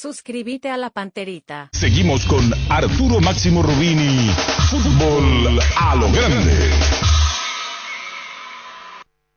Suscríbete a la Panterita. Seguimos con Arturo Máximo Rubini. Fútbol a lo grande.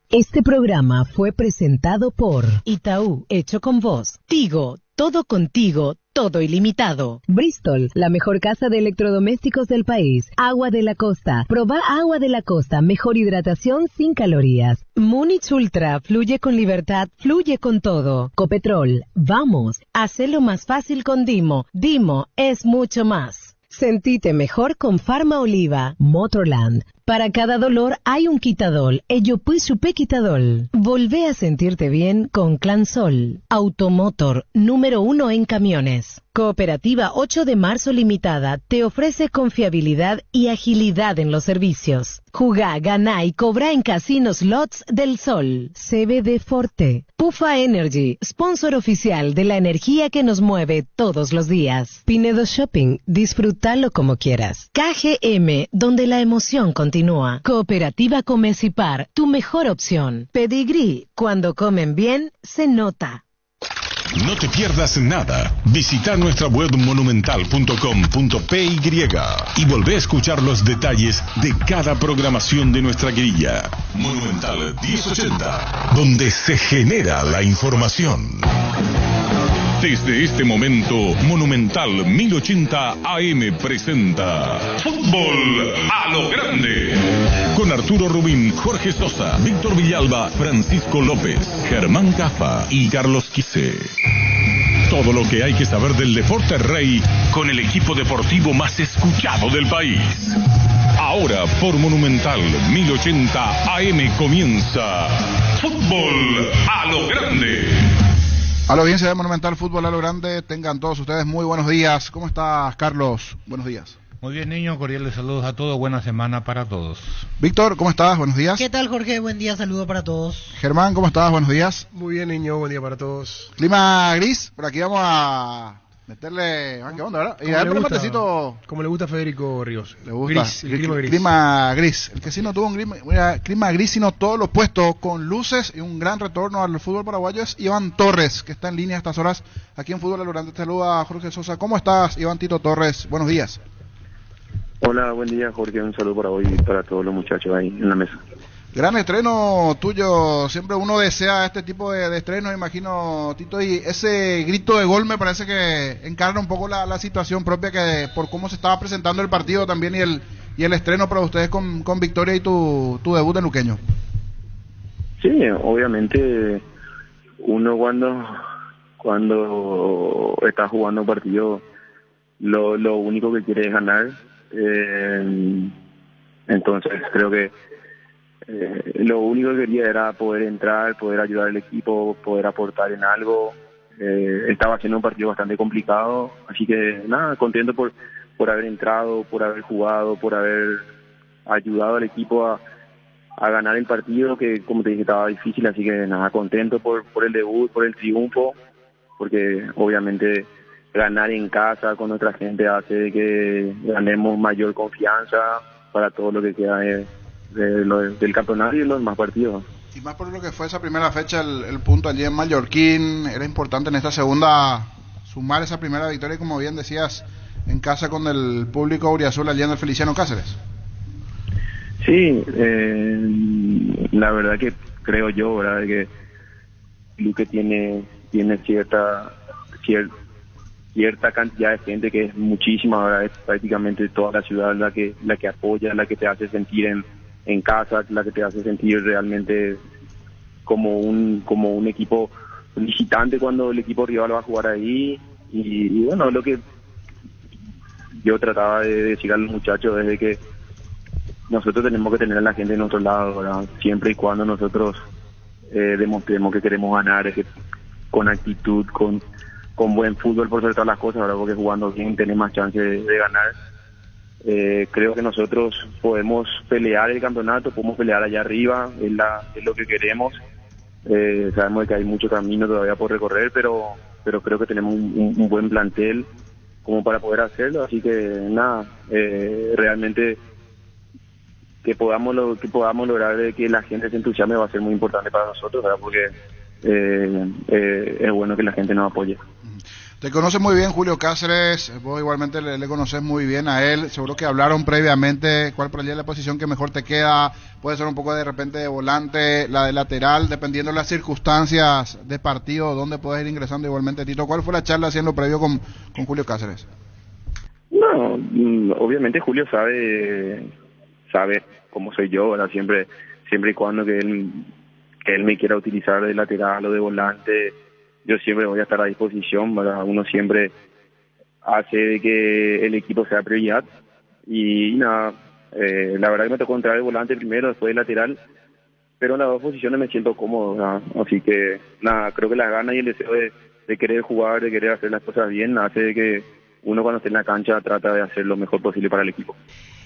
Este programa fue presentado por Itaú, hecho con vos. Tigo, todo contigo, todo ilimitado. Bristol, la mejor casa de electrodomésticos del país. Agua de la Costa. Proba Agua de la Costa, mejor hidratación sin calorías. Múnich Ultra, fluye con libertad, fluye con todo. Copetrol, vamos, hacelo más fácil con Dimo. Dimo es mucho más. Sentite mejor con Pharma Oliva. Motorland. Para cada dolor hay un quitadol. Ello pues supe quitadol. Volvé a sentirte bien con Clansol. Automotor, número 1 en camiones. Cooperativa 8 de marzo Limitada te ofrece confiabilidad y agilidad en los servicios. Jugá, ganá y cobra en Casinos Lots del Sol. CBD Forte. Pufa Energy, sponsor oficial de la energía que nos mueve todos los días. Pinedo Shopping, disfrútalo como quieras. KGM, donde la emoción continúa. Cooperativa Comecipar, tu mejor opción. Pedigrí, cuando comen bien, se nota. No te pierdas nada. Visita nuestra web monumental.com.py y volvé a escuchar los detalles de cada programación de nuestra grilla. Monumental 1080, donde se genera la información. Desde este momento, Monumental 1080 AM presenta Fútbol a lo Grande. Con Arturo Rubín, Jorge Sosa, Víctor Villalba, Francisco López, Germán Cafa y Carlos Quisé. Todo lo que hay que saber del deporte rey con el equipo deportivo más escuchado del país. Ahora por Monumental 1080 AM comienza Fútbol a lo Grande. A la audiencia de Monumental Fútbol a lo Grande, tengan todos ustedes muy buenos días. ¿Cómo estás, Carlos? Buenos días. Muy bien, niño, cordiales saludos a todos, buena semana para todos. Víctor, ¿cómo estás? Buenos días. ¿Qué tal, Jorge? Buen día, saludo para todos. Germán, ¿cómo estás? Buenos días. Muy bien, niño, buen día para todos. Clima gris, por aquí vamos a meterle... ¿Qué onda, verdad? Y a matecito... Como le gusta a Federico Ríos. Le gusta. Gris, el clima gris. Clima gris. El que sí no tuvo un clima gris, sino todo lo opuesto, con luces y un gran retorno al fútbol paraguayo, es Iván Torres, que está en línea a estas horas aquí en Fútbol a lo Grande. Te saluda Jorge Sosa. ¿Cómo estás, Iván Tito Torres? Buenos días. Hola, buen día, Jorge. Un saludo para hoy y para todos los muchachos ahí en la mesa. Gran estreno tuyo. Siempre uno desea este tipo de estrenos, imagino, Tito. Y ese grito de gol me parece que encarna un poco la situación propia, que por cómo se estaba presentando el partido también y el estreno para ustedes con victoria y tu debut en Luqueño. Sí, obviamente uno cuando está jugando un partido lo único que quiere es ganar. Entonces creo que lo único que quería era poder entrar, poder ayudar al equipo, poder aportar en algo. Estaba haciendo un partido bastante complicado, así que nada, contento por haber entrado, por haber jugado, por haber ayudado al equipo a ganar el partido, que como te dije estaba difícil, así que nada, contento por el debut, por el triunfo, porque obviamente ganar en casa con nuestra gente hace que ganemos mayor confianza para todo lo que queda del campeonato y de los demás partidos. Y más por lo que fue esa primera fecha, el punto allí en Mallorquín, era importante en esta segunda sumar esa primera victoria, como bien decías, en casa con el público auriazul allí en el Feliciano Cáceres. Sí, la verdad que creo yo, ¿verdad?, que Luque tiene cierta cantidad de gente, que es muchísima, ¿verdad? Es prácticamente toda la ciudad la que apoya, la que te hace sentir en casa, la que te hace sentir realmente como un equipo visitante cuando el equipo rival va a jugar ahí. Y bueno, lo que yo trataba de decir a los muchachos desde que nosotros tenemos que tener a la gente de nuestro lado, ¿verdad? Siempre y cuando nosotros demostremos que queremos ganar, es que con actitud, con buen fútbol, por sobre todas las cosas, ¿verdad? Porque jugando bien tenés más chance de ganar. Creo que nosotros podemos pelear el campeonato, podemos pelear allá arriba, es lo que queremos. Sabemos que hay mucho camino todavía por recorrer, pero creo que tenemos un buen plantel como para poder hacerlo, así que nada, realmente que podamos lograr de que la gente se entusiasme va a ser muy importante para nosotros, ¿verdad? Porque es bueno que la gente nos apoye. Te conoce muy bien Julio Cáceres, vos igualmente le conoces muy bien a él, seguro que hablaron previamente cuál por allí es la posición que mejor te queda, puede ser un poco de repente de volante, la de lateral, dependiendo de las circunstancias de partido, dónde puedes ir ingresando igualmente. Tito, ¿cuál fue la charla haciendo previo con Julio Cáceres? No, obviamente Julio sabe cómo soy yo, ¿verdad? Siempre y cuando que él me quiera utilizar de lateral o de volante, yo siempre voy a estar a disposición, ¿verdad? Uno siempre hace de que el equipo sea prioridad y nada, la verdad que me tocó entrar de volante primero, después de lateral, pero en las dos posiciones me siento cómodo, ¿verdad? Así que nada, creo que las ganas y el deseo de querer jugar, de querer hacer las cosas bien, hace de que uno cuando esté en la cancha trata de hacer lo mejor posible para el equipo.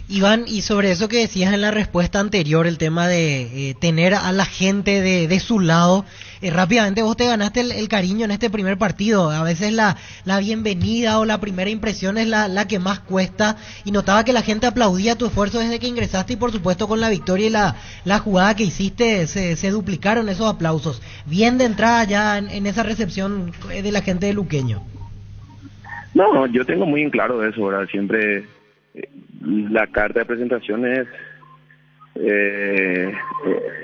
Iván, y sobre eso que decías en la respuesta anterior, el tema de tener a la gente de su lado, rápidamente vos te ganaste el cariño en este primer partido. A veces la bienvenida o la primera impresión es la que más cuesta, y notaba que la gente aplaudía tu esfuerzo desde que ingresaste, y por supuesto con la victoria y la jugada que hiciste se duplicaron esos aplausos. Bien de entrada ya en esa recepción de la gente de Luqueño. No, yo tengo muy en claro eso, ¿verdad? Siempre la carta de presentación es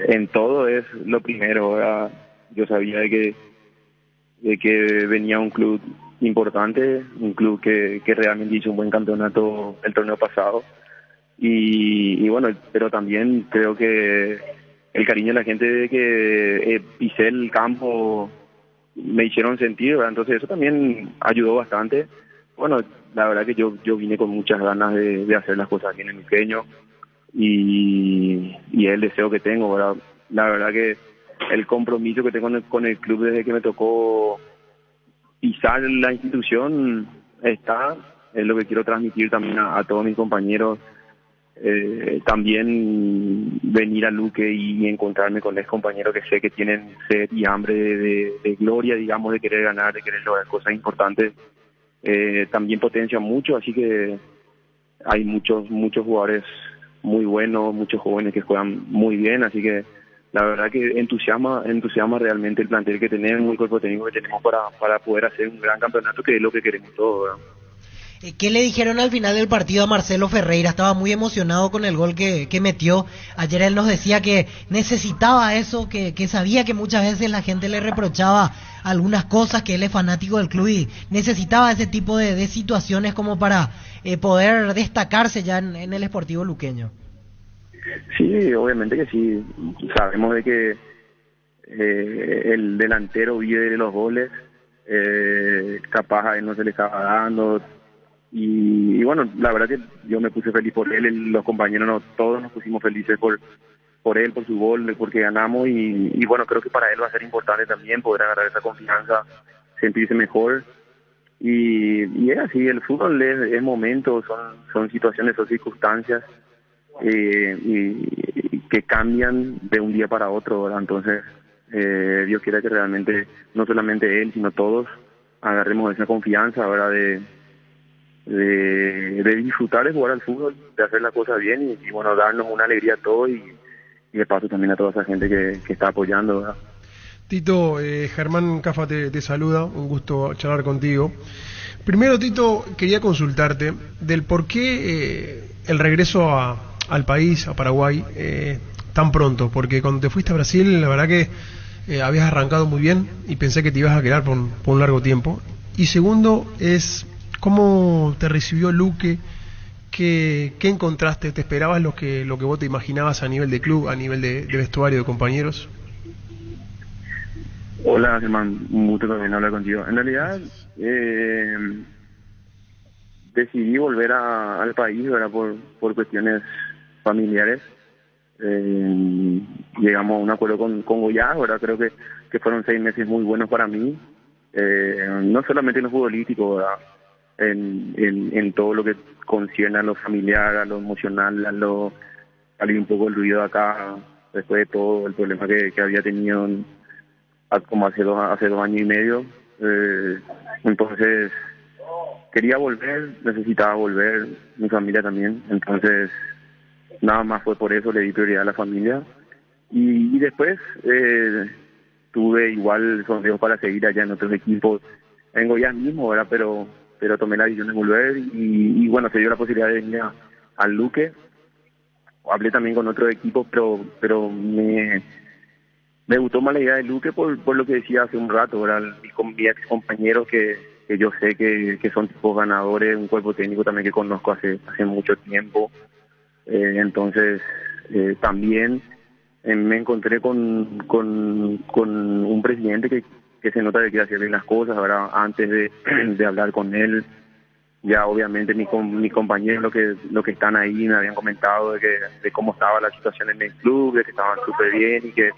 en todo es lo primero, ¿verdad? Yo sabía de que venía un club importante, un club que realmente hizo un buen campeonato el torneo pasado y bueno, pero también creo que el cariño de la gente de que pisé el campo me hicieron sentir, ¿verdad? Entonces eso también ayudó bastante. Bueno, la verdad que yo vine con muchas ganas de hacer las cosas bien en Luqueño y el deseo que tengo, ¿verdad? La verdad que el compromiso que tengo con el club desde que me tocó pisar la institución es lo que quiero transmitir también a todos mis compañeros. También venir a Luque y encontrarme con los compañeros que sé que tienen sed y hambre de gloria, digamos, de querer ganar, de querer lograr cosas importantes. También potencia mucho, así que hay muchos jugadores muy buenos, muchos jóvenes que juegan muy bien, así que la verdad que entusiasma realmente el plantel que tenemos, el cuerpo técnico que tenemos para poder hacer un gran campeonato, que es lo que queremos todos, ¿verdad? ¿Qué le dijeron al final del partido a Marcelo Ferreira? Estaba muy emocionado con el gol que metió. Ayer él nos decía que necesitaba eso, que sabía que muchas veces la gente le reprochaba algunas cosas, que él es fanático del club y necesitaba ese tipo de situaciones como para poder destacarse ya en el Sportivo Luqueño. Sí, obviamente que sí. Sabemos de que el delantero vive de los goles, capaz a él no se le estaba dando. Y bueno, la verdad que yo me puse feliz por él, los compañeros todos nos pusimos felices por él, por su gol, porque ganamos y bueno, creo que para él va a ser importante también poder agarrar esa confianza, sentirse mejor y es así, el fútbol es momentos, son situaciones, son circunstancias y que cambian de un día para otro, ¿verdad? Entonces Dios quiera que realmente no solamente él, sino todos agarremos esa confianza, ¿verdad? De disfrutar de jugar al fútbol, de hacer las cosas bien y bueno, darnos una alegría a todos y de paso también a toda esa gente que está apoyando, ¿verdad? Tito, Germán Cafa te saluda, un gusto charlar contigo. Primero, Tito, quería consultarte del por qué el regreso al país, a Paraguay, tan pronto, porque cuando te fuiste a Brasil, la verdad que habías arrancado muy bien y pensé que te ibas a quedar por un largo tiempo. Y segundo es, ¿cómo te recibió Luque? ¿Qué encontraste? ¿Te esperabas lo que vos te imaginabas a nivel de club, a nivel de vestuario, de compañeros? Hola, Germán, un gusto también hablar contigo. En realidad, decidí volver al país, ¿verdad? Por cuestiones familiares. Llegamos a un acuerdo con Goiás, ¿verdad? Creo que fueron 6 meses muy buenos para mí, no solamente en lo futbolístico, ¿verdad? En todo lo que concierne a lo familiar, a lo emocional, salir un poco el ruido de acá, después de todo el problema que había tenido como hace 2 años y medio. Entonces quería volver, necesitaba volver, mi familia también, entonces nada más fue por eso, le di prioridad a la familia y después tuve igual sondeos para seguir allá en otros equipos en Goiás mismo, ¿verdad? Pero tomé la decisión de volver y bueno, se dio la posibilidad de venir al Luque. Hablé también con otro equipo, pero me gustó más la idea de Luque por lo que decía hace un rato, ¿verdad? Con mis ex compañeros que yo sé que son tipos ganadores, un cuerpo técnico también que conozco hace mucho tiempo. Entonces, también me encontré con un presidente que se nota que quiere hacer bien las cosas, ¿verdad? Antes de hablar con él, ya obviamente mis compañeros lo que están ahí me habían comentado de cómo estaba la situación en el club, de que estaban súper bien y que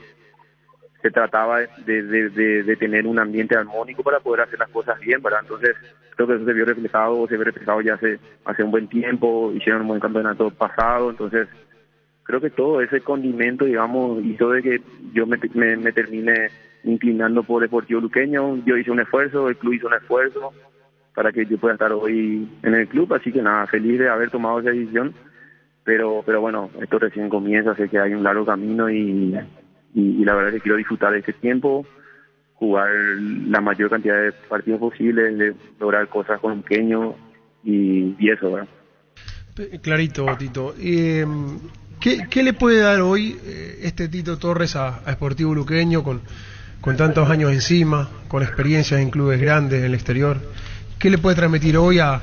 se trataba de tener un ambiente armónico para poder hacer las cosas bien, ¿verdad? Entonces creo que eso se ve reflejado ya hace un buen tiempo, hicieron un buen campeonato pasado, entonces creo que todo ese condimento, digamos, hizo de que yo me termine inclinando por Deportivo Luqueño. Yo hice un esfuerzo, el club hizo un esfuerzo para que yo pueda estar hoy en el club, así que nada, feliz de haber tomado esa decisión, pero bueno, esto recién comienza, sé que hay un largo camino y la verdad es que quiero disfrutar de este tiempo, jugar la mayor cantidad de partidos posibles, de lograr cosas con Luqueño y eso, ¿verdad? Clarito, Tito. ¿Qué le puede dar hoy este Tito Torres a Sportivo Luqueño con tantos años encima, con experiencias en clubes grandes en el exterior? ¿Qué le puede transmitir hoy a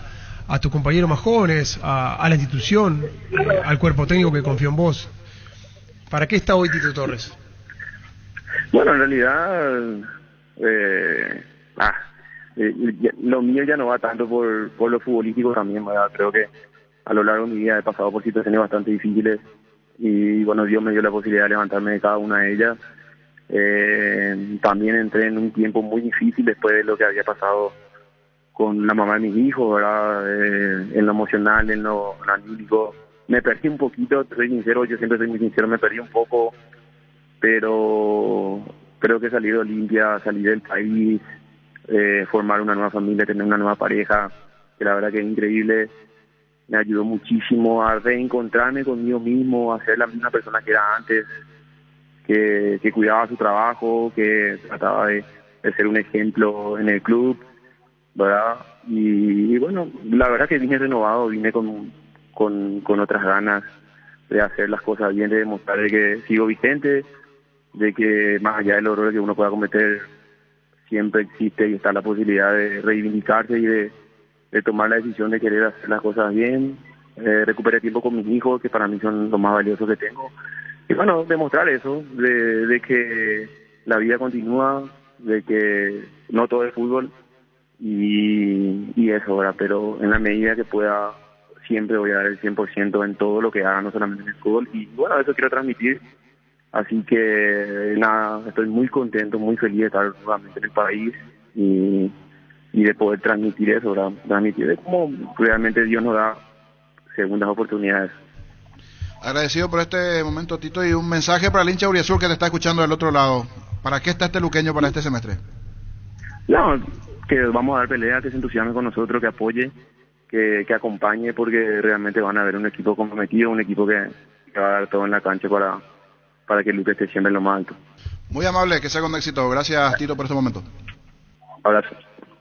tus compañeros más jóvenes, a la institución, al cuerpo técnico que confió en vos? ¿Para qué está hoy Tito Torres? Bueno, en realidad lo mío ya no va tanto por lo futbolístico también, ¿verdad? Creo que a lo largo de mi vida he pasado por situaciones bastante difíciles y bueno, Dios me dio la posibilidad de levantarme de cada una de ellas. También entré en un tiempo muy difícil después de lo que había pasado con la mamá de mis hijos, ¿verdad? En lo emocional, en lo anímico. Me perdí un poquito, soy sincero, yo siempre soy muy sincero, me perdí un poco, pero creo que salir de Olimpia, salir del país, formar una nueva familia, tener una nueva pareja, que la verdad que es increíble, me ayudó muchísimo a reencontrarme conmigo mismo, a ser la misma persona que era antes, que cuidaba su trabajo, que trataba de ser un ejemplo en el club, ¿verdad? Y bueno, la verdad que vine renovado, vine con otras ganas de hacer las cosas bien, de demostrar de que sigo vigente, de que más allá del error que uno pueda cometer, siempre existe y está la posibilidad de reivindicarse y de tomar la decisión de querer hacer las cosas bien. Recuperé tiempo con mis hijos, que para mí son lo más valioso que tengo. Y bueno, demostrar eso, de que la vida continúa, de que no todo es fútbol y eso, ¿verdad? Pero en la medida que pueda, siempre voy a dar el 100% en todo lo que haga, no solamente en el fútbol. Y bueno, eso quiero transmitir. Así que nada, estoy muy contento, muy feliz de estar nuevamente en el país y de poder transmitir eso, ¿verdad? Transmitir de cómo realmente Dios nos da segundas oportunidades. Agradecido por este momento, Tito, y un mensaje para el hincha auriazul que te está escuchando del otro lado. ¿Para qué está este luqueño para este semestre? No, que vamos a dar pelea, que se entusiasme con nosotros, que apoye, que acompañe, porque realmente van a ver un equipo comprometido, un equipo que va a dar todo en la cancha para que el Luque esté siempre en lo más alto. Muy amable, que sea con éxito. Gracias, Tito, por este momento. Abrazo.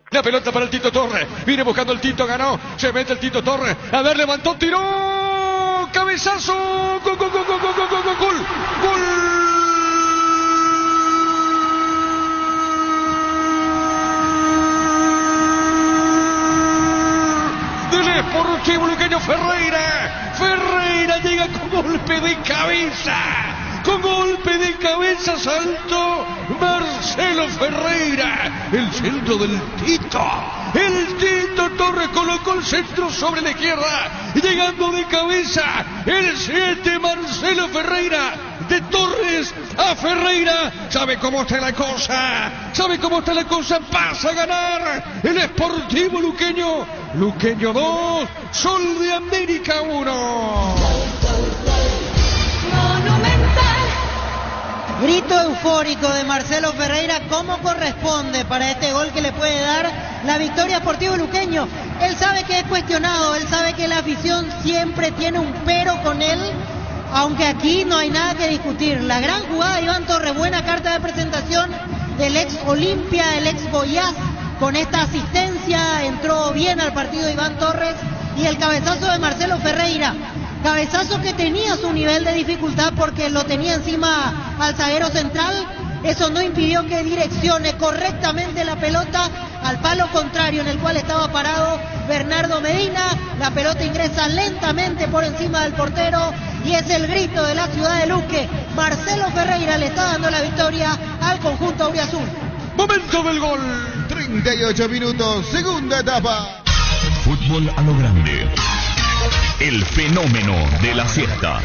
La pelota para el Tito Torres. Viene buscando el Tito, ganó. Se mete el Tito Torres. A ver, levantó, tiró. Cabezazo. Gol, gol, gol, gol, gol, gol, gol, gol. Gol. Del Sportivo Luqueño, Ferreira. Ferreira llega con golpe de cabeza. Con golpe de cabeza saltó Marcelo Ferreira, el centro del Tito. El Tito Torres colocó el centro sobre la izquierda, llegando de cabeza el 7 Marcelo Ferreira. De Torres a Ferreira, sabe cómo está la cosa, pasa a ganar el Sportivo Luqueño. Luqueño 2, Sol de América 1. Grito eufórico de Marcelo Ferreira, como corresponde para este gol que le puede dar la victoria a Sportivo Luqueño. Él sabe que es cuestionado, él sabe que la afición siempre tiene un pero con él, aunque aquí no hay nada que discutir. La gran jugada de Iván Torres, buena carta de presentación del ex Olimpia, el ex Goiás, con esta asistencia, entró bien al partido Iván Torres, y el cabezazo de Marcelo Ferreira, cabezazo que tenía su nivel de dificultad porque lo tenía encima al zaguero central. Eso no impidió que direccione correctamente la pelota al palo contrario en el cual estaba parado Bernardo Medina. La pelota ingresa lentamente por encima del portero y es el grito de la ciudad de Luque. Marcelo Ferreira le está dando la victoria al conjunto auriazul. Momento del gol. 38 minutos, segunda etapa. Fútbol a lo grande. El fenómeno de la siesta.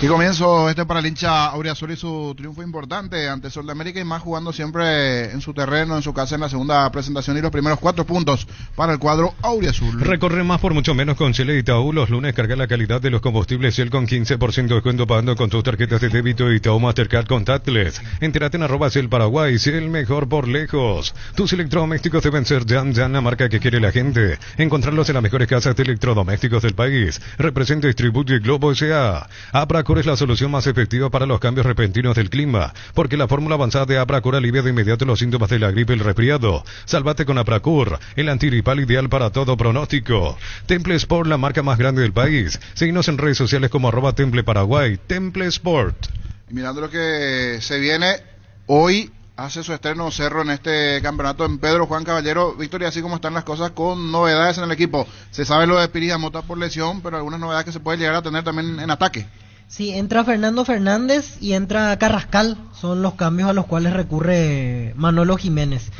Y comienzo para el hincha auriazul y su triunfo importante ante Sol de América, y más jugando siempre en su terreno, en su casa, en la segunda presentación, y los primeros 4 puntos para el cuadro auriazul. Recorre más por mucho menos con Shell Itaú. Los lunes carga la calidad de los combustibles Shell con 15% de descuento pagando con tus tarjetas de débito Itaú Mastercard Contactless. Entérate en @Shell Paraguay, Shell mejor por lejos. Tus electrodomésticos deben ser Yan, la marca que quiere la gente. Encontrarlos en las mejores casas de electrodomésticos del país. Representa Distribuye Globo S.A. Abracur es la solución más efectiva para los cambios repentinos del clima, porque la fórmula avanzada de Abracur alivia de inmediato los síntomas de la gripe y el resfriado. Sálvate con Abracur, el antigripal ideal para todo pronóstico. Temple Sport, la marca más grande del país. Síguenos en redes sociales como @Temple Paraguay. Temple Sport. Y mirando lo que se viene, hoy hace su estreno Cerro en este campeonato en Pedro Juan Caballero. Victoria, así como están las cosas, con novedades en el equipo. Se sabe lo de Piris Mota por lesión, pero algunas novedades que se puede llegar a tener también en ataque. Sí, entra Fernando Fernández y entra Carrascal, son los cambios a los cuales recurre Manolo Jiménez.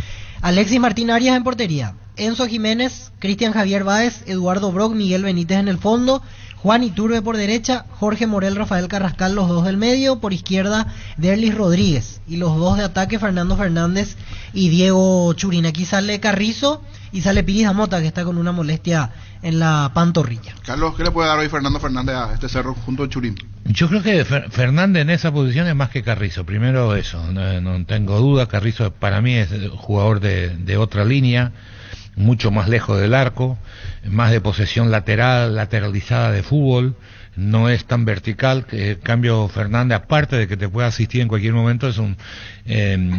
Alexis Martín Arias en portería, Enzo Jiménez, Cristian Javier Báez, Eduardo Brock, Miguel Benítez en el fondo, Juan Iturbe por derecha, Jorge Morel, Rafael Carrascal, los dos del medio, por izquierda Derlis Rodríguez, y los dos de ataque Fernando Fernández y Diego Churín. Aquí sale Carrizo y sale Piris Mota, que está con una molestia en la pantorrilla. Carlos, ¿qué le puede dar hoy Fernando Fernández a este Cerro junto a Churín? Yo creo que Fernández en esa posición es más que Carrizo. Primero eso, no tengo duda. Carrizo para mí es jugador de otra línea, mucho más lejos del arco, más de posesión lateralizada de fútbol, no es tan vertical. Cambio Fernández, aparte de que te puede asistir en cualquier momento, es un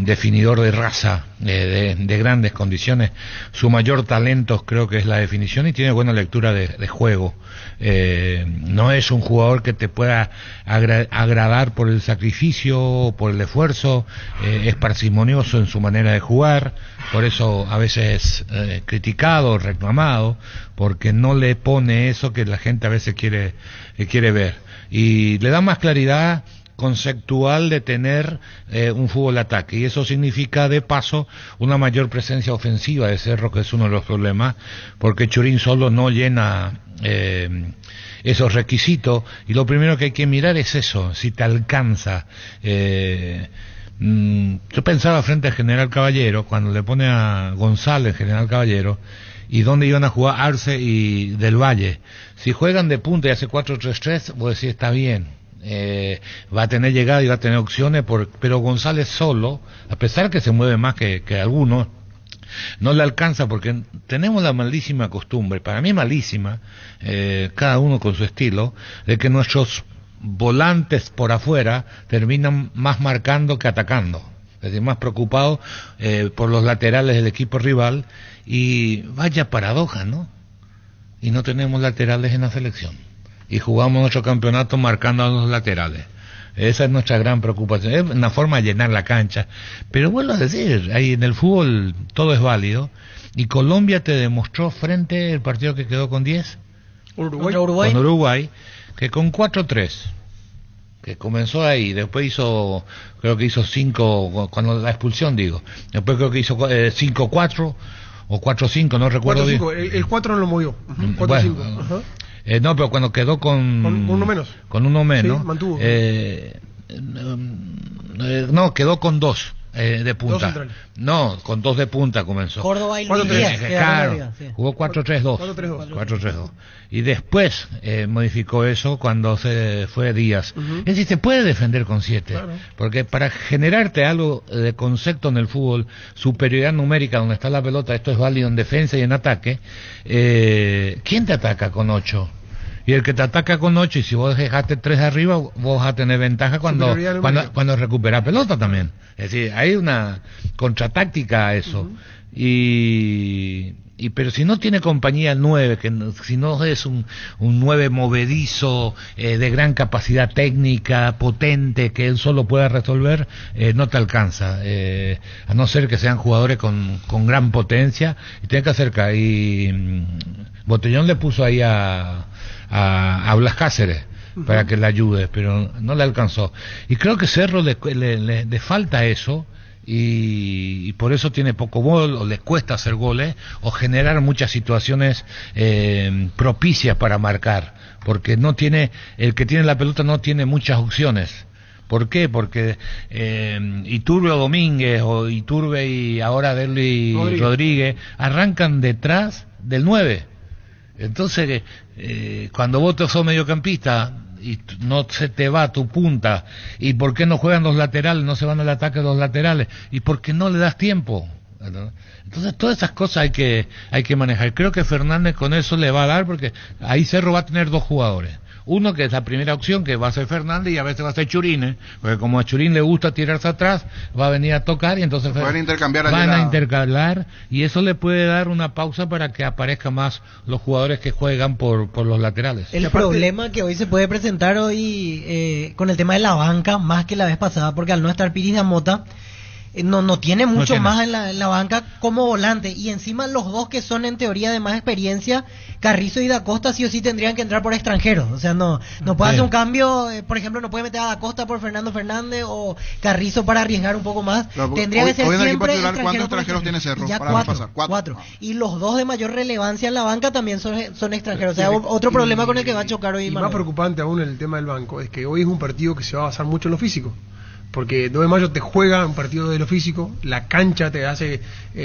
definidor de raza, de grandes condiciones. Su mayor talento creo que es la definición, y tiene buena lectura de juego. No es un jugador que te pueda agradar por el sacrificio, por el esfuerzo. Es parsimonioso en su manera de jugar, por eso a veces es criticado, reclamado, porque no le pone eso que la gente a veces quiere ver, y le da más claridad conceptual de tener un fútbol de ataque, y eso significa de paso una mayor presencia ofensiva de Cerro, que es uno de los problemas, porque Churín solo no llena esos requisitos, y lo primero que hay que mirar es eso, si te alcanza. Yo pensaba frente a General Caballero, cuando le pone a González General Caballero, y dónde iban a jugar Arce y Del Valle. Si juegan de punta y hace 4-3-3, vos decís está bien, va a tener llegada y va a tener opciones, pero González solo, a pesar que se mueve más que algunos, no le alcanza, porque tenemos la malísima costumbre, para mí malísima, cada uno con su estilo, de que nuestros volantes por afuera terminan más marcando que atacando, es decir, más preocupados por los laterales del equipo rival, y vaya paradoja, ¿no? Y no tenemos laterales en la selección, y jugamos nuestro campeonato marcando a los laterales. Esa es nuestra gran preocupación. Es una forma de llenar la cancha, pero vuelvo a decir, ahí en el fútbol todo es válido, y Colombia te demostró frente al partido que quedó con 10 con Uruguay, que con 4-3, que comenzó ahí, después creo que hizo 5, cuando la expulsión después creo que hizo 5-4 o 4-5, no recuerdo 4-5, bien. el 4 no lo movió. 4-5. Bueno, no, pero cuando quedó con uno menos. Con uno menos. Sí, mantuvo. No, quedó con 2 de punta. No, con 2 de punta comenzó. Córdoba y Luis. Claro, sí. jugó 4-3-2. 4-3-2. Y después modificó eso cuando se fue Díaz. Es decir, se puede defender con 7. Claro. Porque para generarte algo de concepto en el fútbol, superioridad numérica donde está la pelota, esto es válido en defensa y en ataque, ¿quién te ataca con 8? Y el que te ataca con 8, y si vos dejaste 3 arriba, vos vas a tener ventaja cuando recupera pelota también. Es decir, hay una contratáctica a eso. Pero si no tiene compañía el 9, si no es un 9 movedizo, de gran capacidad técnica, potente, que él solo pueda resolver, no te alcanza, a no ser que sean jugadores con gran potencia, y tiene que acercar. Y Botellón le puso ahí a Blas Cáceres para que le ayude, pero no le alcanzó. Y creo que Cerro le falta eso, y por eso tiene poco gol, o le cuesta hacer goles, o generar muchas situaciones propicias para marcar, porque el que tiene la pelota no tiene muchas opciones. ¿Por qué? Porque Iturbe o Domínguez, o Iturbe y ahora Derly Rodríguez arrancan detrás del 9. Entonces, cuando vos sos mediocampista y no se te va tu punta, ¿y por qué no juegan los laterales, no se van al ataque los laterales? ¿Y por qué no le das tiempo? Entonces todas esas cosas hay que manejar. Creo que Fernández con eso le va a dar, porque ahí Cerro va a tener 2 jugadores. Uno que es la primera opción, que va a ser Fernández, y a veces va a ser Churín, porque como a Churín le gusta tirarse atrás, va a venir a tocar, y entonces van a intercambiar, y eso le puede dar una pausa para que aparezcan más los jugadores que juegan por los laterales. El problema que hoy se puede presentar hoy con el tema de la banca, más que la vez pasada, porque al no estar Piris da Mota, no tiene mucho más en la banca como volante, y encima los dos que son en teoría de más experiencia, Carrizo y Da Costa, sí o sí tendrían que entrar por extranjeros. O sea, no puede hacer un cambio, por ejemplo, no puede meter a Da Costa por Fernando Fernández o Carrizo para arriesgar un poco más. Tendría que ser siempre extranjero. ¿Cuántos extranjeros tiene Cerro? Ya cuatro. Y los dos de mayor relevancia en la banca también son extranjeros. O sea, otro problema con el que va a chocar hoy. Y más preocupante aún el tema del banco es que hoy es un partido que se va a basar mucho en lo físico. Porque 2 de mayo te juega un partido de lo físico, la cancha te hace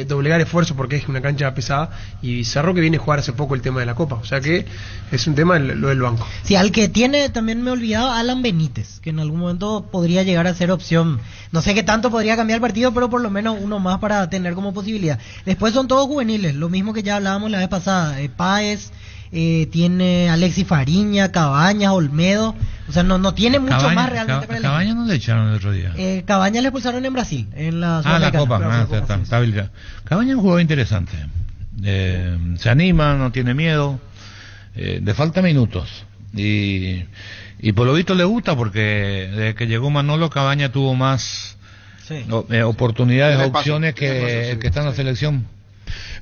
doblegar esfuerzo porque es una cancha pesada, y Cerro que viene a jugar hace poco el tema de la Copa, o sea que es un tema lo del banco. Sí, al que tiene, también me he olvidado, Alan Benítez, que en algún momento podría llegar a ser opción. No sé qué tanto podría cambiar el partido, pero por lo menos uno más para tener como posibilidad. Después son todos juveniles, lo mismo que ya hablábamos la vez pasada, Páez, tiene Alexis Fariña, Cabañas, Olmedo, o sea, no tiene mucho más realmente para el equipo. Cabañas no le echaron el otro día. Cabañas le expulsaron en Brasil, en la Copa. Está habilitado. Cabañas es un jugador interesante, se anima, no tiene miedo, le falta minutos, y por lo visto le gusta, porque desde que llegó Manolo, Cabañas tuvo más oportunidades, opciones que el que está en la selección.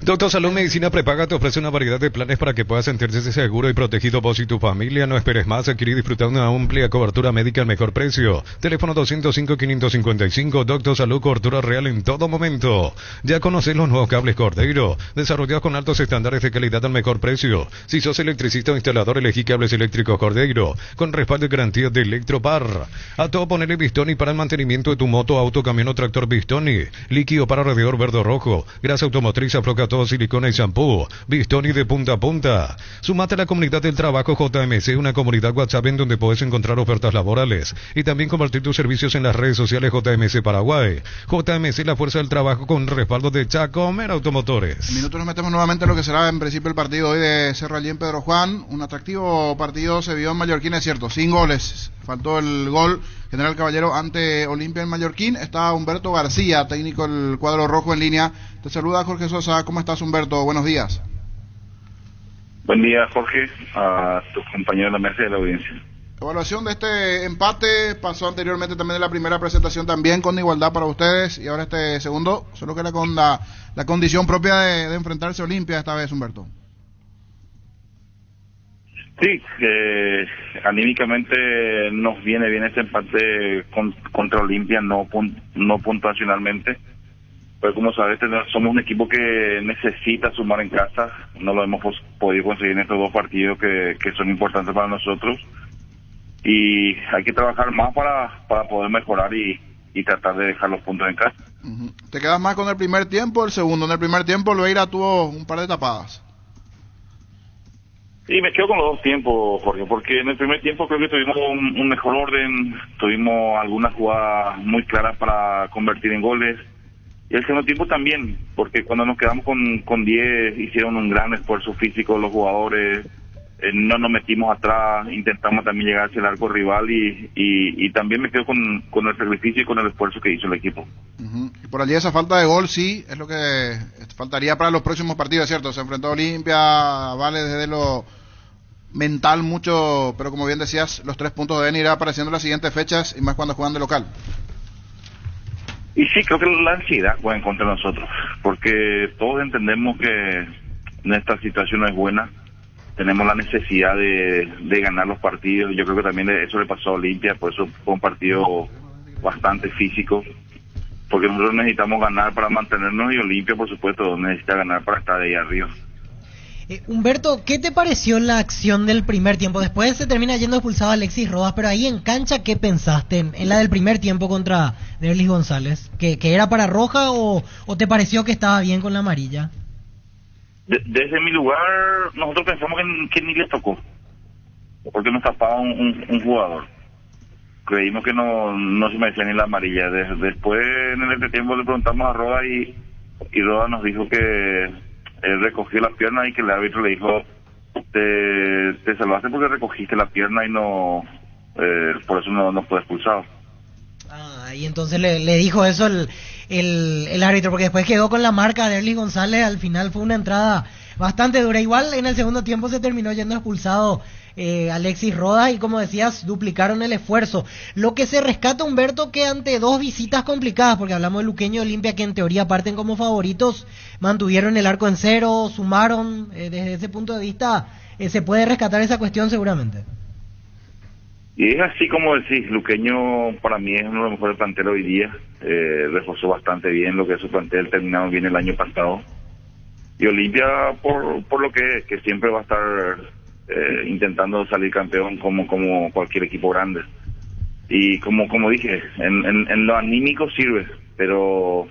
Doctor Salud Medicina Prepaga te ofrece una variedad de planes para que puedas sentirse seguro y protegido vos y tu familia. No esperes más, adquirir y disfrutar de una amplia cobertura médica al mejor precio. Teléfono 205-555, Doctor Salud, cobertura real en todo momento. Ya conocés los nuevos cables Cordeiro, desarrollados con altos estándares de calidad al mejor precio. Si sos electricista o instalador, elegí cables eléctricos Cordeiro, con respaldo y garantía de Electropar. A todo ponerle Bistoni para el mantenimiento de tu moto, auto, camión o tractor Bistoni. Líquido para radiador verde o rojo, grasa automotriz, afloca todo, silicona y shampoo. Bistoni de punta a punta. Sumate a la comunidad del trabajo JMC, una comunidad WhatsApp en donde podés encontrar ofertas laborales y también compartir tus servicios en las redes sociales JMC Paraguay. JMC, la fuerza del trabajo con respaldo de Chacomer Automotores. En minutos nos metemos nuevamente en lo que será en principio el partido hoy de Cerro allí en Pedro Juan. Un atractivo partido se vio en Mallorquín, es cierto, sin goles. Faltó el gol General Caballero ante Olimpia en Mallorquín. Está Humberto García, técnico del cuadro rojo, en línea. Te saluda Jorge Sosa. ¿Cómo estás, Humberto? Buenos días. Buen día, Jorge, a tus compañeros de la mesa y de la audiencia. Evaluación de este empate, pasó anteriormente también en la primera presentación también con igualdad para ustedes, y ahora este segundo, solo que era con la condición propia de enfrentarse a Olimpia esta vez, Humberto. Sí, anímicamente nos viene bien este empate contra Olimpia, no puntuacionalmente. Pero como sabes, somos un equipo que necesita sumar en casa. No lo hemos podido conseguir en estos 2 partidos que son importantes para nosotros. Y hay que trabajar más para poder mejorar y tratar de dejar los puntos en casa. Uh-huh. ¿Te quedas más con el primer tiempo o el segundo? En el primer tiempo Loeira tuvo un par de tapadas. Sí, me quedo con los 2 tiempos, Jorge, porque en el primer tiempo creo que tuvimos un mejor orden, tuvimos algunas jugadas muy claras para convertir en goles. Y el segundo tiempo también, porque cuando nos quedamos con 10 hicieron un gran esfuerzo físico los jugadores, no nos metimos atrás, intentamos también llegar hacia el arco rival y también me quedo con el sacrificio y con el esfuerzo que hizo el equipo. Y por allí esa falta de gol sí es lo que faltaría para los próximos partidos, ¿cierto? Se enfrentó a Olimpia, vale desde lo mental mucho, pero como bien decías, los 3 puntos deben ir apareciendo en las siguientes fechas y más cuando juegan de local. Y sí, creo que la ansiedad juega en contra de nosotros, porque todos entendemos que nuestra situación no es buena, tenemos la necesidad de ganar los partidos. Yo creo que también eso le pasó a Olimpia, por eso fue un partido bastante físico, porque nosotros necesitamos ganar para mantenernos y Olimpia, por supuesto, necesita ganar para estar ahí arriba. Humberto, ¿qué te pareció la acción del primer tiempo? Después se termina yendo expulsado Alexis Rodas, pero ahí en cancha, ¿qué pensaste en la del primer tiempo contra Derlis González? ¿Que era para roja o te pareció que estaba bien con la amarilla? Desde mi lugar, nosotros pensamos que ni le tocó, porque nos tapaba un jugador. Creímos que no se merecía ni la amarilla. Después, en el entretiempo, le preguntamos a Rodas y Rodas nos dijo que él recogió la pierna y que el árbitro le dijo: te salvaste porque recogiste la pierna y no por eso no fue expulsado. Y entonces le dijo eso el árbitro, porque después quedó con la marca de Derlis González. Al final fue una entrada bastante dura. Igual en el segundo tiempo se terminó yendo expulsado Alexis Rodas y, como decías, duplicaron el esfuerzo. Lo que se rescata, Humberto, que ante 2 visitas complicadas, porque hablamos de Luqueño y Olimpia, que en teoría parten como favoritos, mantuvieron el arco en cero, sumaron. Desde ese punto de vista se puede rescatar esa cuestión seguramente. Y es así como decís, Luqueño para mí es uno de los mejores planteles hoy día, reforzó bastante bien lo que es su plantel, terminado bien el año pasado. Y Olimpia, por lo que siempre va a estar intentando salir campeón como cualquier equipo grande. Y como dije, en lo anímico sirve, pero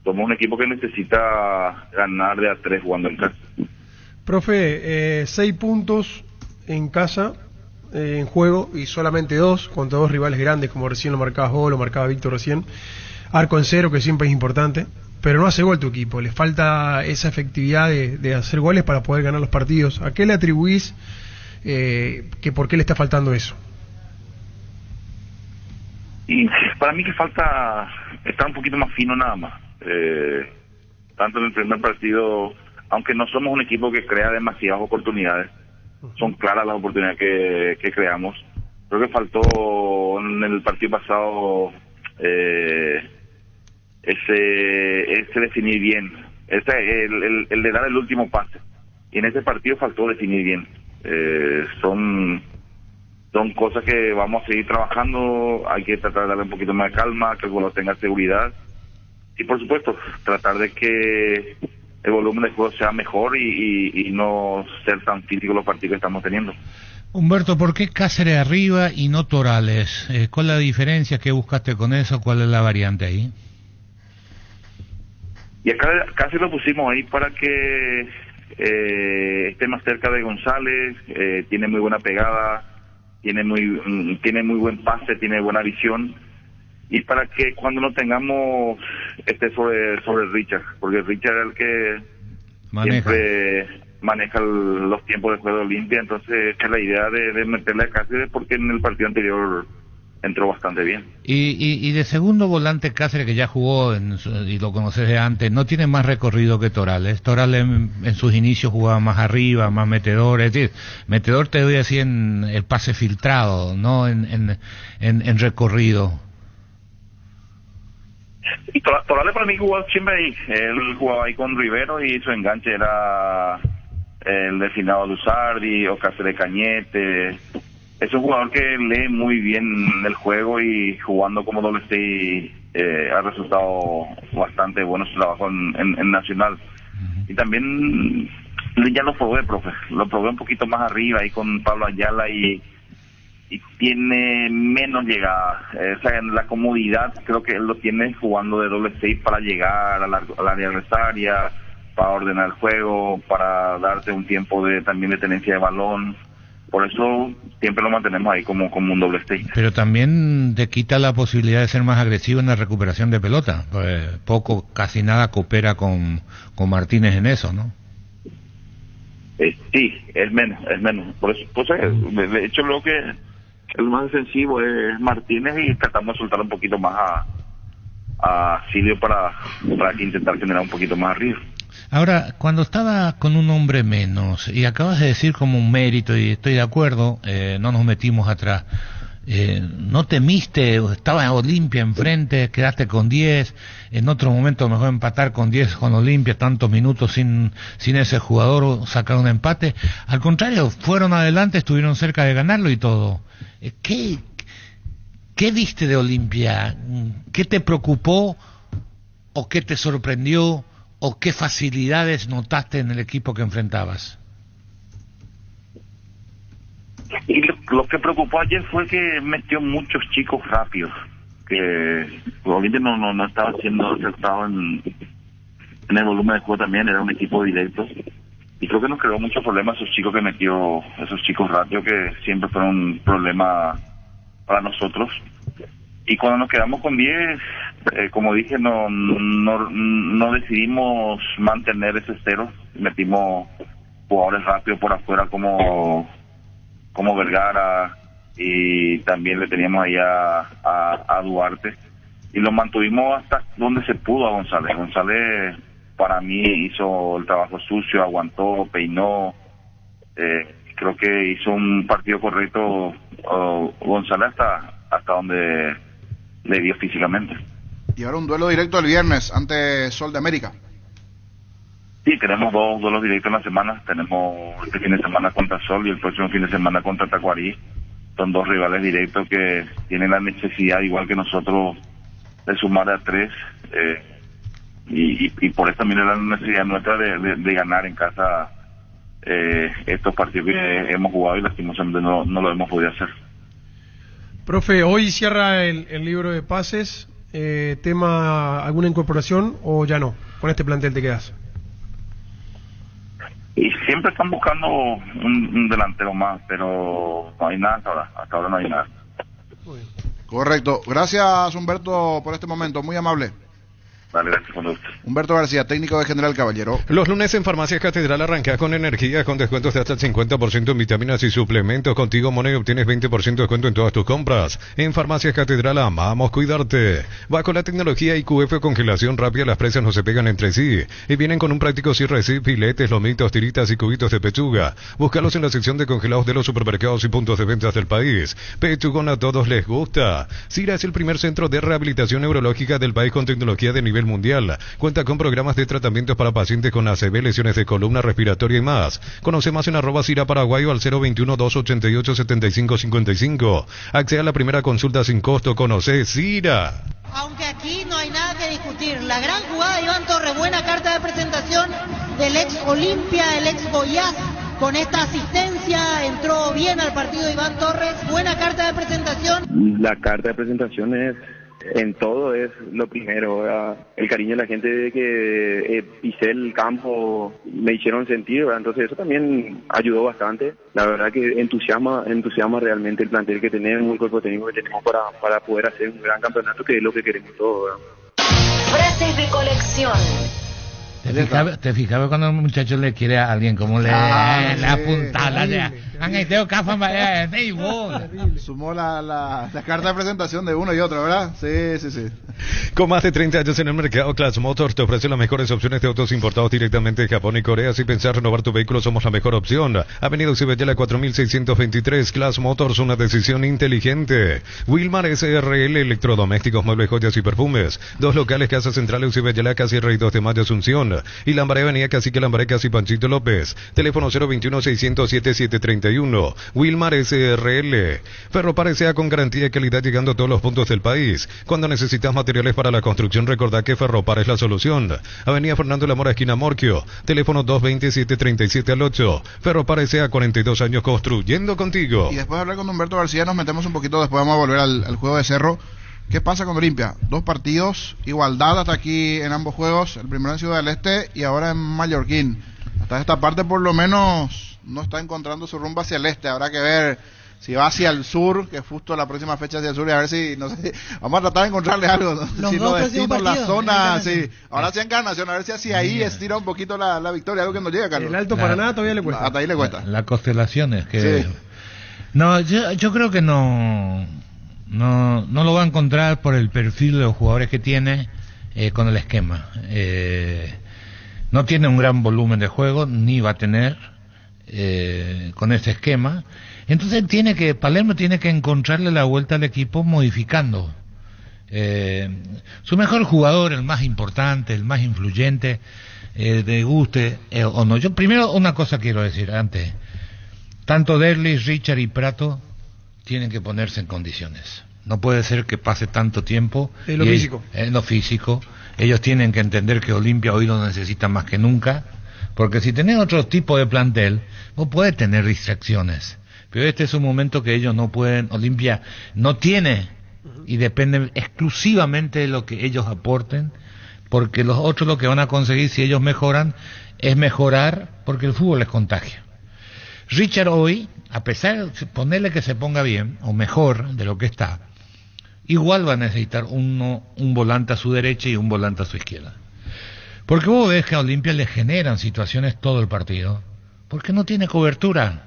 somos un equipo que necesita ganar de a 3 jugando en casa. Profe, 6 puntos en casa, en juego, y solamente 2 contra 2 rivales grandes, como recién lo marcabas vos, lo marcaba Víctor recién. Arco en cero, que siempre es importante, pero no hace gol tu equipo, le falta esa efectividad de hacer goles para poder ganar los partidos. ¿A qué le atribuís que por qué le está faltando eso? Y para mí que falta estar un poquito más fino nada más. Tanto en el primer partido, aunque no somos un equipo que crea demasiadas oportunidades, son claras las oportunidades que creamos. Creo que faltó en el partido pasado ese definir bien, el de dar el último pase, y en ese partido faltó definir bien. Son cosas que vamos a seguir trabajando. Hay que tratar de darle un poquito más de calma, que el jugador tenga seguridad y, por supuesto, tratar de que el volumen de juego sea mejor y no ser tan físico los partidos que estamos teniendo. Humberto, ¿por qué Cáceres arriba y no Torales? ¿Cuál es la diferencia? ¿Qué buscaste con eso? ¿Cuál es la variante ahí? Y acá casi lo pusimos ahí para que esté más cerca de González. Tiene muy buena pegada, tiene muy buen pase, tiene buena visión, y para que cuando no tengamos esté sobre Richard, porque Richard es el que siempre maneja los tiempos de juego de Olimpia. Entonces esa es la idea de meterle a Cáceres, porque en el partido anterior entró bastante bien. Y de segundo volante, Cáceres, que ya jugó y lo conoces de antes, ¿no tiene más recorrido que Torales? Torales en sus inicios jugaba más arriba, más metedor. Es decir, metedor te doy así en el pase filtrado, no en recorrido. Y Torales para mí jugó siempre ahí. Él jugaba ahí con Rivero y su enganche era el de Finado Luzardi o Cáceres Cañete. Es un jugador que lee muy bien el juego, y jugando como doble 6 ha resultado bastante bueno su trabajo en Nacional. Y también ya lo probé, profe. Lo probé un poquito más arriba ahí con Pablo Ayala y tiene menos llegada. O sea, en la comodidad creo que él lo tiene jugando de doble 6 para llegar al área adversaria, para ordenar el juego, para darte un tiempo también de tenencia de balón. Por eso siempre lo mantenemos ahí como un doble 6. Pero también te quita la posibilidad de ser más agresivo en la recuperación de pelota. Pues casi nada coopera con Martínez en eso, ¿no? Sí, es menos. Por eso, de hecho, lo que el más defensivo es Martínez y tratamos de soltar un poquito más a Silvio para que intentar generar un poquito más arriba. Ahora, cuando estaba con un hombre menos, y acabas de decir como un mérito, y estoy de acuerdo, no nos metimos atrás, no temiste, estaba en Olimpia enfrente, quedaste con 10, en otro momento mejor empatar con 10 con Olimpia, tantos minutos sin ese jugador, o sacar un empate. Al contrario, fueron adelante, estuvieron cerca de ganarlo y todo. ¿Qué viste de Olimpia? ¿Qué te preocupó o qué te sorprendió o qué facilidades notaste en el equipo que enfrentabas? Y lo que preocupó ayer fue que metió muchos chicos rápidos, que Olimpia no estaba siendo acertado en el volumen de juego también, era un equipo directo, y creo que nos creó muchos problemas esos chicos que metió, esos chicos rápidos que siempre fueron un problema para nosotros. Y cuando nos quedamos con 10, como dije, no decidimos mantener ese cero, metimos jugadores rápidos por afuera como Vergara, y también le teníamos ahí a Duarte, y lo mantuvimos hasta donde se pudo a González. González para mí hizo el trabajo sucio, aguantó, peinó, creo que hizo un partido correcto González hasta donde le dio físicamente. Y ahora un duelo directo el viernes ante Sol de América. Sí, tenemos 2 duelos directos en la semana. Tenemos este fin de semana contra Sol y el próximo fin de semana contra Tacuarí. Son 2 rivales directos que tienen la necesidad, igual que nosotros, de sumar a 3. Y por eso también es la necesidad nuestra de ganar en casa estos partidos que hemos jugado y lastimosamente no lo hemos podido hacer. Profe, hoy cierra el libro de pases. ¿Tema alguna incorporación o ya no? Con este plantel te quedas. Y siempre están buscando un delantero más, pero no hay nada hasta ahora no hay nada. Correcto. Gracias, Humberto, por este momento, muy amable. Vale, gracias con usted. Humberto García, técnico de General Caballero. Los lunes en Farmacias Catedral arranca con energía, con descuentos de hasta el 50% en vitaminas y suplementos. Contigo, Money, obtienes 20% de descuento en todas tus compras. En Farmacias Catedral amamos cuidarte. Bajo la tecnología IQF congelación rápida, las presas no se pegan entre sí. Y vienen con un práctico cierre, filetes, lomitos, tiritas y cubitos de pechuga. Búscalos en la sección de congelados de los supermercados y puntos de ventas del país. Pechugón a todos les gusta. Cira es el primer centro de rehabilitación neurológica del país con tecnología de nivel mundial. Cuenta con programas de tratamientos para pacientes con ACV, lesiones de columna respiratoria y más. Conoce más en @Cira Paraguayo al 021-288-7555. Accede a la primera consulta sin costo. Conoce Cira. Aunque aquí no hay nada que discutir. La gran jugada de Iván Torres, buena carta de presentación del ex Olimpia, el ex Goiás. Con esta asistencia entró bien al partido Iván Torres. Buena carta de presentación. La carta de presentación es en todo, es lo primero, ¿verdad? El cariño de la gente de que pisé el campo me hicieron sentir, ¿verdad? Entonces eso también ayudó bastante. La verdad que entusiasma realmente el plantel que tenemos, el cuerpo técnico que tenemos para poder hacer un gran campeonato, que es lo que queremos todos, ¿verdad? Frases de colección. ¿Te fijabas cuando un muchacho le quiere a alguien como le apuntala? Sumó la carta de presentación de uno y otro, ¿verdad? Sí. Con más de 30 años en el mercado, Class Motors te ofrece las mejores opciones de autos importados directamente de Japón y Corea. Si pensás renovar tu vehículo, somos la mejor opción. Avenida Ucibeyala 4623, Class Motors, una decisión inteligente. Wilmar SRL, electrodomésticos, muebles, joyas y perfumes. 2 locales, Casa Central, Ucibeyala, casi Rey 2 de Mayo, Asunción. Y Lambaré, Avenida Cacique Lambaré, casi Panchito López. Teléfono 021-607-731. Wilmar SRL. Ferropar S.A. con garantía y calidad, llegando a todos los puntos del país. Cuando necesitas materiales para la construcción, recordá que Ferropar es la solución. Avenida Fernando La Mora, esquina Morquio. Teléfono 227-37-8. Ferropar S.A. 42 años construyendo contigo. Y después de hablar con Humberto García nos metemos un poquito, después vamos a volver al juego de Cerro. ¿Qué pasa con Olimpia? 2 partidos, igualdad hasta aquí en ambos juegos, el primero en Ciudad del Este y ahora en Mallorquín. Hasta esta parte por lo menos no está encontrando su rumbo hacia el este, habrá que ver si va hacia el sur, que es justo la próxima fecha hacia el sur, y a ver si, no sé, vamos a tratar de encontrarle algo, ¿no? Si los destinos, la zona, sí. Ahora sí Encarnación, a ver si hacia ahí estira un poquito la victoria, algo que nos llega, Carlos. El Alto Paraná todavía le cuesta. Hasta ahí le cuesta. Las constelaciones que... Sí. No, yo creo que no lo va a encontrar por el perfil de los jugadores que tiene con el esquema. No tiene un gran volumen de juego, ni va a tener con este esquema. Entonces Palermo tiene que encontrarle la vuelta al equipo modificando. Su mejor jugador, el más importante, el más influyente, de guste o no. Yo primero una cosa quiero decir antes. Tanto Derlis, Richard y Prato tienen que ponerse en condiciones. No puede ser que pase tanto tiempo en lo físico. En lo físico. Ellos tienen que entender que Olimpia hoy lo necesita más que nunca, porque si tenés otro tipo de plantel, vos podés tener distracciones. Pero este es un momento que ellos no pueden, Olimpia no tiene, y depende exclusivamente de lo que ellos aporten, porque los otros lo que van a conseguir si ellos mejoran, es mejorar, porque el fútbol les contagia. Richard hoy, a pesar de ponerle que se ponga bien, o mejor de lo que está, igual va a necesitar un volante a su derecha y un volante a su izquierda. Porque vos ves que a Olimpia le generan situaciones todo el partido, porque no tiene cobertura.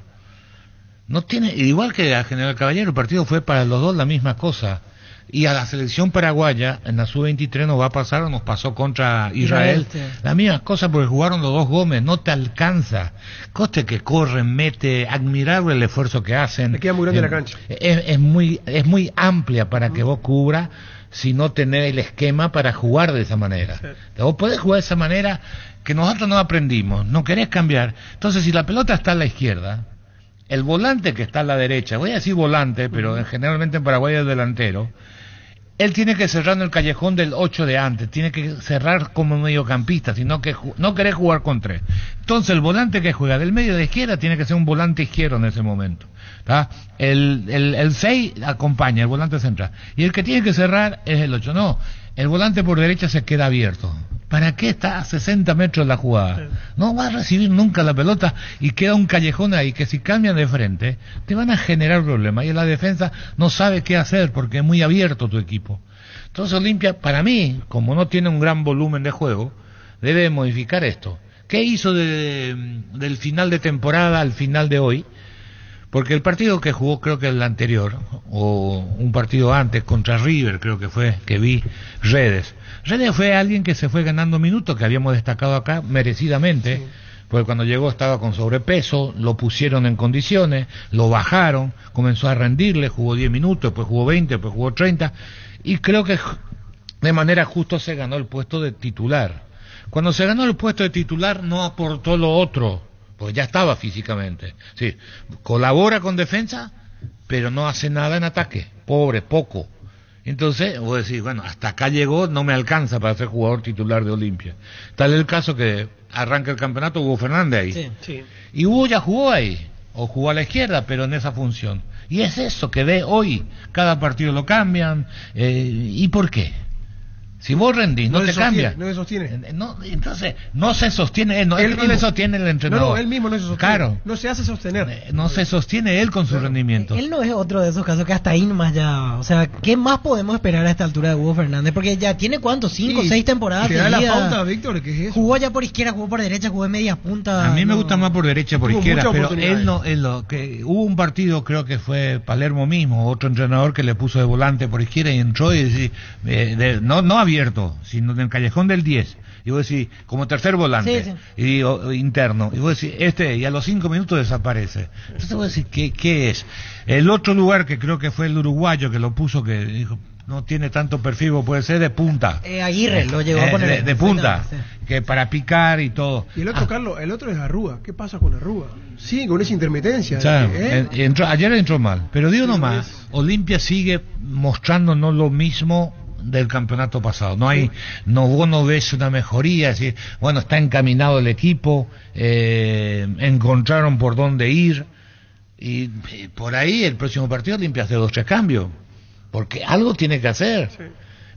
No tiene, igual que a General Caballero, el partido fue para los dos la misma cosa. Y a la selección paraguaya, en la sub-23 nos va a pasar, o nos pasó contra Israel, la misma cosa, porque jugaron los dos Gómez, no te alcanza. Coste que corren, mete, admirable el esfuerzo que hacen. Le queda muy grande la cancha. Es muy amplia para que vos cubras, si no tenés el esquema para jugar de esa manera. Sí. Vos podés jugar de esa manera que nosotros no aprendimos, no querés cambiar. Entonces, si la pelota está a la izquierda, el volante que está a la derecha, voy a decir volante, pero generalmente en Paraguay es delantero, él tiene que cerrar en el callejón del 8 de antes, tiene que cerrar como mediocampista, sino que no querés jugar con 3. Entonces el volante que juega del medio de izquierda tiene que ser un volante izquierdo en ese momento. ¿Tá? El 6 acompaña, el volante central. Y el que tiene que cerrar es el 8. No, el volante por derecha se queda abierto. ¿Para qué está a 60 metros la jugada? No va a recibir nunca la pelota y queda un callejón ahí que si cambian de frente te van a generar problemas y la defensa no sabe qué hacer porque es muy abierto tu equipo. Entonces Olimpia, para mí, como no tiene un gran volumen de juego, debe modificar esto. ¿Qué hizo del final de temporada al final de hoy? Porque el partido que jugó, creo que el anterior, o un partido antes contra River, creo que fue, que vi Redes fue alguien que se fue ganando minutos, que habíamos destacado acá merecidamente, sí. Porque cuando llegó estaba con sobrepeso, lo pusieron en condiciones, lo bajaron, comenzó a rendirle, jugó 10 minutos, después jugó 20, después jugó 30, y creo que de manera justa se ganó el puesto de titular. Cuando se ganó el puesto de titular no aportó lo otro, porque ya estaba físicamente. Sí, colabora con defensa, pero no hace nada en ataque, pobre, poco. Entonces, vos decís, bueno, hasta acá llegó, no me alcanza para ser jugador titular de Olimpia. Tal es el caso que arranca el campeonato Hugo Fernández ahí. Sí, sí. Y Hugo ya jugó ahí, o jugó a la izquierda, pero en esa función. Y es eso que ve hoy, cada partido lo cambian, ¿y por qué? Si vos rendís, no te cambia. No se sostiene. Entonces, no se sostiene él, no le sostiene el entrenador. No, él mismo no se sostiene. Claro. No se hace sostener. No se sostiene él con su rendimiento. Él no es otro de esos casos que hasta ahí nomás ya... O sea, ¿qué más podemos esperar a esta altura de Hugo Fernández? Porque ya tiene, ¿cuánto? 5 o 6 temporadas. Te da la pauta, Víctor, ¿qué es eso? Jugó ya por izquierda, jugó por derecha, jugó en media punta. A mí me gusta más por derecha, por izquierda, pero hubo un partido, creo que fue Palermo mismo, otro entrenador que le puso de volante por izquierda y entró y no abierto, sino en el callejón del 10, y vos decís, como tercer volante, sí. Y interno, y vos decís, y a los 5 minutos desaparece. Entonces vos decís, ¿qué es? El otro lugar que creo que fue el uruguayo que lo puso, que dijo, no tiene tanto perfil, puede ser de punta. Aguirre lo llegó a poner. De punta, sí. Que para picar y todo. Y el otro, Carlos, el otro es Arrúa. ¿Qué pasa con Arrúa? Sí, con esa intermitencia. Ayer entró mal, pero digo nomás, Olimpia sigue mostrándonos lo mismo del campeonato pasado. Vos no ves una mejoría, es decir, bueno, está encaminado el equipo, encontraron por dónde ir, y por ahí el próximo partido Olimpia hace 2-3 cambios, porque algo tiene que hacer. Sí.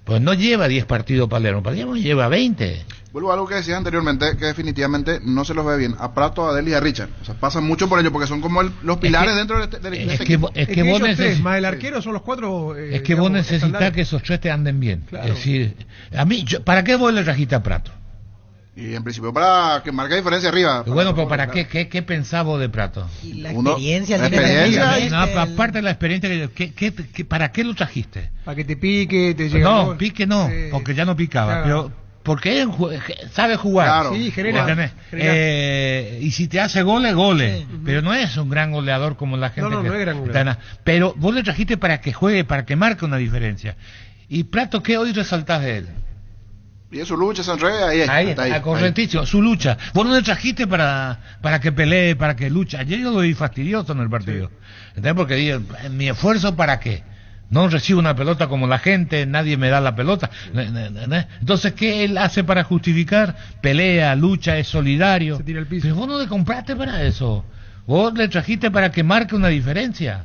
Pues no lleva 10 partidos Palermo lleva 20. Vuelvo a algo que decías anteriormente, que definitivamente no se los ve bien. A Prato, a Deli y a Richard. O sea, pasan mucho por ellos porque son como los pilares dentro del equipo. Es que vos tres, más el arquero son los cuatro. Es que vos necesitas que esos tres te anden bien. Claro. Es decir, ¿para qué vos le trajiste a Prato? Y en principio para que marque diferencia arriba. Bueno, pero ¿para qué? ¿Qué pensabas de Prato? Y la experiencia. No, aparte de la experiencia, ¿para qué lo trajiste? Para que te pique, te llegue. No, pique no, porque ya no picaba. Claro. Pero porque él sabe jugar. Claro. Sí, genera. Y si te hace goles. Sí. Pero no es un gran goleador como la gente. No es gran goleador. Pero vos le trajiste para que juegue, para que marque una diferencia. Y Prato, ¿qué hoy resaltás de él? Y su lucha, se enreda, ahí está. Correntísimo, su lucha. Vos no le trajiste para que pelee, para que luche. Ayer yo lo vi fastidioso en el partido. ¿Entendés? Porque digo, ¿mi esfuerzo para qué? No recibo una pelota como la gente, nadie me da la pelota. Entonces, ¿qué él hace para justificar? Pelea, lucha, es solidario. Se tira al piso. Pero vos no le compraste para eso. Vos le trajiste para que marque una diferencia.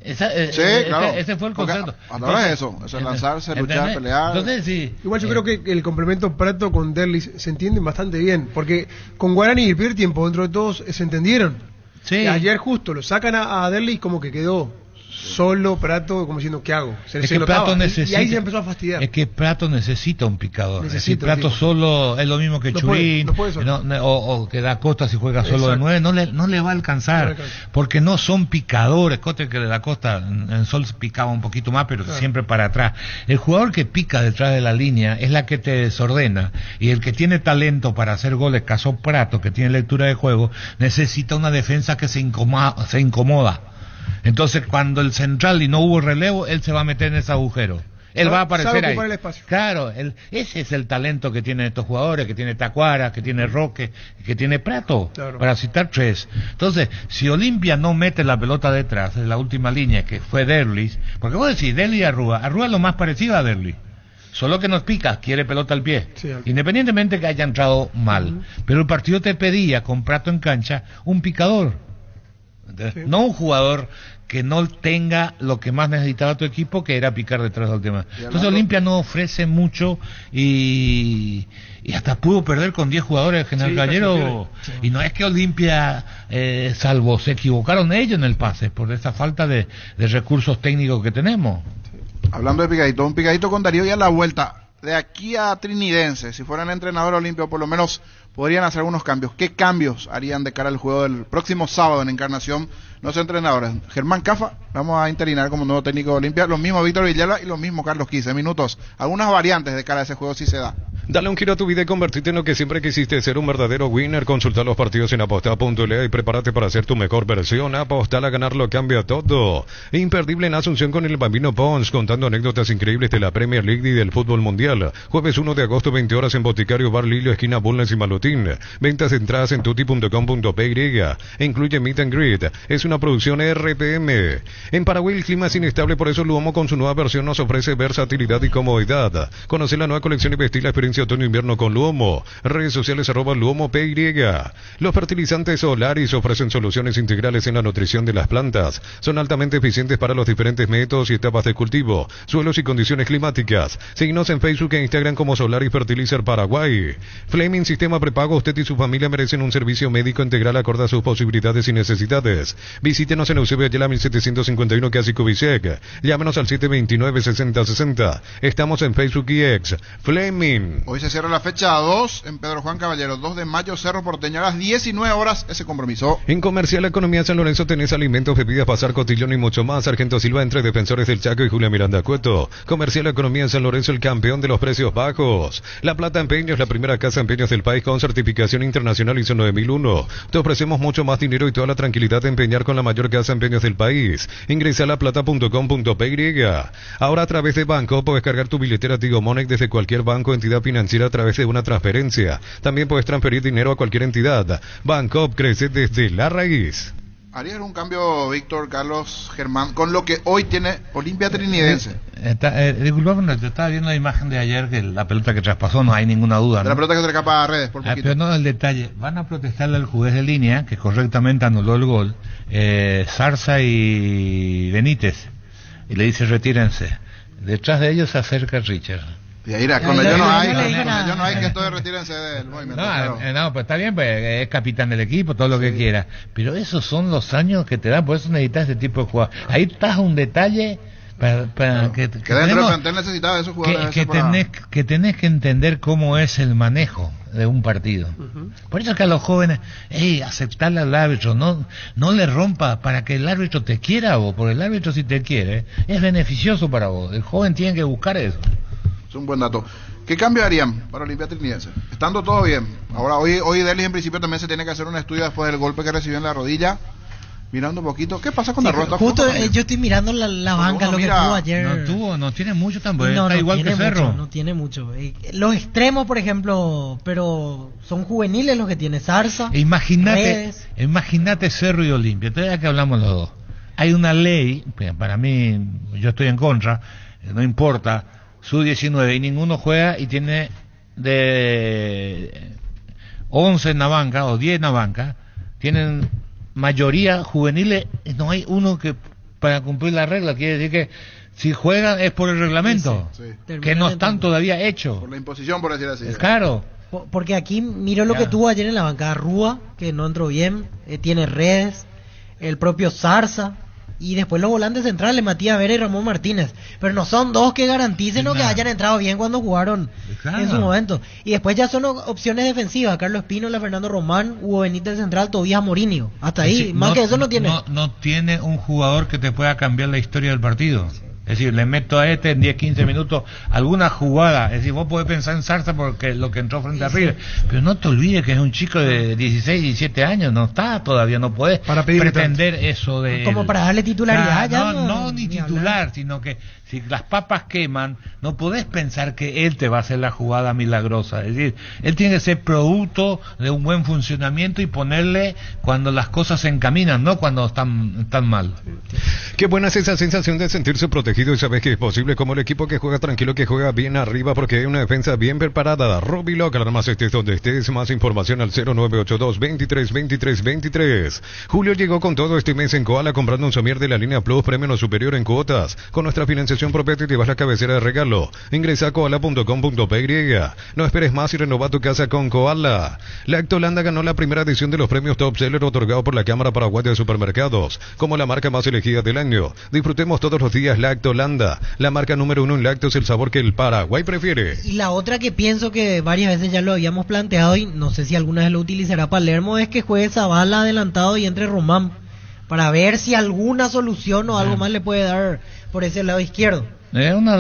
Claro. Ese fue el concepto. Ahora es eso es lanzarse, luchar, pelear. Entonces, sí. Igual yo creo que el complemento Prato con Derlis se entienden bastante bien, porque con Guarani el primer tiempo, dentro de todos, se entendieron. Sí. Y ayer justo lo sacan a Derlis como que quedó solo Prato, como diciendo, ¿qué hago? Es que Prato necesita, y ahí se empezó a fastidiar. Es que Prato necesita un picador. Prato solo es lo mismo que Churín, o que Da Costa si juega solo. Exacto. De 9, no le va a alcanzar, porque no son picadores. Costa, que de Da Costa en Sol picaba un poquito más, pero siempre para atrás. El jugador que pica detrás de la línea es la que te desordena, y el que tiene talento para hacer goles, caso Prato, que tiene lectura de juego, necesita una defensa que se incomoda. Entonces, cuando el central y no hubo relevo, él se va a meter en ese agujero. Él va a aparecer ahí. Claro, ese es el talento que tienen estos jugadores, que tiene Tacuara, que tiene Roque, que tiene Prato, para citar tres. Entonces, si Olimpia no mete la pelota detrás, en la última línea, que fue Derlis, porque vos decís, Derlis y Arrúa es lo más parecido a Derlis. Solo que nos pica, quiere pelota al pie. Independientemente que haya entrado mal. Pero el partido te pedía, con Prato en cancha, un picador. No un jugador que no tenga lo que más necesitaba tu equipo, que era picar detrás del tema. Entonces Olimpia no ofrece mucho y hasta pudo perder con 10 jugadores General Caballero. Y no es que Olimpia, salvo se equivocaron ellos en el pase por esa falta de recursos técnicos que tenemos. Hablando de picadito, un picadito con Darío y a la vuelta. De aquí a Trinidense, si fueran entrenador Olimpia, por lo menos podrían hacer algunos cambios. ¿Qué cambios harían de cara al juego del próximo sábado en Encarnación los entrenadores? Germán Cafa, vamos a internar como nuevo técnico de Olimpia, lo mismo Víctor Villela y lo mismo Carlos 15 minutos. Algunas variantes de cara a ese juego si se da. Dale un giro a tu vida y convertirte en lo que siempre quisiste, ser un verdadero winner. Consulta los partidos en aposta.le y prepárate para ser tu mejor versión. Apostar a ganar lo cambia todo. Imperdible en Asunción con el Bambino Pons, contando anécdotas increíbles de la Premier League y del fútbol mundial. Jueves 1 de agosto, 20 horas en Boticario Bar Lillo, esquina Bulnes y Malutín. Ventas de entradas en tuti.com.py. Incluye Meet and Greet. Es una producción RPM. En Paraguay el clima es inestable, por eso Luomo con su nueva versión nos ofrece versatilidad y comodidad. Conoce la nueva colección y vestir la experiencia otoño-invierno con Luomo. Redes sociales @LuomoPY. Los fertilizantes Solaris ofrecen soluciones integrales en la nutrición de las plantas. Son altamente eficientes para los diferentes métodos y etapas de cultivo, suelos y condiciones climáticas. Síguenos en Facebook e Instagram como Solaris Fertilizer Paraguay. Fleming Sistema Prepago. Usted y su familia merecen un servicio médico integral acorde a sus posibilidades y necesidades. Visítenos en Eusebio Ayala 1751, casi Cubisec. Llámenos al 729-6060. Estamos en Facebook y X. Fleming. Hoy se cierra la fecha 2 en Pedro Juan Caballero, 2 de mayo, Cerro Porteño, a las 19 horas ese compromiso. En Comercial Economía San Lorenzo tenés alimentos, bebidas, pasar, cotillón y mucho más. Sargento Silva entre Defensores del Chaco y Julia Miranda Cueto. Comercial Economía San Lorenzo, el campeón de los precios bajos. La Plata Empeños, la primera casa de empeños del país con certificación internacional ISO 9001. Te ofrecemos mucho más dinero y toda la tranquilidad de empeñar con la mayor casa de empeños del país. Ingresa a laplata.com.py. Ahora a través de banco puedes cargar tu billetera Tigo Money desde cualquier banco o entidad financiera a través de una transferencia. También puedes transferir dinero a cualquier entidad. Banco crece desde la raíz. ¿Harías un cambio, Víctor, Carlos, Germán, con lo que hoy tiene Olimpia Trinidense? Disculpame, yo estaba viendo la imagen de ayer, que la pelota que traspasó, no hay ninguna duda. De la pelota que se le escapa a redes, por poquito. Pero no el detalle. Van a protestarle al juez de línea, que correctamente anuló el gol, Zarza y Benítez, y le dice retírense. Detrás de ellos se acerca Richard. Y ahí con ellos no hay, que esto de retírense del movimiento. No, pues está bien, pues es capitán del equipo, todo lo que quiera. Pero esos son los años que te dan, por eso necesitas ese tipo de jugadores. Ahí está un detalle para que dentro del plantel necesitaba esos jugadores. Que tenés que entender cómo es el manejo de un partido. Por eso que a los jóvenes, aceptarle al árbitro, no le rompa para que el árbitro te quiera vos, porque el árbitro si te quiere es beneficioso para vos. El joven tiene que buscar eso. Es un buen dato. ¿Qué cambio harían para Olimpia Trinidense? Estando todo bien. Ahora, hoy Delis en principio también se tiene que hacer un estudio después del golpe que recibió en la rodilla. Mirando un poquito. ¿Qué pasa con Derrota? Justo yo estoy mirando la banca, lo que tuvo ayer. No tiene mucho tampoco. Está igual que Cerro. No tiene mucho. Los extremos, por ejemplo, pero son juveniles los que tiene Zarza. Imagínate Cerro y Olimpia. Todavía que hablamos los dos. Hay una ley, para mí, yo estoy en contra, no importa. Sub-19 y ninguno juega y tiene de 11 en la banca o 10 en la banca, tienen mayoría juveniles, no hay uno que para cumplir la regla, quiere decir que si juegan es por el reglamento, que no están todavía hechos. Por la imposición, por decir así. Claro. Porque aquí miro lo que tuvo ayer en la banca Rúa, que no entró bien, tiene Redes, el propio Zarza. Y después los volantes centrales, Matías Vera y Ramón Martínez. Pero no son dos que garanticen o que hayan entrado bien cuando jugaron en su momento. Y después ya son opciones defensivas. Carlos Espínola, Fernando Román, Hugo Benítez central, Tobías Morinio. Hasta ahí, más que eso no tiene. No tiene un jugador que te pueda cambiar la historia del partido. Es decir, le meto a en 10, 15 minutos alguna jugada. Es decir, vos podés pensar en Zarza porque lo que entró frente a River. Pero no te olvides que es un chico de 16, 17 años. No está todavía, no podés pretender eso de como para darle titularidad. No, ni titular, sino que si las papas queman, no podés pensar que él te va a hacer la jugada milagrosa. Es decir, él tiene que ser producto de un buen funcionamiento y ponerle cuando las cosas se encaminan, no cuando están mal. Qué buena es esa sensación de sentirse protegido y sabes que es posible, como el equipo que juega tranquilo, que juega bien arriba porque hay una defensa bien preparada. Robiloc, además estés donde estés, más información al 0982-23-23-23. Julio llegó con todo este mes en Koala comprando un somier de la línea Plus, premio no superior en cuotas. Con nuestra financiación propia te llevas la cabecera de regalo. Ingresa a koala.com.py. No esperes más y renova tu casa con Koala. Lactolanda ganó la primera edición de los premios Top Seller otorgado por la Cámara Paraguaya de Supermercados como la marca más elegida del año. Disfrutemos todos los días Lactolanda, la marca número 1 en lácteos, el sabor que el Paraguay prefiere. Y la otra que pienso que varias veces ya lo habíamos planteado y no sé si alguna vez lo utilizará Palermo es que juegue Zavala adelantado y entre Román para ver si alguna solución o algo más le puede dar por ese lado izquierdo. Es una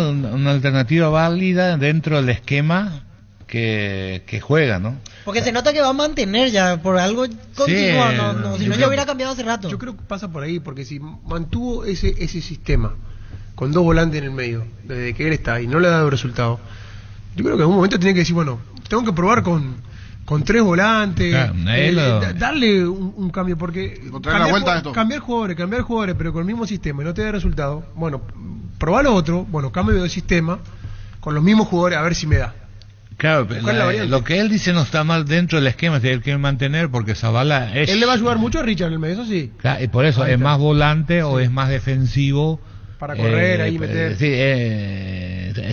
alternativa válida dentro del esquema que juega, ¿no? Porque se nota que va a mantener ya por algo continuo, si no ya hubiera cambiado hace rato. Yo creo que pasa por ahí, porque si mantuvo ese sistema con dos volantes en el medio, desde que él está y no le ha dado resultado, yo creo que en algún momento tiene que decir, bueno, tengo que probar con tres volantes, darle un cambio, porque cambiar jugadores, pero con el mismo sistema y no te da resultado, bueno, probar lo otro, cambio de sistema con los mismos jugadores a ver si me da. Claro, lo que él dice no está mal dentro del esquema, si él quiere mantener, porque Zavala es... Él le va a ayudar mucho a Richard en el medio, eso sí. Claro, y por eso es más volante o es más defensivo. Para correr, ahí meter. Sí,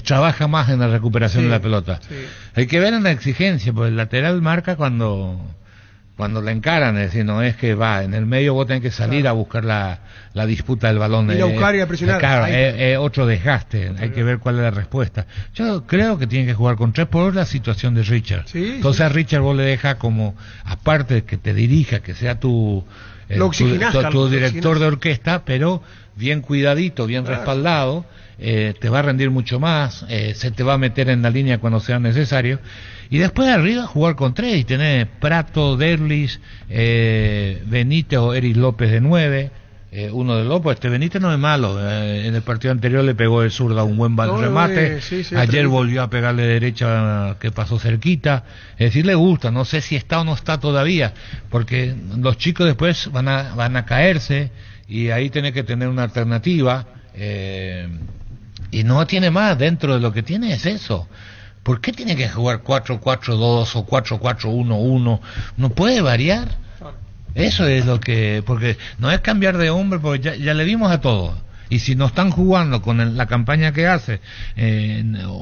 trabaja más en la recuperación de la pelota. Sí. Hay que ver en la exigencia, porque el lateral marca cuando le encaran, es decir, no es que va, en el medio vos tenés que salir a buscar la disputa del balón. Ir a buscar y a presionar. Claro, es otro desgaste, hay que ver cuál es la respuesta. Yo creo que tiene que jugar con tres por la situación de Richard. Entonces a Richard vos le dejas como, aparte de que te dirija, que sea tu director de orquesta, pero bien cuidadito, bien respaldado, te va a rendir mucho más, se te va a meter en la línea cuando sea necesario, y después de arriba jugar con tres, y tener Prato, Derlis, Benítez o Eris López de 9, uno de López. Benítez no es malo, en el partido anterior le pegó el zurdo a un buen remate, ayer volvió a pegarle derecha que pasó cerquita, es decir, le gusta, no sé si está o no está todavía, porque los chicos después van a caerse, y ahí tenés que tener una alternativa, y no tiene más, dentro de lo que tiene es eso. ¿Por qué tiene que jugar 4-4-2 o 4-4-1-1? No puede variar. Eso es lo que... Porque no es cambiar de hombre, porque ya le dimos a todos. Y si no están jugando con la campaña que hace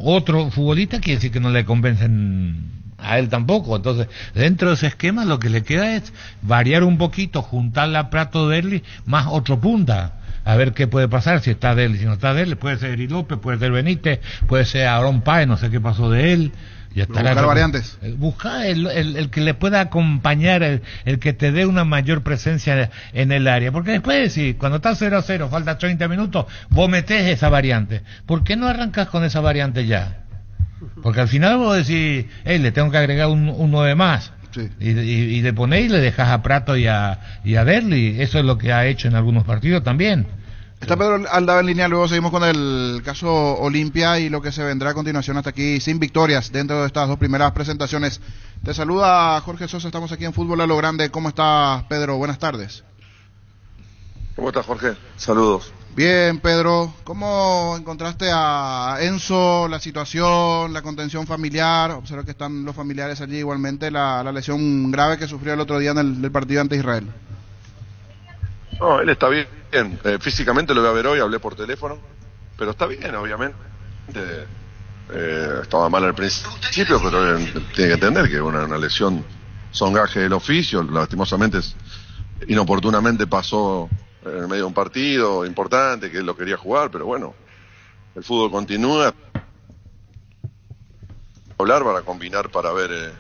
otro futbolista, quiere decir que no le convencen a él tampoco. Entonces, dentro de ese esquema lo que le queda es variar un poquito, juntarle a Prato Derli más otro punta. A ver qué puede pasar, si está Derli, si no está Derli, puede ser Eri López, puede ser Benítez, puede ser Aarón Páez, no sé qué pasó de él. Ya está buscar variantes. Buscar el que le pueda acompañar, el que te dé una mayor presencia en el área. Porque después, si cuando estás 0-0, falta 30 minutos, vos metés esa variante. ¿Por qué no arrancas con esa variante ya? Porque al final vos decís, le tengo que agregar un 9 más. Sí. Y le ponés y le dejás a Prato y a Derli. Eso es lo que ha hecho en algunos partidos también. Está Pedro Aldaba en línea, luego seguimos con el caso Olimpia y lo que se vendrá a continuación hasta aquí sin victorias dentro de estas dos primeras presentaciones. Te saluda Jorge Sosa, estamos aquí en Fútbol a lo Grande. ¿Cómo está Pedro? Buenas tardes. ¿Cómo estás, Jorge? Saludos. Bien, Pedro. ¿Cómo encontraste a Enzo, la situación, la contención familiar? Observo que están los familiares allí igualmente, la lesión grave que sufrió el otro día en el partido ante Israel. No, él está bien. Físicamente lo voy a ver hoy, hablé por teléfono, pero está bien, obviamente. Estaba mal al principio, pero tiene que entender que una lesión son gajes del oficio. Lastimosamente, inoportunamente pasó en el medio de un partido importante, que él lo quería jugar, pero bueno, el fútbol continúa. Hablar para combinar, para ver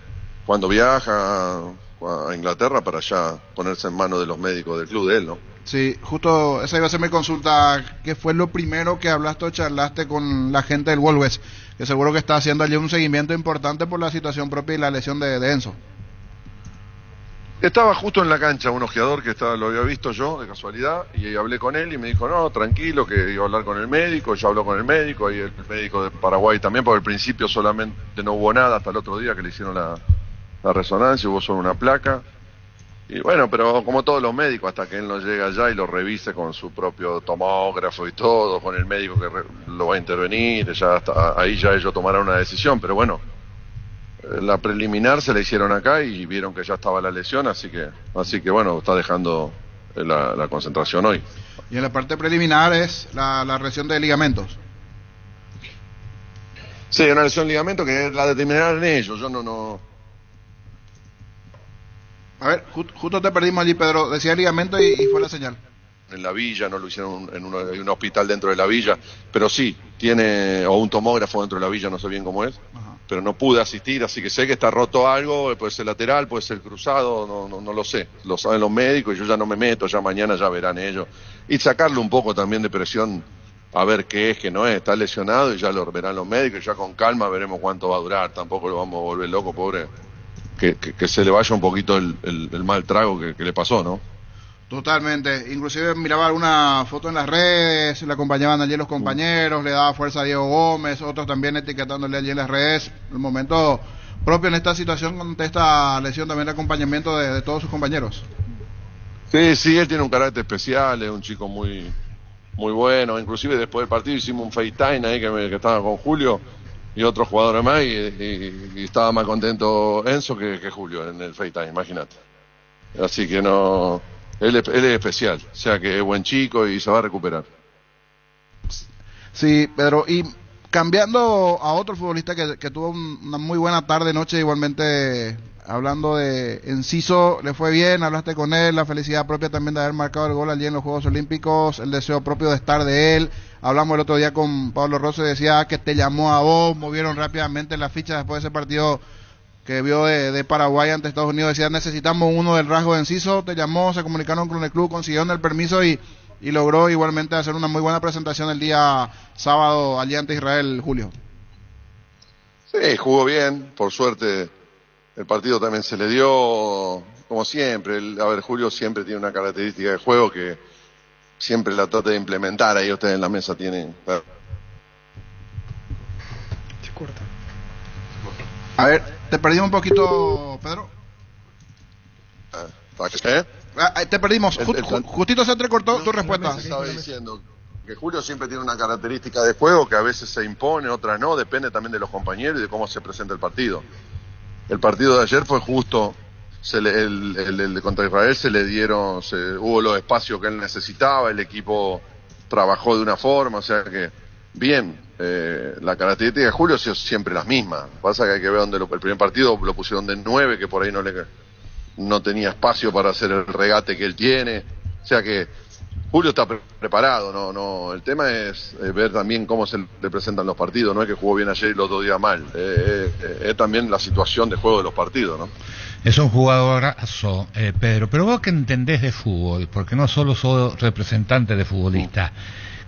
cuándo viaja a Inglaterra, para ya ponerse en manos de los médicos del club de él, ¿no? Sí, justo esa iba a ser mi consulta. ¿Qué fue lo primero que hablaste o charlaste con la gente del Wolves? Que seguro que está haciendo allí un seguimiento importante por la situación propia y la lesión de Enzo. Estaba justo en la cancha un ojeador que lo había visto yo de casualidad y hablé con él y me dijo, no, tranquilo, que iba a hablar con el médico. Yo habló con el médico y el médico de Paraguay también, porque al principio solamente no hubo nada hasta el otro día que le hicieron la resonancia, hubo solo una placa. Y bueno, pero como todos los médicos, hasta que él no llega allá y lo revise con su propio tomógrafo y todo, con el médico que lo va a intervenir, ahí ya ellos tomarán una decisión. Pero bueno, la preliminar se la hicieron acá y vieron que ya estaba la lesión, así que bueno, está dejando la concentración hoy. Y en la parte preliminar es la lesión de ligamentos. Sí, una lesión de ligamento que la determinarán ellos, yo no. A ver, justo te perdimos allí, Pedro. Decía ligamento y fue la señal. En la villa, no lo hicieron hay un hospital dentro de la villa, pero sí, o un tomógrafo dentro de la villa, no sé bien cómo es. Ajá. Pero no pude asistir, así que sé que está roto algo, puede ser lateral, puede ser cruzado, no lo sé. Lo saben los médicos y yo ya no me meto, ya mañana ya verán ellos. Y sacarle un poco también de presión a ver qué es, qué no es. Está lesionado y ya lo verán los médicos y ya con calma veremos cuánto va a durar. Tampoco lo vamos a volver loco, pobre. Que se le vaya un poquito el mal trago que le pasó, ¿no? Totalmente. Inclusive miraba alguna foto en las redes, le acompañaban allí los compañeros, le daba fuerza a Diego Gómez, otros también etiquetándole allí en las redes. El momento propio en esta situación, ante esta lesión, también el acompañamiento de todos sus compañeros. Sí, él tiene un carácter especial, es un chico muy muy bueno. Inclusive después del partido hicimos un FaceTime ahí que estaba con Julio y otros jugadores más y estaba más contento Enzo que Julio en el FaceTime, imagínate. Así que no, él es especial, o sea que es buen chico y se va a recuperar. Sí, Pedro, y cambiando a otro futbolista que tuvo una muy buena tarde, noche, igualmente hablando de Enciso, le fue bien, hablaste con él, la felicidad propia también de haber marcado el gol allí en los Juegos Olímpicos, el deseo propio de estar de él. Hablamos el otro día con Pablo Rosso y decía que te llamó a vos, movieron rápidamente la ficha después de ese partido que vio de Paraguay ante Estados Unidos, decía necesitamos uno del rasgo de Enciso, te llamó, se comunicaron con el club, consiguieron el permiso y logró igualmente hacer una muy buena presentación el día sábado allí ante Israel, Julio. Sí, jugó bien, por suerte el partido también se le dio, como siempre. Julio siempre tiene una característica de juego que siempre la trata de implementar, ahí ustedes en la mesa tienen. Se corta. A ver, te perdimos un poquito, Pedro. Te perdimos, justito se entrecortó tu respuesta. Estaba diciendo que Julio siempre tiene una característica de juego que a veces se impone, otras no, depende también de los compañeros y de cómo se presenta el partido. El partido de ayer fue justo, el contra Israel se le dieron, hubo los espacios que él necesitaba, el equipo trabajó de una forma, o sea que bien. La característica de Julio es siempre las mismas. Pasa que hay que ver donde el primer partido lo pusieron de 9, que por ahí no tenía espacio para hacer el regate que él tiene. O sea que Julio está preparado, no. El tema es ver también cómo se le presentan los partidos. No es que jugó bien ayer y los 2 días mal. Es también la situación de juego de los partidos, ¿no? Es un jugadorazo, Pedro. Pero vos que entendés de fútbol, porque no solo sos representante de futbolista.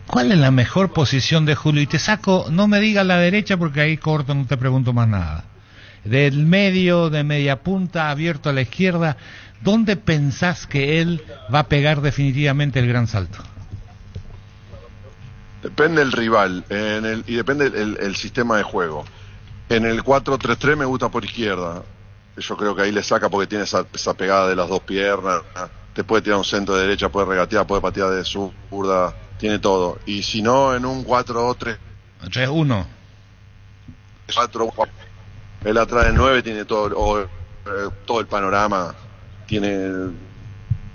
¿Cuál es la mejor posición de Julio? Y te saco, no me digas la derecha porque ahí corto, no te pregunto más nada. Del medio, de media punta, abierto a la izquierda, ¿dónde pensás que él va a pegar definitivamente el gran salto? Depende del rival y depende el sistema de juego. En el 4-3-3 me gusta por izquierda. Yo creo que ahí le saca porque tiene esa pegada de las dos piernas. Te puede tirar un centro de derecha, puede regatear, puede patear de zurda. Tiene todo. Y si no, en un 4-3-1. 4-4. Él atrás del 9 tiene todo el panorama. Tiene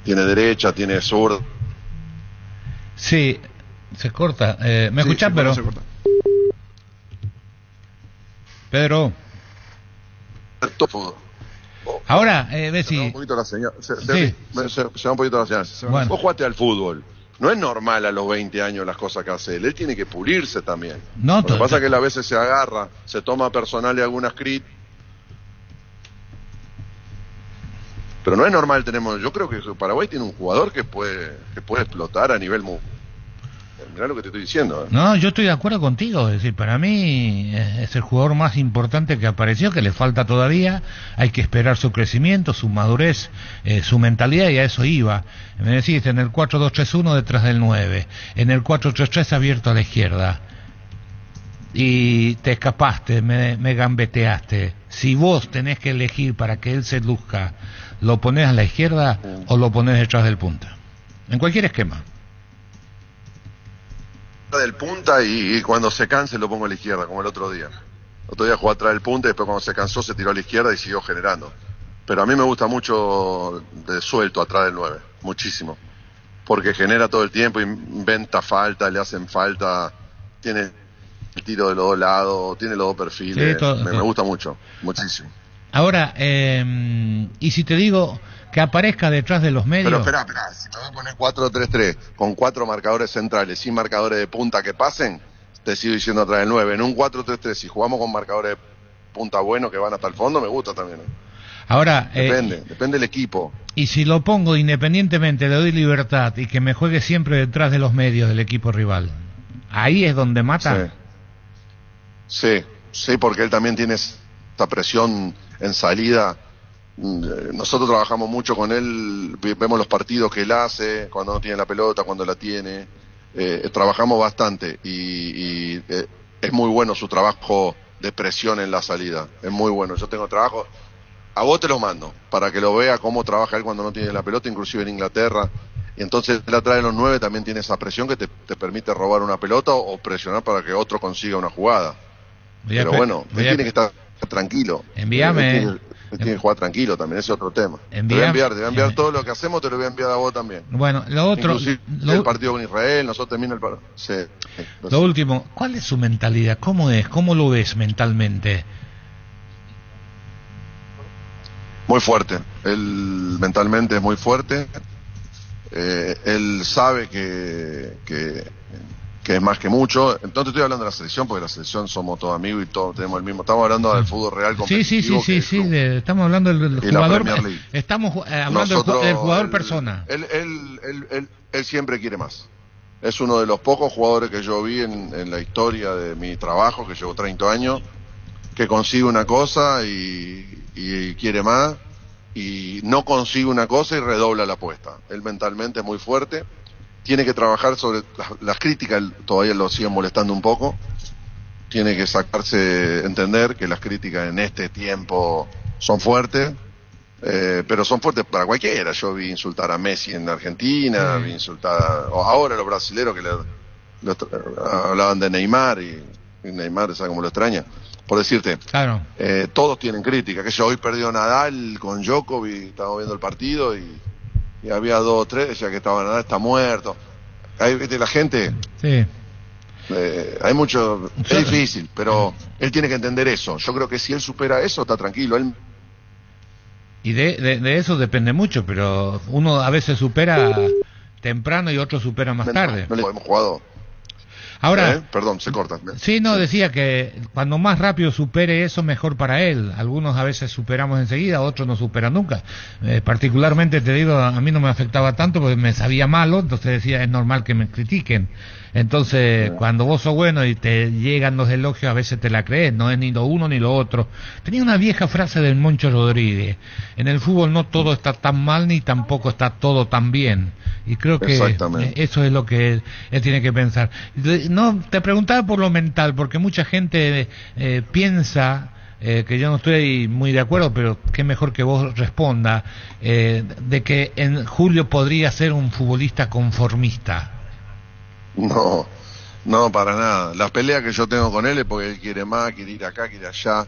derecha, tiene zurda. Sí, se corta. ¿Me escuchás, Pedro? Pedro. Ahora, Bessi. Se va un poquito la señal. Se va un poquito la señal. Bueno. Vos jugaste al fútbol. No es normal a los 20 años las cosas que hace él. Él tiene que pulirse también. Lo que pasa es que él a veces se agarra, se toma personal y algunas críticas. Pero no es normal. Yo creo que Paraguay tiene un jugador que puede explotar a nivel mundial. Mirá lo que te estoy diciendo. No, yo estoy de acuerdo contigo. Es decir, para mí es el jugador más importante que apareció, que le falta todavía. Hay que esperar su crecimiento, su madurez, su mentalidad, y a eso iba. Me decís, en el 4-2-3-1 detrás del 9, en el 4-3-3 abierto a la izquierda. Y te escapaste, me gambeteaste. Si vos tenés que elegir para que él se luzca, ¿lo ponés a la izquierda o lo ponés detrás del punta? En cualquier esquema. Del punta y cuando se canse lo pongo a la izquierda, como el otro día. El otro día jugó atrás del punta y después cuando se cansó se tiró a la izquierda y siguió generando. Pero a mí me gusta mucho de suelto atrás del 9, muchísimo. Porque genera todo el tiempo, inventa falta, le hacen falta, tiene el tiro de los dos lados, tiene los dos perfiles. Sí, me gusta mucho, muchísimo. Ahora, y si te digo que aparezca detrás de los medios. Pero espera, si me voy a poner 4-3-3 con 4 marcadores centrales sin marcadores de punta que pasen, te sigo diciendo atrás del 9. En un 4-3-3, si jugamos con marcadores de punta buenos que van hasta el fondo, me gusta también. Ahora, depende del equipo. Y si lo pongo independientemente, le doy libertad y que me juegue siempre detrás de los medios del equipo rival, ¿ahí es donde mata? Sí, porque él también tiene esta presión en salida. Nosotros trabajamos mucho con él, vemos los partidos que él hace, cuando no tiene la pelota, cuando la tiene, trabajamos bastante y es muy bueno su trabajo de presión en la salida, es muy bueno. Yo tengo trabajo, a vos te lo mando, para que lo vea cómo trabaja él cuando no tiene la pelota, inclusive en Inglaterra, y entonces él atrás de los 9 también tiene esa presión que te permite robar una pelota o presionar para que otro consiga una jugada. Pero bueno, él tiene que estar tranquilo. Envíame. Tiene que jugar tranquilo también, ese es otro tema. Te voy a enviar todo lo que hacemos, te lo voy a enviar a vos también. Bueno, lo otro. Inclusive el partido con Israel, nosotros termina el partido. Sí, lo último, ¿cuál es su mentalidad? ¿Cómo es? ¿Cómo lo ves mentalmente? Muy fuerte. Él mentalmente es muy fuerte. Él sabe que es más que mucho. Entonces estoy hablando de la selección, porque la selección somos todos amigos y todos tenemos el mismo. Estamos hablando del fútbol real competitivo. Sí, estamos hablando del jugador. Estamos hablando del jugador persona. Él siempre quiere más. Es uno de los pocos jugadores que yo vi en la historia de mi trabajo, que llevo 30 años, que consigue una cosa y quiere más, y no consigue una cosa y redobla la apuesta. Él mentalmente es muy fuerte. Tiene que trabajar sobre las críticas, todavía lo siguen molestando un poco. Tiene que entender que las críticas en este tiempo son fuertes, pero son fuertes para cualquiera. Yo vi insultar a Messi en Argentina, vi insultar ahora los brasileros que hablaban de Neymar, y Neymar, ¿sabes cómo lo extraña? Por decirte, claro. Todos tienen crítica. Que yo hoy perdió Nadal con Djokovic, estábamos viendo el partido y había 2 o 3, decía que Nadal está muerto. ¿viste? La gente, Sí. hay mucho, es difícil, pero él tiene que entender eso. Yo creo que si él supera eso, está tranquilo. Él Y de eso depende mucho, pero uno a veces supera temprano y otro supera más tarde. no le hemos jugado. Ahora, Perdón, se corta. sí, no, decía que cuando más rápido supere eso, mejor para él. Algunos a veces superamos enseguida, otros no superan nunca. Particularmente, te digo, a mí no me afectaba tanto porque me sabía malo, entonces decía, es normal que me critiquen. Entonces, cuando vos sos bueno y te llegan los elogios, a veces te la crees, no es ni lo uno ni lo otro. Tenía una vieja frase del Moncho Rodríguez: en el fútbol no todo está tan mal ni tampoco está todo tan bien. Y creo que eso es lo que él tiene que pensar. No, te preguntaba por lo mental, porque mucha gente piensa, que yo no estoy muy de acuerdo, pero qué mejor que vos responda, de que en Julio podría ser un futbolista conformista. No, para nada. Las peleas que yo tengo con él es porque él quiere más, quiere ir acá, quiere allá.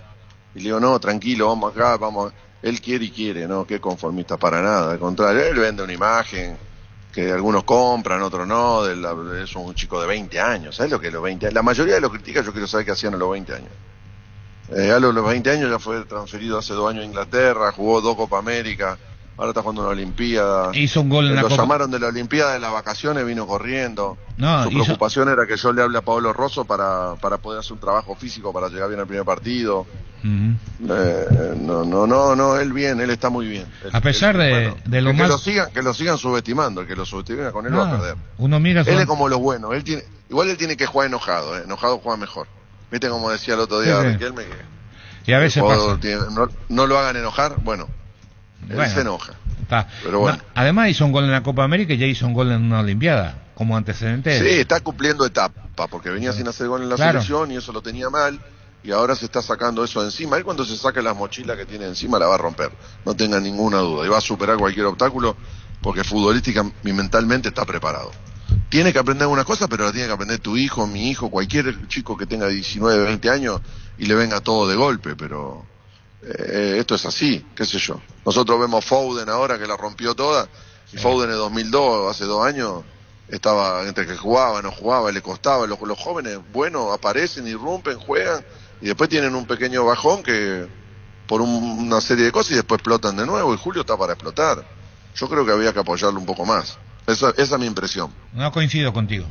Y le digo, no, tranquilo, vamos acá, vamos. Él quiere y quiere, ¿no? Qué conformista, para nada. Al contrario, él vende una imagen que algunos compran, otros no. Es un chico de 20 años. ¿Sabes lo que es los 20 años? La mayoría de los críticos yo quiero saber qué hacían a los 20 años. A los 20 años ya fue transferido hace 2 años a Inglaterra, jugó 2 Copa América, ahora está jugando una Olimpiada. Hizo un gol en la Lo Copa. llamaron de la Olimpiada de las vacaciones, vino corriendo. No, su preocupación era que yo le hable a Pablo Rosso para poder hacer un trabajo físico para llegar bien al primer partido. No, él bien, él está muy bien. A pesar de lo más... Que lo sigan subestimando, el que lo subestima con él va a perder. Uno mira... Él es como lo bueno, igual él tiene que jugar enojado, enojado juega mejor. Viste como decía el otro día Riquelme, que y a veces pasa. No lo hagan enojar, bueno, él se enoja. Está. Pero bueno. Además hizo un gol en la Copa América y ya hizo un gol en una Olimpiada, como antecedente. Sí, está cumpliendo etapa, porque venía sin hacer gol en la selección y eso lo tenía mal, y ahora se está sacando eso de encima. Él cuando se saque las mochilas que tiene encima la va a romper, no tenga ninguna duda, y va a superar cualquier obstáculo, porque futbolística y mentalmente está preparado. Tiene que aprender algunas cosas, pero la tiene que aprender tu hijo, mi hijo, cualquier chico que tenga 19, 20 años y le venga todo de golpe, pero esto es así, qué sé yo. Nosotros vemos Foden ahora que la rompió toda, y Foden en 2002, hace 2 años, estaba entre que jugaba, no jugaba, le costaba. Los jóvenes, bueno, aparecen, irrumpen, juegan, y después tienen un pequeño bajón que por una serie de cosas y después explotan de nuevo, y Julio está para explotar. Yo creo que había que apoyarlo un poco más. Esa es mi impresión. No coincido contigo.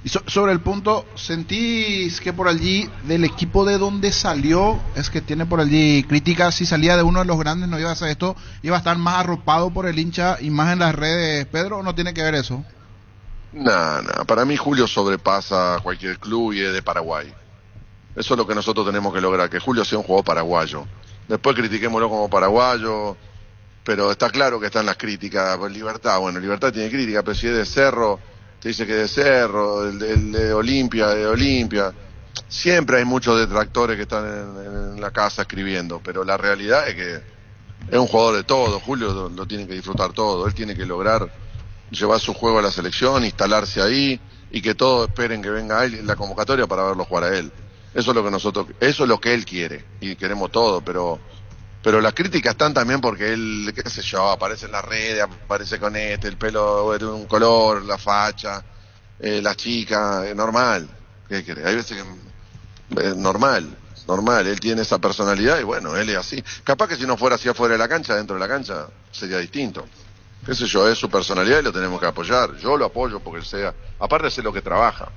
Y sobre el punto, ¿sentís que por allí del equipo de donde salió, es que tiene por allí críticas, si salía de uno de los grandes no iba a hacer esto, iba a estar más arropado por el hincha y más en las redes, Pedro, o no tiene que ver eso? No, para mí Julio sobrepasa cualquier club y es de Paraguay. Eso es lo que nosotros tenemos que lograr, que Julio sea un jugador paraguayo. Después critiquémoslo como paraguayo, pero está claro que están las críticas. Pues Libertad, bueno, Libertad tiene crítica, pero si es de Cerro, te dice que es de Cerro, el de Olimpia. Siempre hay muchos detractores que están en la casa escribiendo, pero la realidad es que es un jugador de todo. Julio lo tiene que disfrutar todo, él tiene que lograr llevar su juego a la selección, instalarse ahí, y que todos esperen que venga a él en la convocatoria para verlo jugar a él. Eso es lo que él quiere, y queremos todo, pero las críticas están también porque él, qué sé yo, aparece en las redes, aparece con el pelo de un color, la facha, las chicas, normal. ¿Qué querés? Hay veces que normal, él tiene esa personalidad y bueno, él es así. Capaz que si no fuera así afuera de la cancha, dentro de la cancha sería distinto. Qué sé yo, es su personalidad y lo tenemos que apoyar. Yo lo apoyo porque él sea, aparte de ser lo que trabaja.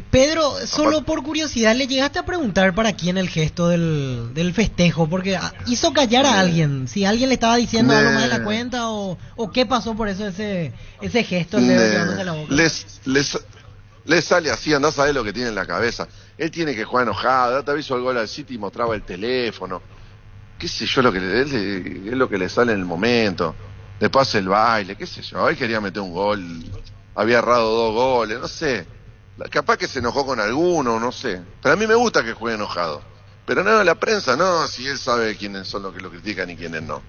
Pedro, solo por curiosidad, ¿le llegaste a preguntar para quién el gesto del festejo? Porque hizo callar a alguien. Si alguien le estaba diciendo algo más de la cuenta o qué pasó por eso ese gesto, el dedo llevándose la boca. Les sale así, andá a saber lo que tiene en la cabeza. Él tiene que jugar enojado. Te aviso el gol al City y mostraba el teléfono. Qué sé yo, es lo que le sale en el momento. Le pasa el baile, qué sé yo. Él quería meter un gol, había errado 2 goles, no sé. Capaz que se enojó con alguno, no sé. Pero a mí me gusta que juegue enojado. Pero no, la prensa no, si él sabe quiénes son los que lo critican y quiénes no.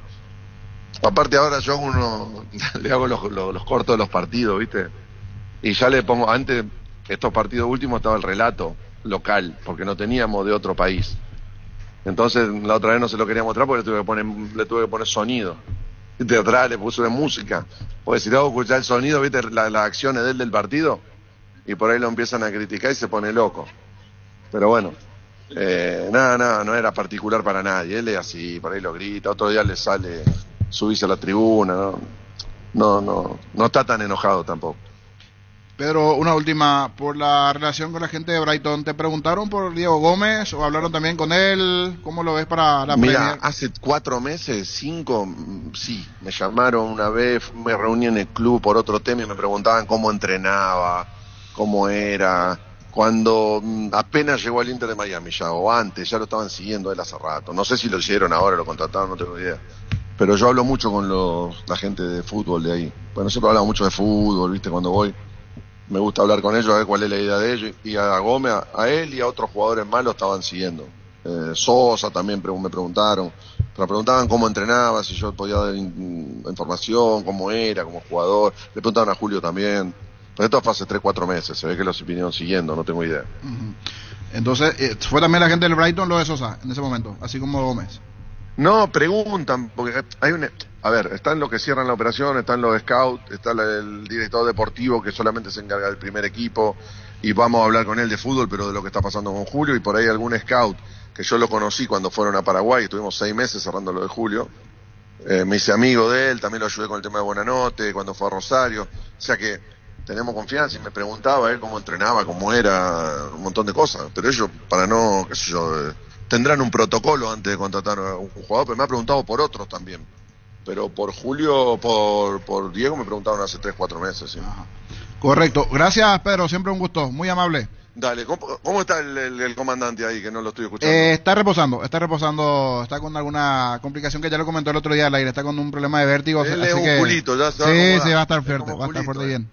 Aparte ahora yo le hago los cortos de los partidos, ¿viste? Y ya le pongo, antes, estos partidos últimos estaba el relato local, porque no teníamos de otro país. Entonces la otra vez no se lo quería mostrar porque le tuve que poner sonido. teatrales, puso de música. Porque si te hago escuchar el sonido, viste las acciones de él del partido, y por ahí lo empiezan a criticar y se pone loco. Pero bueno, nada, no era particular para nadie. Él es así, por ahí lo grita, otro día le sale subirse a la tribuna, no está tan enojado tampoco. Pedro, una última, por la relación con la gente de Brighton, ¿te preguntaron por Diego Gómez o hablaron también con él? ¿Cómo lo ves para la Premier? Mira, hace 4 meses, 5, sí, me llamaron una vez, me reuní en el club por otro tema y me preguntaban cómo entrenaba, cómo era, cuando apenas llegó al Inter de Miami ya, o antes, ya lo estaban siguiendo él hace rato. No sé si lo hicieron ahora, lo contrataron, no tengo idea. Pero yo hablo mucho con la gente de fútbol de ahí. Pues nosotros hablamos mucho de fútbol, viste, cuando voy. Me gusta hablar con ellos, a ver cuál es la idea de ellos. Y a Gómez, a él y a otros jugadores más lo estaban siguiendo. Sosa también me preguntaron. Pero preguntaban cómo entrenaba, si yo podía dar información, cómo era, como jugador. Le preguntaban a Julio también. Pero esto fue hace 3-4 meses, se ve que los vinieron siguiendo, no tengo idea. Entonces, ¿fue también la gente del Brighton lo de Sosa en ese momento, así como Gómez? No, preguntan, porque hay a ver, están los que cierran la operación, están los scouts, está el director deportivo que solamente se encarga del primer equipo, y vamos a hablar con él de fútbol, pero de lo que está pasando con Julio, y por ahí algún scout, que yo lo conocí cuando fueron a Paraguay, estuvimos 6 meses cerrando lo de Julio, me hice amigo de él, también lo ayudé con el tema de Buenanote, cuando fue a Rosario, o sea que tenemos confianza, y me preguntaba él cómo entrenaba, cómo era, un montón de cosas, pero ellos, para no, qué sé yo, tendrán un protocolo antes de contratar a un jugador, pero me ha preguntado por otros también. Pero por Julio, por Diego me preguntaron hace 3-4 meses. ¿Sí? Correcto. Gracias, Pedro. Siempre un gusto. Muy amable. Dale. ¿Cómo está el comandante ahí, que no lo estoy escuchando? Está reposando. Está con alguna complicación que ya lo comentó el otro día al aire. Está con un problema de vértigo. Él es un culito, ya se va a acomodar. Sí, va a estar fuerte. Va a estar fuerte bien.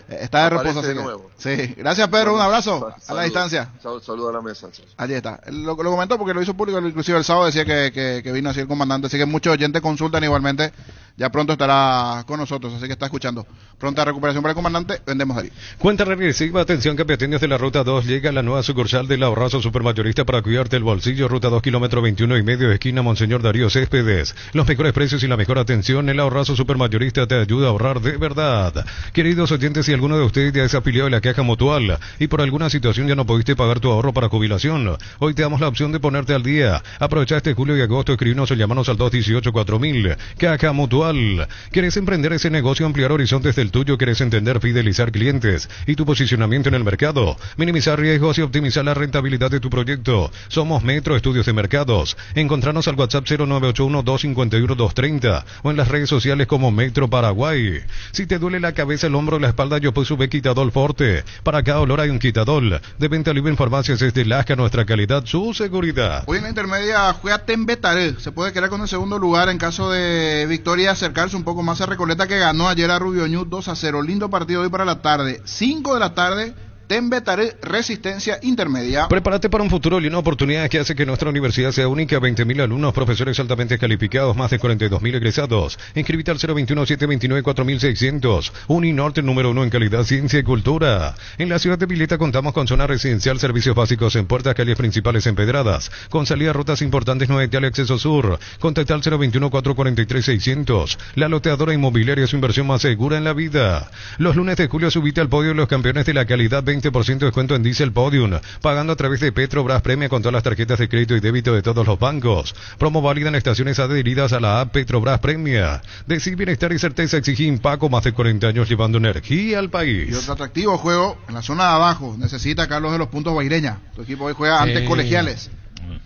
Está de reposo, así que... Sí, gracias Pedro, un abrazo a la distancia. Saludo a la mesa. Allí está, lo comentó porque lo hizo público, inclusive el sábado decía que vino así el comandante, así que muchos oyentes consultan igualmente, ya pronto estará con nosotros, así que está escuchando. Pronta recuperación para el comandante, vendemos ahí. Cuenta regresiva, atención capitanes de la Ruta 2, llega la nueva sucursal del Ahorrazo Supermayorista para cuidarte el bolsillo, Ruta 2, kilómetro 21,5, esquina Monseñor Darío Céspedes. Los mejores precios y la mejor atención, el Ahorrazo Supermayorista te ayuda a ahorrar de verdad. Queridos oyentes, si alguno de ustedes ya es afiliado de la Caja Mutual y por alguna situación ya no pudiste pagar tu ahorro para jubilación, hoy te damos la opción de ponerte al día. Aprovecha este julio y agosto, escribinos o llamanos al 218-4000. Caja Mutual. ¿Quieres emprender ese negocio, ampliar horizontes del tuyo? ¿Quieres entender, fidelizar clientes y tu posicionamiento en el mercado? Minimizar riesgos y optimizar la rentabilidad de tu proyecto. Somos Metro Estudios de Mercados. Encontranos al WhatsApp 0981-251-230 o en las redes sociales como Metro Paraguay. Si te duele la cabeza, el hombro, la espalda, yo puse Quitadol Forte. Para cada olor hay un Quitadol. De venta libre en farmacias desde Lasca, nuestra calidad, su seguridad. Hoy en la intermedia juega Tembetaré. Se puede quedar con el segundo lugar en caso de victoria, acercarse un poco más a Recoleta, que ganó ayer a Rubio Ñu 2-0. Lindo partido hoy para la tarde. 5 de la tarde. Tembetaré, Resistencia Intermedia. Prepárate para un futuro y una oportunidad que hace que nuestra universidad sea única. 20.000 alumnos, profesores altamente calificados, más de 42.000 egresados. Inscríbete al 021-729-4600. Uninorte, número 1 en calidad, ciencia y cultura. En la ciudad de Pileta contamos con zona residencial, servicios básicos en puertas, calles principales empedradas, con salida a rutas importantes 9 al acceso sur. Contacta al 021-443-600. La loteadora inmobiliaria es su inversión más segura en la vida. Los lunes de julio subite al podio los campeones de la calidad, 20% de descuento en Diesel Podium, pagando a través de Petrobras Premia con todas las tarjetas de crédito y débito de todos los bancos. Promo válida en estaciones adheridas a la app Petrobras Premia. Decir bienestar y certeza exige Impaco, más de 40 años llevando energía al país. Y otro atractivo juego en la zona de abajo. Necesita Carlos de los Puntos Guaireña. Tu equipo hoy juega ante Colegiales.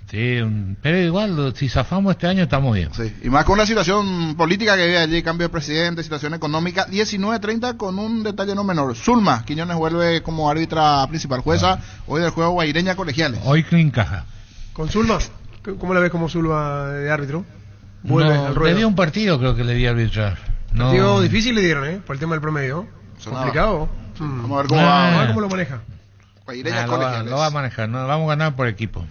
Sí, pero igual, si zafamos este año estamos bien. Sí, y más con la situación política que hay allí, cambio de presidente, situación económica. 19:30 con un detalle no menor. Zulma Quiñones vuelve como árbitra principal, jueza hoy del juego Guaireña Colegiales. Hoy clean caja. ¿Con Zulma? ¿Cómo la ves como Zulma de árbitro? Vuelve al ruedo. Le dio un partido, creo que le di a arbitrar. Partido difícil le dieron, por el tema del promedio. Complicado. Vamos a ver cómo va. Vamos a ver cómo lo maneja. Guaireña Colegiales. Lo va a manejar, no, vamos a ganar por equipo.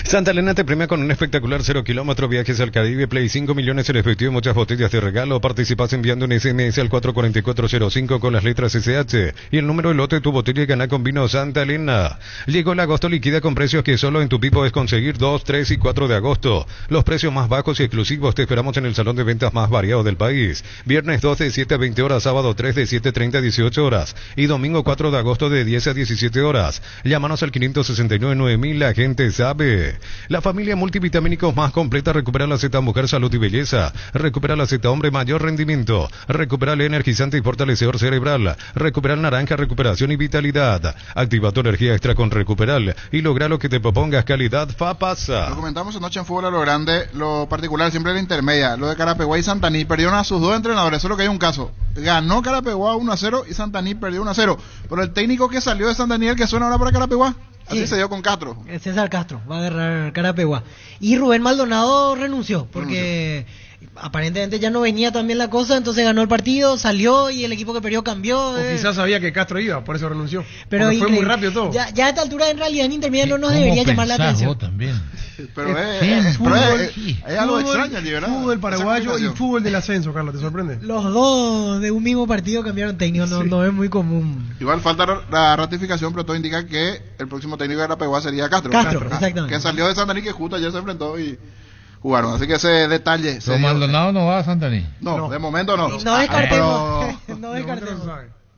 Santa Elena te premia con un espectacular 0 kilómetro, viajes al Caribe, Play 5 millones en efectivo y muchas botellas de regalo. Participas enviando un SMS al 44405 con las letras SH y el número de lote de tu botella y gana con vino Santa Elena. Llegó el agosto liquida con precios que solo en tu pipo es conseguir 2, 3 y 4 de agosto. Los precios más bajos y exclusivos te esperamos en el salón de ventas más variado del país. Viernes 2 de 7 a 20 horas, sábado 3 de 7:30 a 18 horas y domingo 4 de agosto de 10 a 17 horas. Llámanos al 569-9000, la gente sabe. La familia multivitamínicos más completa recupera la Z Mujer Salud y Belleza, recupera la Z Hombre Mayor Rendimiento, recupera el energizante y fortalecedor cerebral, recupera el Naranja Recuperación y Vitalidad. Activa tu energía extra con Recuperal y logra lo que te propongas, calidad FAPASA. Lo comentamos anoche en Fútbol a lo Grande, lo particular siempre la intermedia, lo de Carapeguá y Santaní, perdieron a sus dos entrenadores, solo que hay un caso, ganó Carapeguá 1-0 y Santaní perdió 1-0, pero el técnico que salió de Santaní, el que suena ahora para Carapeguá, así se dio con Castro. César Castro va a agarrar Carapeguá. Y Rubén Maldonado renunció, porque aparentemente ya no venía tan bien la cosa, entonces ganó el partido, salió y el equipo que perdió cambió. O quizás sabía que Castro iba, por eso renunció. Pero fue muy rápido todo. Ya a esta altura en realidad en intermedia no nos debería llamar la atención. También. Pero es algo extraño allí, ¿verdad? Fútbol paraguayo y fútbol del ascenso, Carlos, ¿te sorprende? Los dos de un mismo partido cambiaron técnico, no es muy común. Igual falta la ratificación, pero todo indica que el próximo técnico de Carapeguá sería Castro. Castro, exactamente. Que salió de Santaní, que justo ayer se enfrentó y jugaron, así que ese detalle. ¿Pero Maldonado no va a Santaní? No, de momento no. No descartemos. No descartemos.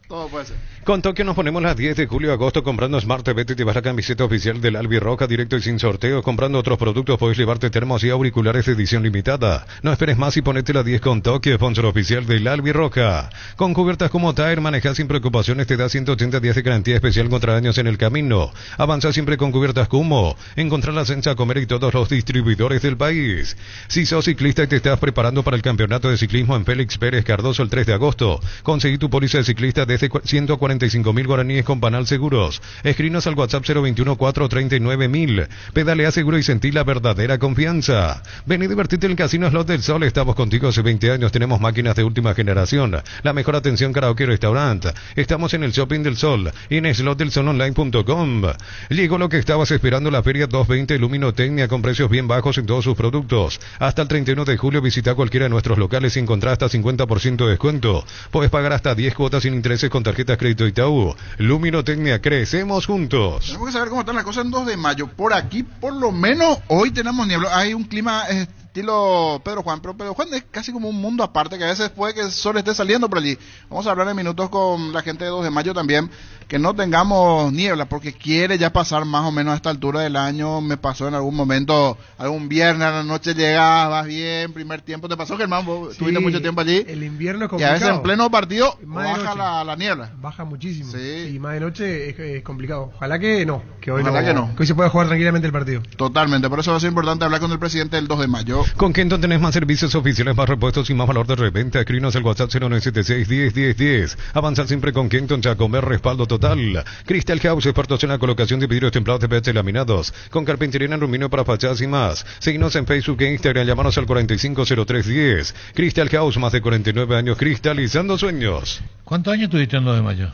Todo puede ser. Con Tokio nos ponemos las 10 de julio a agosto comprando Smart TV, te llevas la camiseta oficial del Albirroja directo y sin sorteo. Comprando otros productos puedes llevarte termos y auriculares de edición limitada. No esperes más y ponete la 10 con Tokio, sponsor oficial del Albirroja. Con cubiertas como Tire manejas sin preocupaciones, te da 180 días de garantía especial contra daños en el camino. Avanza siempre con cubiertas Kumo. Encontrarlas en Chacomer y todos los distribuidores del país. Si sos ciclista y te estás preparando para el campeonato de ciclismo en Félix Pérez Cardoso el 3 de agosto, conseguí tu póliza de ciclista desde 145.000 guaraníes con Panal Seguros. Escrinos al WhatsApp 021-439.000. Pedalea seguro y sentí la verdadera confianza. Ven y divertite en el Casino Slot del Sol. Estamos contigo hace 20 años. Tenemos máquinas de última generación. La mejor atención, karaoke y restaurante. Estamos en el Shopping del Sol y en slotdelsononline.com. Llegó lo que estabas esperando, la Feria 220 Luminotecnia, con precios bien bajos en todos sus productos. Hasta el 31 de julio visita cualquiera de nuestros locales y encontrá hasta 50% de descuento. Puedes pagar hasta 10 cuotas sin intereses con tarjetas crédito Itaú. Luminotecnia, crecemos juntos. Tenemos que saber cómo están las cosas en 2 de mayo. Por aquí, por lo menos, hoy tenemos niebla. Hay un clima estilo Pedro Juan, pero Pedro Juan es casi como un mundo aparte, que a veces puede que el sol esté saliendo por allí. Vamos a hablar en minutos con la gente de 2 de mayo también, que no tengamos niebla, porque quiere ya pasar más o menos a esta altura del año. Me pasó en algún momento, algún viernes a la noche llegabas bien, primer tiempo. ¿Te pasó, Germán? Vos estuviste mucho tiempo allí. El invierno es y complicado. a veces en pleno partido baja la niebla. Baja muchísimo. Sí. Y más de noche es complicado. Ojalá que no, que hoy Ojalá que no. Que hoy se pueda jugar tranquilamente el partido. Totalmente, por eso va a ser importante hablar con el presidente del 2 de mayo. Con Kenton tenés más servicios oficiales, más repuestos y más valor de reventa. Escrinos al WhatsApp 0976-101010. Avanzar siempre con Kenton, Chacomer, respaldo total. Crystal House, expertos en la colocación de vidrios templados de PVC laminados, con carpintería en aluminio para fachadas y más. Seguinos en Facebook e Instagram, llamanos al 450310. Crystal House, más de 49 años cristalizando sueños. ¿Cuántos años tuviste en 2 de mayo?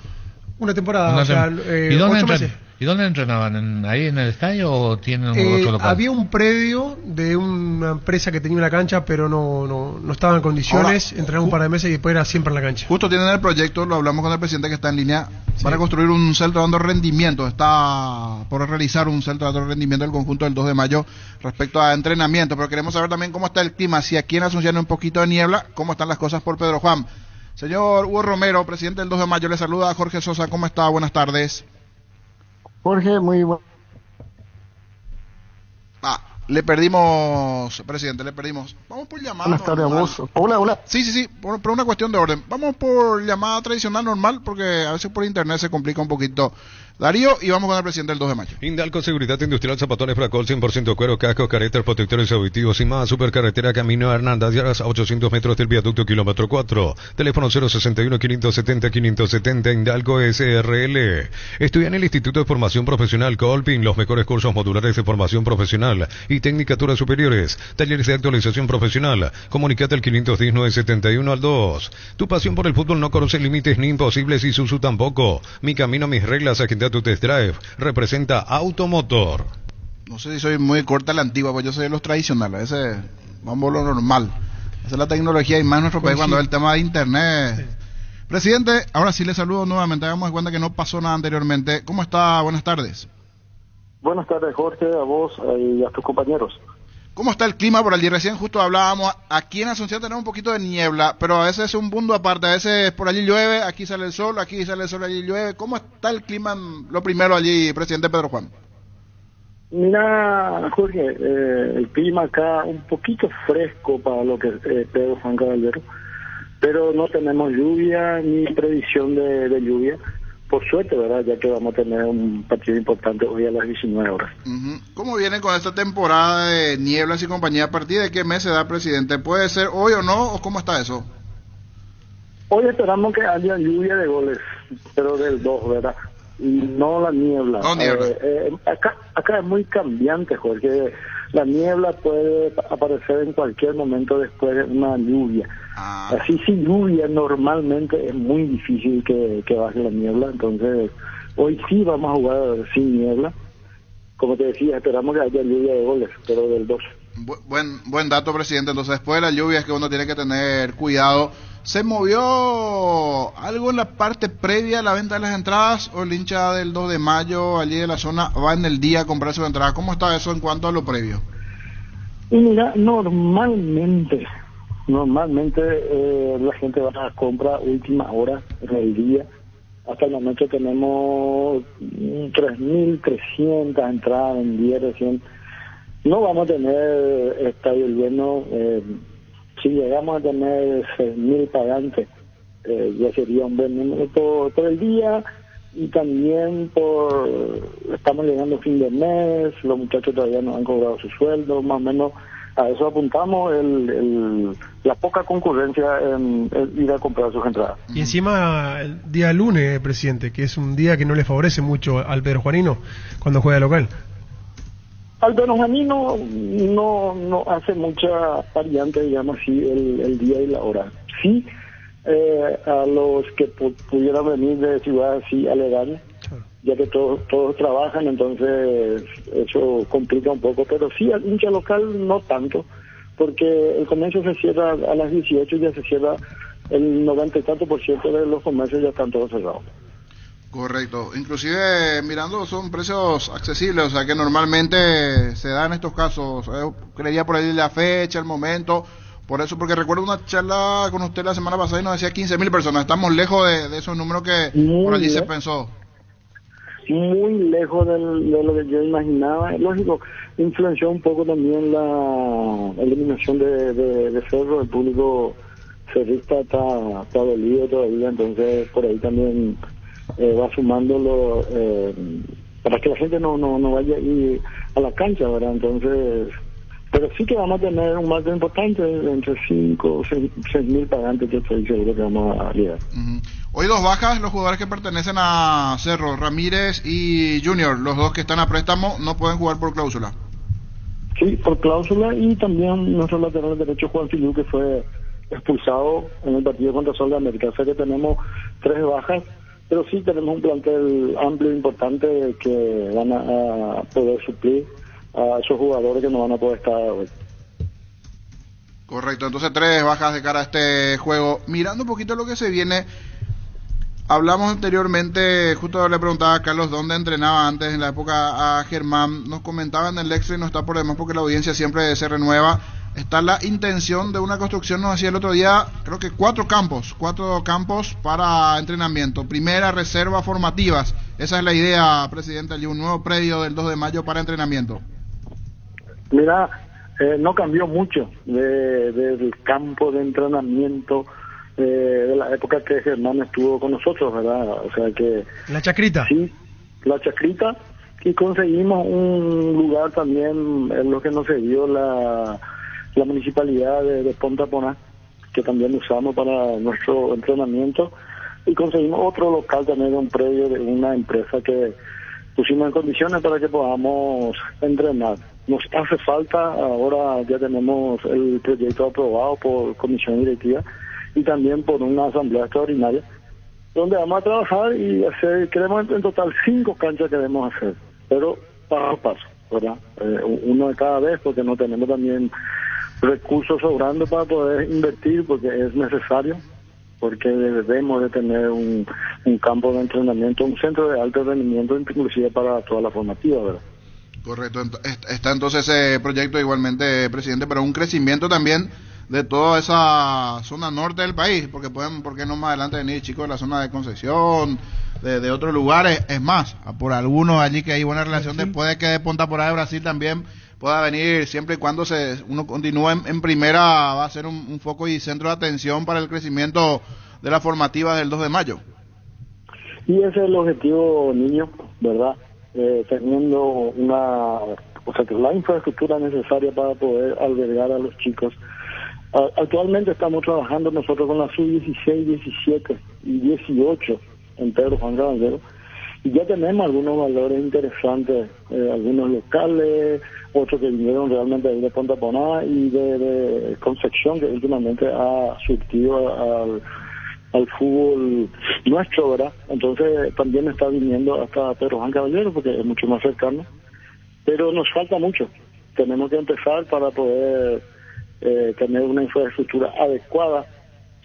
Una temporada, ¿Y dónde 8 meses. ¿Y dónde entrenaban? ¿Ahí en el estadio o tienen otro local? Había un predio de una empresa que tenía una cancha, pero no estaba en condiciones. Entrenaron un par de meses y después era siempre en la cancha. Justo tienen el proyecto, lo hablamos con el presidente que está en línea, para construir un centro de alto rendimiento. Está por realizar un centro de alto rendimiento del conjunto del 2 de mayo respecto a entrenamiento, pero queremos saber también cómo está el clima, si aquí en Asunción hay un poquito de niebla, cómo están las cosas por Pedro Juan. Señor Hugo Romero, presidente del 2 de mayo, le saluda a Jorge Sosa. ¿Cómo está? Buenas tardes. Jorge, muy bueno. Le perdimos, presidente, le perdimos. Vamos por llamada. Buenas tardes a vos. Hola. Sí, por una cuestión de orden. Vamos por llamada tradicional normal, porque a veces por internet se complica un poquito. Darío, y vamos con el presidente del 2 de mayo. Indalco Seguridad Industrial, zapatones Fracol, 100% cuero, cascos, caretas, protectores auditivos y más. Supercarretera Camino Hernández, a 800 metros del viaducto kilómetro 4. Teléfono 061-570-570, Indalco SRL. Estudia en el Instituto de Formación Profesional Colpin, los mejores cursos modulares de formación profesional y tecnicaturas superiores. Talleres de actualización profesional. Comunicate al 510-971 al 2. Tu pasión por el fútbol no conoce límites ni imposibles y Susu tampoco. Mi camino, mis reglas, agenda tu test drive. Representa Automotor. No sé si soy muy corta a la antigua, pues yo soy de los tradicionales, ese, vamos a lo normal. Esa es la tecnología y más en nuestro país cuando es el tema de internet. Sí. Presidente, ahora sí le saludo nuevamente, hagamos de cuenta que no pasó nada anteriormente. ¿Cómo está? Buenas tardes. Buenas tardes, Jorge, a vos y a tus compañeros. ¿Cómo está el clima por allí? Recién justo hablábamos, aquí en Asunción tenemos un poquito de niebla, pero a veces es un mundo aparte, a veces por allí llueve, aquí sale el sol, allí llueve. ¿Cómo está el clima, lo primero allí, presidente Pedro Juan? Mira, Jorge, el clima acá un poquito fresco para lo que es Pedro Juan Caballero, pero no tenemos lluvia ni previsión de lluvia. Por suerte, ¿verdad? Ya que vamos a tener un partido importante hoy a las 19 horas. ¿Cómo vienen con esta temporada de nieblas y compañía? ¿A partir de qué mes se da, presidente? ¿Puede ser hoy o no? ¿O cómo está eso? Hoy esperamos que haya lluvia de goles, pero del 2, ¿verdad? Y no la niebla. No niebla. Acá es muy cambiante, Jorge. La niebla puede aparecer en cualquier momento después de una lluvia. Así sin lluvia normalmente es muy difícil que baje la niebla, entonces hoy sí vamos a jugar sin niebla. Como te decía, esperamos que haya lluvia de goles, pero del 2. Buen dato, presidente. Entonces después de la lluvia es que uno tiene que tener cuidado. ¿Se movió algo en la parte previa a la venta de las entradas o el hincha del 2 de mayo allí de la zona va en el día a comprar su entrada? ¿Cómo está eso en cuanto a lo previo? Y mira, normalmente la gente va a comprar última hora en el día. Hasta el momento tenemos 3.300 entradas en día recién. No vamos a tener estadio lleno. Si llegamos a tener 6.000 pagantes, ya sería un buen número por el día. Y también estamos llegando a fin de mes, los muchachos todavía no han cobrado su sueldo, más o menos a eso apuntamos la poca concurrencia en ir a comprar sus entradas. Y encima el día lunes, presidente, que es un día que no le favorece mucho al pedrojuanino cuando juega local. Al pedrojuanino no hace mucha variante, digamos así, el día y la hora. Sí, a los que pudieran venir de ciudades así aledañas, ya que todos trabajan, entonces eso complica un poco, pero sí al hincha local no tanto, porque el comercio se cierra a las 18 y ya se cierra el 90 y tanto por ciento de los comercios, ya están todos cerrados. Correcto, inclusive mirando son precios accesibles, o sea que normalmente se da en estos casos, creería por ahí la fecha, el momento, por eso, porque recuerdo una charla con usted la semana pasada y nos decía 15.000 personas, estamos lejos de esos números que por allí se pensó. Muy lejos de lo que yo imaginaba. Lógico, influenció un poco también la eliminación de Cerro. El público cerrista está dolido todavía, entonces por ahí también va sumándolo para que la gente no vaya a ir a la cancha, ¿verdad? Entonces, pero sí que vamos a tener un marco importante entre 5 o 6.000 pagantes, que estoy seguro que vamos a llegar. Hoy 2 bajas, los jugadores que pertenecen a Cerro, Ramírez y Junior, los 2 que están a préstamo, no pueden jugar por cláusula. Sí, por cláusula, y también nuestro lateral derecho Juan Filiu, que fue expulsado en el partido contra Sol de América. O sea que tenemos 3 bajas, pero sí tenemos un plantel amplio e importante que van a poder suplir a esos jugadores que no van a poder estar hoy. Correcto, entonces 3 bajas de cara a este juego. Mirando un poquito lo que se viene, hablamos anteriormente, justo le preguntaba a Carlos dónde entrenaba antes, en la época a Germán, nos comentaba en el extra y no está por demás porque la audiencia siempre se renueva. Está la intención de una construcción, nos decía el otro día, creo que 4 campos para entrenamiento, primera reserva formativas, esa es la idea, presidente, allí un nuevo predio del 2 de mayo para entrenamiento. Mira, no cambió mucho del campo de entrenamiento de la época que Germán estuvo con nosotros, ¿verdad? O sea que... La Chacrita. Sí, la Chacrita, y conseguimos un lugar también en lo que nos dio la municipalidad de Ponta Poná, que también usamos para nuestro entrenamiento, y conseguimos otro local también, un predio de una empresa que pusimos en condiciones para que podamos entrenar. Nos hace falta, ahora ya tenemos el proyecto aprobado por comisión directiva y también por una asamblea extraordinaria, donde vamos a trabajar y queremos en total 5 canchas queremos hacer, pero paso a paso. ¿verdad? Uno de cada vez, porque no tenemos también recursos sobrando para poder invertir, porque es necesario, porque debemos de tener un campo de entrenamiento, un centro de alto rendimiento, inclusive para toda la formativa, ¿verdad? Correcto. Está entonces ese proyecto igualmente, presidente, pero un crecimiento también de toda esa zona norte del país, porque pueden, ¿por qué no más adelante venir chicos de la zona de Concepción, de otros lugares? Es más, por algunos allí que hay buena relación, después de que de Ponta Porá de Brasil también pueda venir, siempre y cuando uno continúe en primera, va a ser un foco y centro de atención para el crecimiento de la formativa del 2 de mayo. Y ese es el objetivo, niño, ¿verdad? Teniendo la infraestructura necesaria para poder albergar a los chicos. Actualmente estamos trabajando nosotros con la sub-16, 17 y 18 en Pedro Juan Caballero, y ya tenemos algunos valores interesantes, algunos locales, otros que vinieron realmente ahí de Ponta Porá y de Concepción, que últimamente ha surtido al fútbol nuestro, ¿verdad? Entonces también está viniendo hasta Pedro Juan Caballero porque es mucho más cercano, pero nos falta mucho. Tenemos que empezar para poder tener una infraestructura adecuada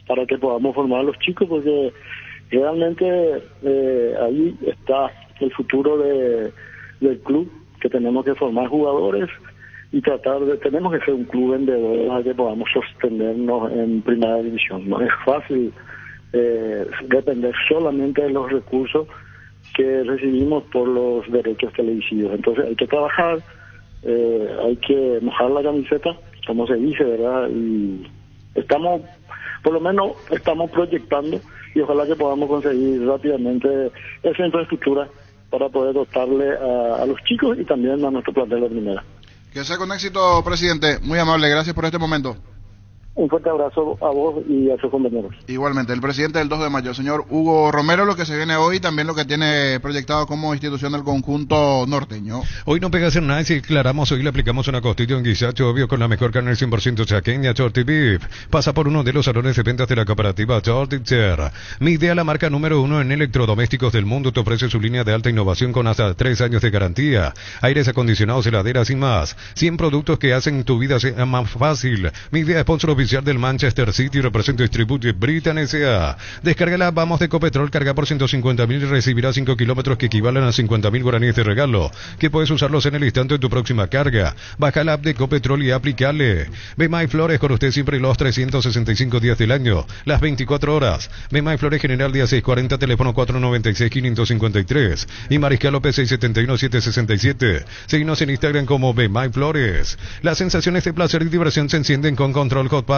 para que podamos formar a los chicos, porque realmente ahí está el futuro del club, que tenemos que formar jugadores y tenemos que ser un club vendedor para que podamos sostenernos en primera división. No es fácil depender solamente de los recursos que recibimos por los derechos televisivos. Entonces hay que trabajar, hay que mojar la camiseta, como se dice, ¿verdad? Y por lo menos estamos proyectando, y ojalá que podamos conseguir rápidamente esa infraestructura para poder dotarle a los chicos y también a nuestro plantel de primera. Que sea con éxito, presidente. Muy amable, gracias por este momento. Un fuerte abrazo a vos y a sus compañeros. Igualmente, el presidente del 2 de mayo, señor Hugo Romero, lo que se viene hoy, también lo que tiene proyectado como institución del conjunto norteño. Hoy no pega hacer nada y si declaramos, hoy le aplicamos una costilla en guisacho, obvio, con la mejor carne 100% chaqueña, Shorty Beef. Pasa por uno de los salones de ventas de la cooperativa Shorty Chair. Mi idea, la marca número 1 en electrodomésticos del mundo, te ofrece su línea de alta innovación con hasta 3 años de garantía. Aires acondicionados, heladeras y más. 100 productos que hacen tu vida sea más fácil. Mi idea, sponsor oficial del Manchester City, representa y distribuye Britan S.A. Descárgala, vamos de Copetrol, carga por 150.000 y recibirá 5 kilómetros que equivalen a 50.000 guaraníes de regalo, que puedes usarlos en el instante de tu próxima carga. Baja la app de Copetrol y aplicale. Bemay Flores, con usted siempre los 365 días del año, las 24 horas. Bemay Flores, General Día 640, teléfono 496-553 y Mariscal López 671-767. Seguinos en Instagram como Bemay Flores. Las sensaciones de placer y diversión se encienden con Control Hot Passion.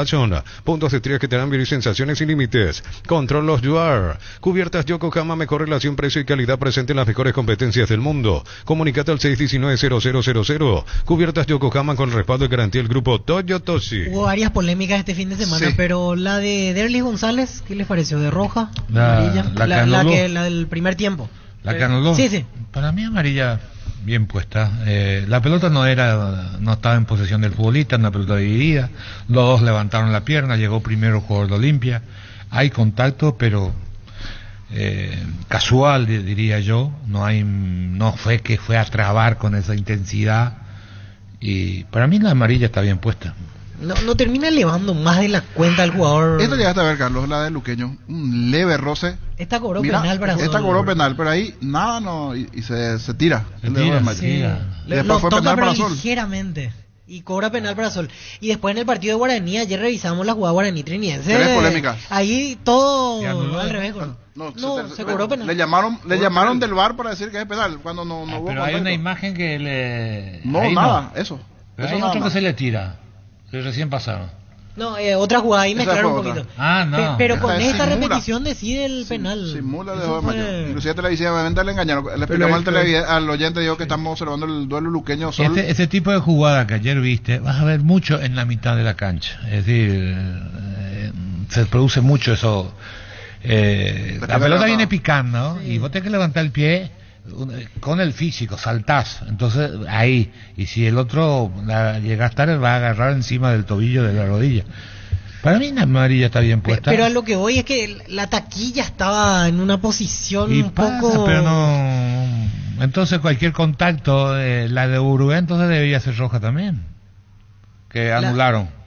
Puntos de estrella que te dan vivir sensaciones sin límites. Control los You Are. Cubiertas Yokohama, mejor relación precio y calidad presente en las mejores competencias del mundo. Comunicate al 619-0000. Cubiertas Yokohama con respaldo y garantía del grupo Toyotoshi. Hubo varias polémicas este fin de semana, sí, pero la de Derlis González, ¿qué les pareció? ¿De roja? ¿Amarilla? La del primer tiempo. ¿La que anuló? Sí, sí. Para mí amarilla bien puesta. La pelota no estaba en posesión del futbolista, una pelota dividida. Los dos levantaron la pierna, llegó primero el jugador de Olimpia. Hay contacto, pero casual, diría yo. No fue que fue a trabar con esa intensidad. Y para mí la amarilla está bien puesta. No termina elevando más de la cuenta al jugador. Esto llegaste a ver, Carlos, la de Luqueño, un leve roce. Esta cobró penal para Esta cobró penal, pero ahí nada, y se tira. Sí. Después fue penal para Sol. Ligeramente. Y cobra penal para Sol. Y después en el partido de Guaraní, ayer revisamos la jugada Guaraní Triniense. Tres polémicas. Ahí todo al revés. Se cobró penal. Le llamaron del VAR para decir que es penal, cuando no hubo pero hay una imagen que le... No, ahí nada, eso. Pero hay otro que se le tira. Que recién pasaron. No, otra jugada ahí mezclaron un poquito. No. Pero con esta repetición decide el penal. Simula de 2 de mayo. Inclusive televisivamente le engañaron. Le explicamos al oyente, digo que estamos observando el duelo luqueño Sol. Ese tipo de jugada que ayer viste, vas a ver mucho en la mitad de la cancha. Es decir, se produce mucho eso. La pelota viene picando, sí, y vos tenés que levantar el pie con el físico, saltás, entonces ahí, y si el otro llega tarde va a agarrar encima del tobillo de la rodilla. Para mí la amarilla está bien puesta. Pero a lo que voy es que la taquilla estaba en una posición y un poco... Pero no Entonces cualquier contacto, la de Uruguay entonces debería ser roja también, que anularon.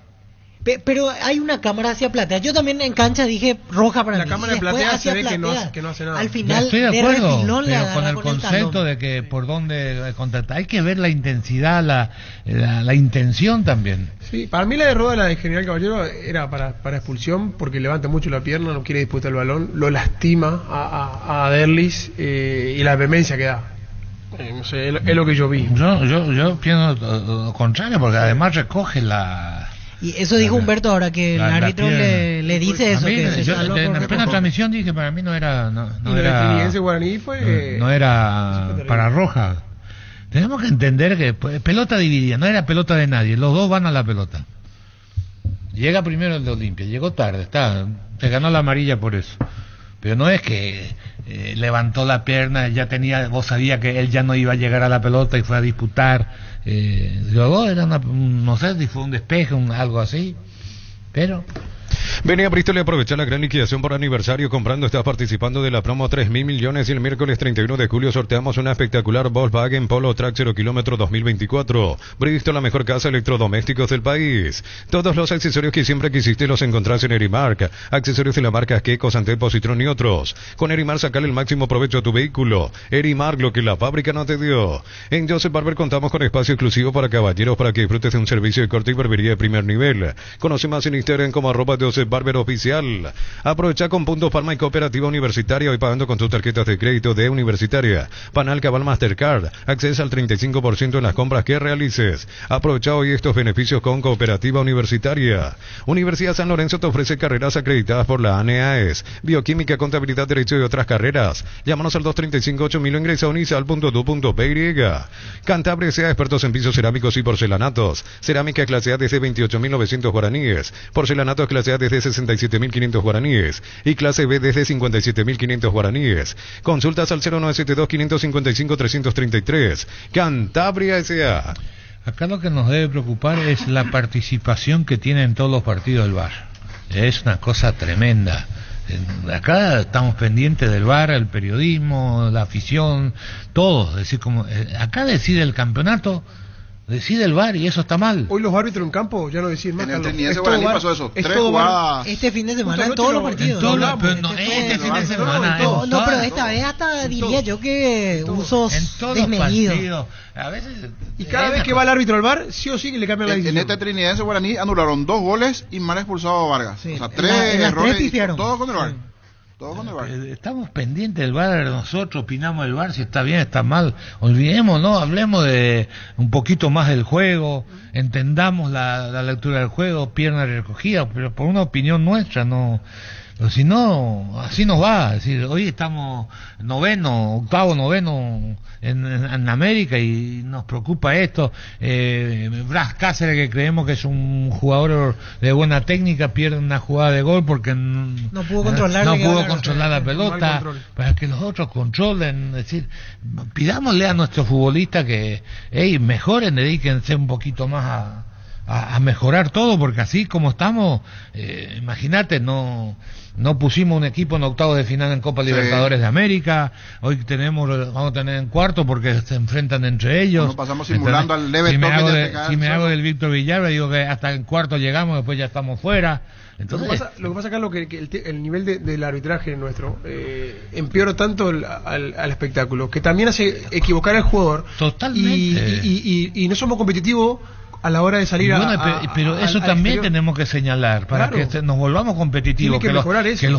Pero hay una cámara hacia Platea. Yo también en cancha dije roja para mí. La cámara de Platea se ve que no hace nada. Al final, estoy de acuerdo, pero con el con concepto de que por dónde contactar. Hay que ver la intensidad, la intención también. Sí, para mí la de la de General Caballero era para expulsión, porque levanta mucho la pierna, no quiere disputar el balón, lo lastima a Derlis y la vehemencia que da. No sé, es lo que yo vi. Yo pienso lo contrario, porque además recoge y eso dijo Humberto ahora, que el árbitro le dice eso. En la plena transmisión dije que para mí no era para roja. Tenemos que entender que pelota dividida, no era pelota de nadie, los dos van a la pelota. Llega primero el de Olimpia, llegó tarde, se ganó la amarilla por eso. Pero no es que levantó la pierna, vos sabía que él ya no iba a llegar a la pelota y fue a disputar. Luego era no sé si fue un despeje, algo así, pero... Vení a Bristol y aprovecha la gran liquidación por aniversario. Comprando estás participando de la promo 3.000 millones y el miércoles 31 de julio sorteamos una espectacular Volkswagen Polo Track 0 kilómetro 2024. Bristol, la mejor casa de electrodomésticos del país. Todos los accesorios que siempre quisiste los encontrás en Erimark. Accesorios de la marca Keko, Santepo, Citroën y otros. Con Erimark sacale el máximo provecho a tu vehículo. Erimark, lo que la fábrica no te dio. En Joseph Barber contamos con espacio exclusivo para caballeros para que disfrutes de un servicio de corte y barbería de primer nivel. Conoce más en Instagram como @Joseph Barber Oficial. Aprovecha con puntos Palma y Cooperativa Universitaria, hoy pagando con tus tarjetas de crédito de Universitaria. Panal Cabal Mastercard, acceso al 35% en las compras que realices. Aprovecha hoy estos beneficios con Cooperativa Universitaria. Universidad San Lorenzo te ofrece carreras acreditadas por la ANEAES, Bioquímica, Contabilidad, Derecho y otras carreras. Llámanos al 235-8000 o ingresa a unisal.edu.py. Cantabria sea expertos en pisos cerámicos y porcelanatos. Cerámica clase A desde 28.900 guaraníes. Porcelanatos clase A desde 67.500 guaraníes y clase B desde 57.500 guaraníes. Consultas al 0972-555-333. Cantabria S.A. Acá lo que nos debe preocupar es la participación que tiene en todos los partidos el VAR. Es una cosa tremenda. Acá estamos pendientes del VAR, el periodismo, la afición, todos. Es decir, como acá decide el campeonato, decide el VAR y eso está mal. Hoy los árbitros en campo ya no deciden más. En el Trinidad Guaraní pasó eso. 3 jugadas. Este fin de semana en todos los partidos. Este fin de semana. No, pero esta vez hasta diría yo que usos desmedidos. A veces, y cada vez que va el árbitro al VAR, sí o sí que le cambian la decisión. En este Trinidad Guaraní anularon 2 goles y mal expulsado a Vargas. Sí. O sea, 3 errores. Todo con el VAR. Sí. Estamos pendientes del VAR, nosotros opinamos del VAR si está bien, está mal. Olvidemos, ¿no? Hablemos de un poquito más del juego, entendamos la lectura del juego, pierna recogida, pero por una opinión nuestra, no. Pero si no, así nos va. Es decir, hoy estamos octavo, noveno en América y nos preocupa esto. Blas Cáceres, que creemos que es un jugador de buena técnica, pierde una jugada de gol porque no pudo controlar la pelota, para que los otros controlen. Es decir, pidámosle a nuestros futbolistas que mejoren, dedíquense un poquito más a mejorar todo, porque así como estamos, imagínate, no pusimos un equipo en octavos de final en Copa Libertadores de América. Hoy vamos a tener en cuarto porque se enfrentan entre ellos. Nos pasamos simulando al leve si me hago del Víctor Villalba, digo que hasta en cuarto llegamos, después ya estamos fuera. Entonces, lo que pasa acá es que el nivel del arbitraje nuestro empeora tanto al espectáculo, que también hace equivocar al jugador. Totalmente. Y no somos competitivos a la hora de salir pero eso también tenemos que señalar para que nos volvamos competitivos, que los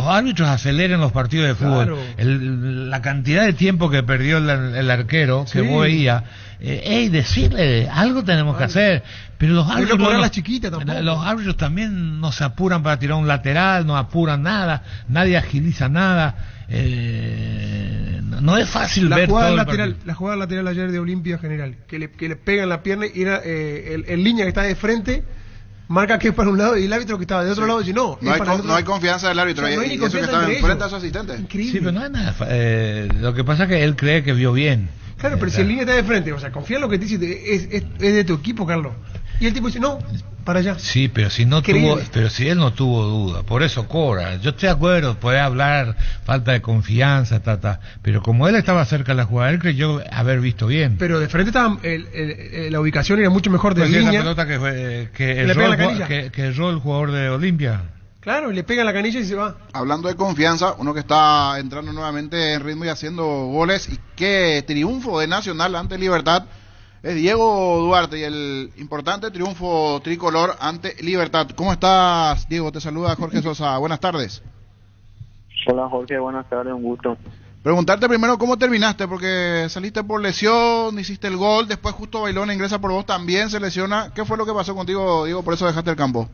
árbitros aceleren los partidos de fútbol. La cantidad de tiempo que perdió el arquero, que vos veías, decirle algo tenemos que hacer, pero los árbitros también no se apuran para tirar un lateral, no apuran nada, nadie agiliza nada. No es fácil ver todo la jugada lateral ayer de Olimpia General, que le pegan la pierna y era el línea que está de frente marca que es para un lado y el árbitro que estaba de otro lado dice no hay confianza del árbitro, y eso que estaba enfrente a su asistente. Increíble. Sí, pero no es nada. Lo que pasa es que él cree que vio bien. Claro, pero si el línea está de frente, o sea, confía en lo que te dice, es de tu equipo, Carlos. Y el tipo dice, no, para allá. Sí, pero si él no tuvo duda, por eso cobra. Yo estoy de acuerdo, puede hablar falta de confianza, pero como él estaba cerca de la jugada, él creyó haber visto bien. Pero de frente estaba, la ubicación era mucho mejor de línea. Esa pelota que erró el jugador de Olimpia. Claro, le pega la canilla y se va. Hablando de confianza, uno que está entrando nuevamente en ritmo y haciendo goles, y qué triunfo de Nacional ante Libertad, es Diego Duarte y el importante triunfo tricolor ante Libertad. ¿Cómo estás, Diego? Te saluda Jorge Sosa. Buenas tardes. Hola Jorge, buenas tardes, un gusto. Preguntarte primero cómo terminaste, porque saliste por lesión, hiciste el gol, después justo Bailón ingresa por vos, también se lesiona. ¿Qué fue lo que pasó contigo, Diego? Por eso dejaste el campo.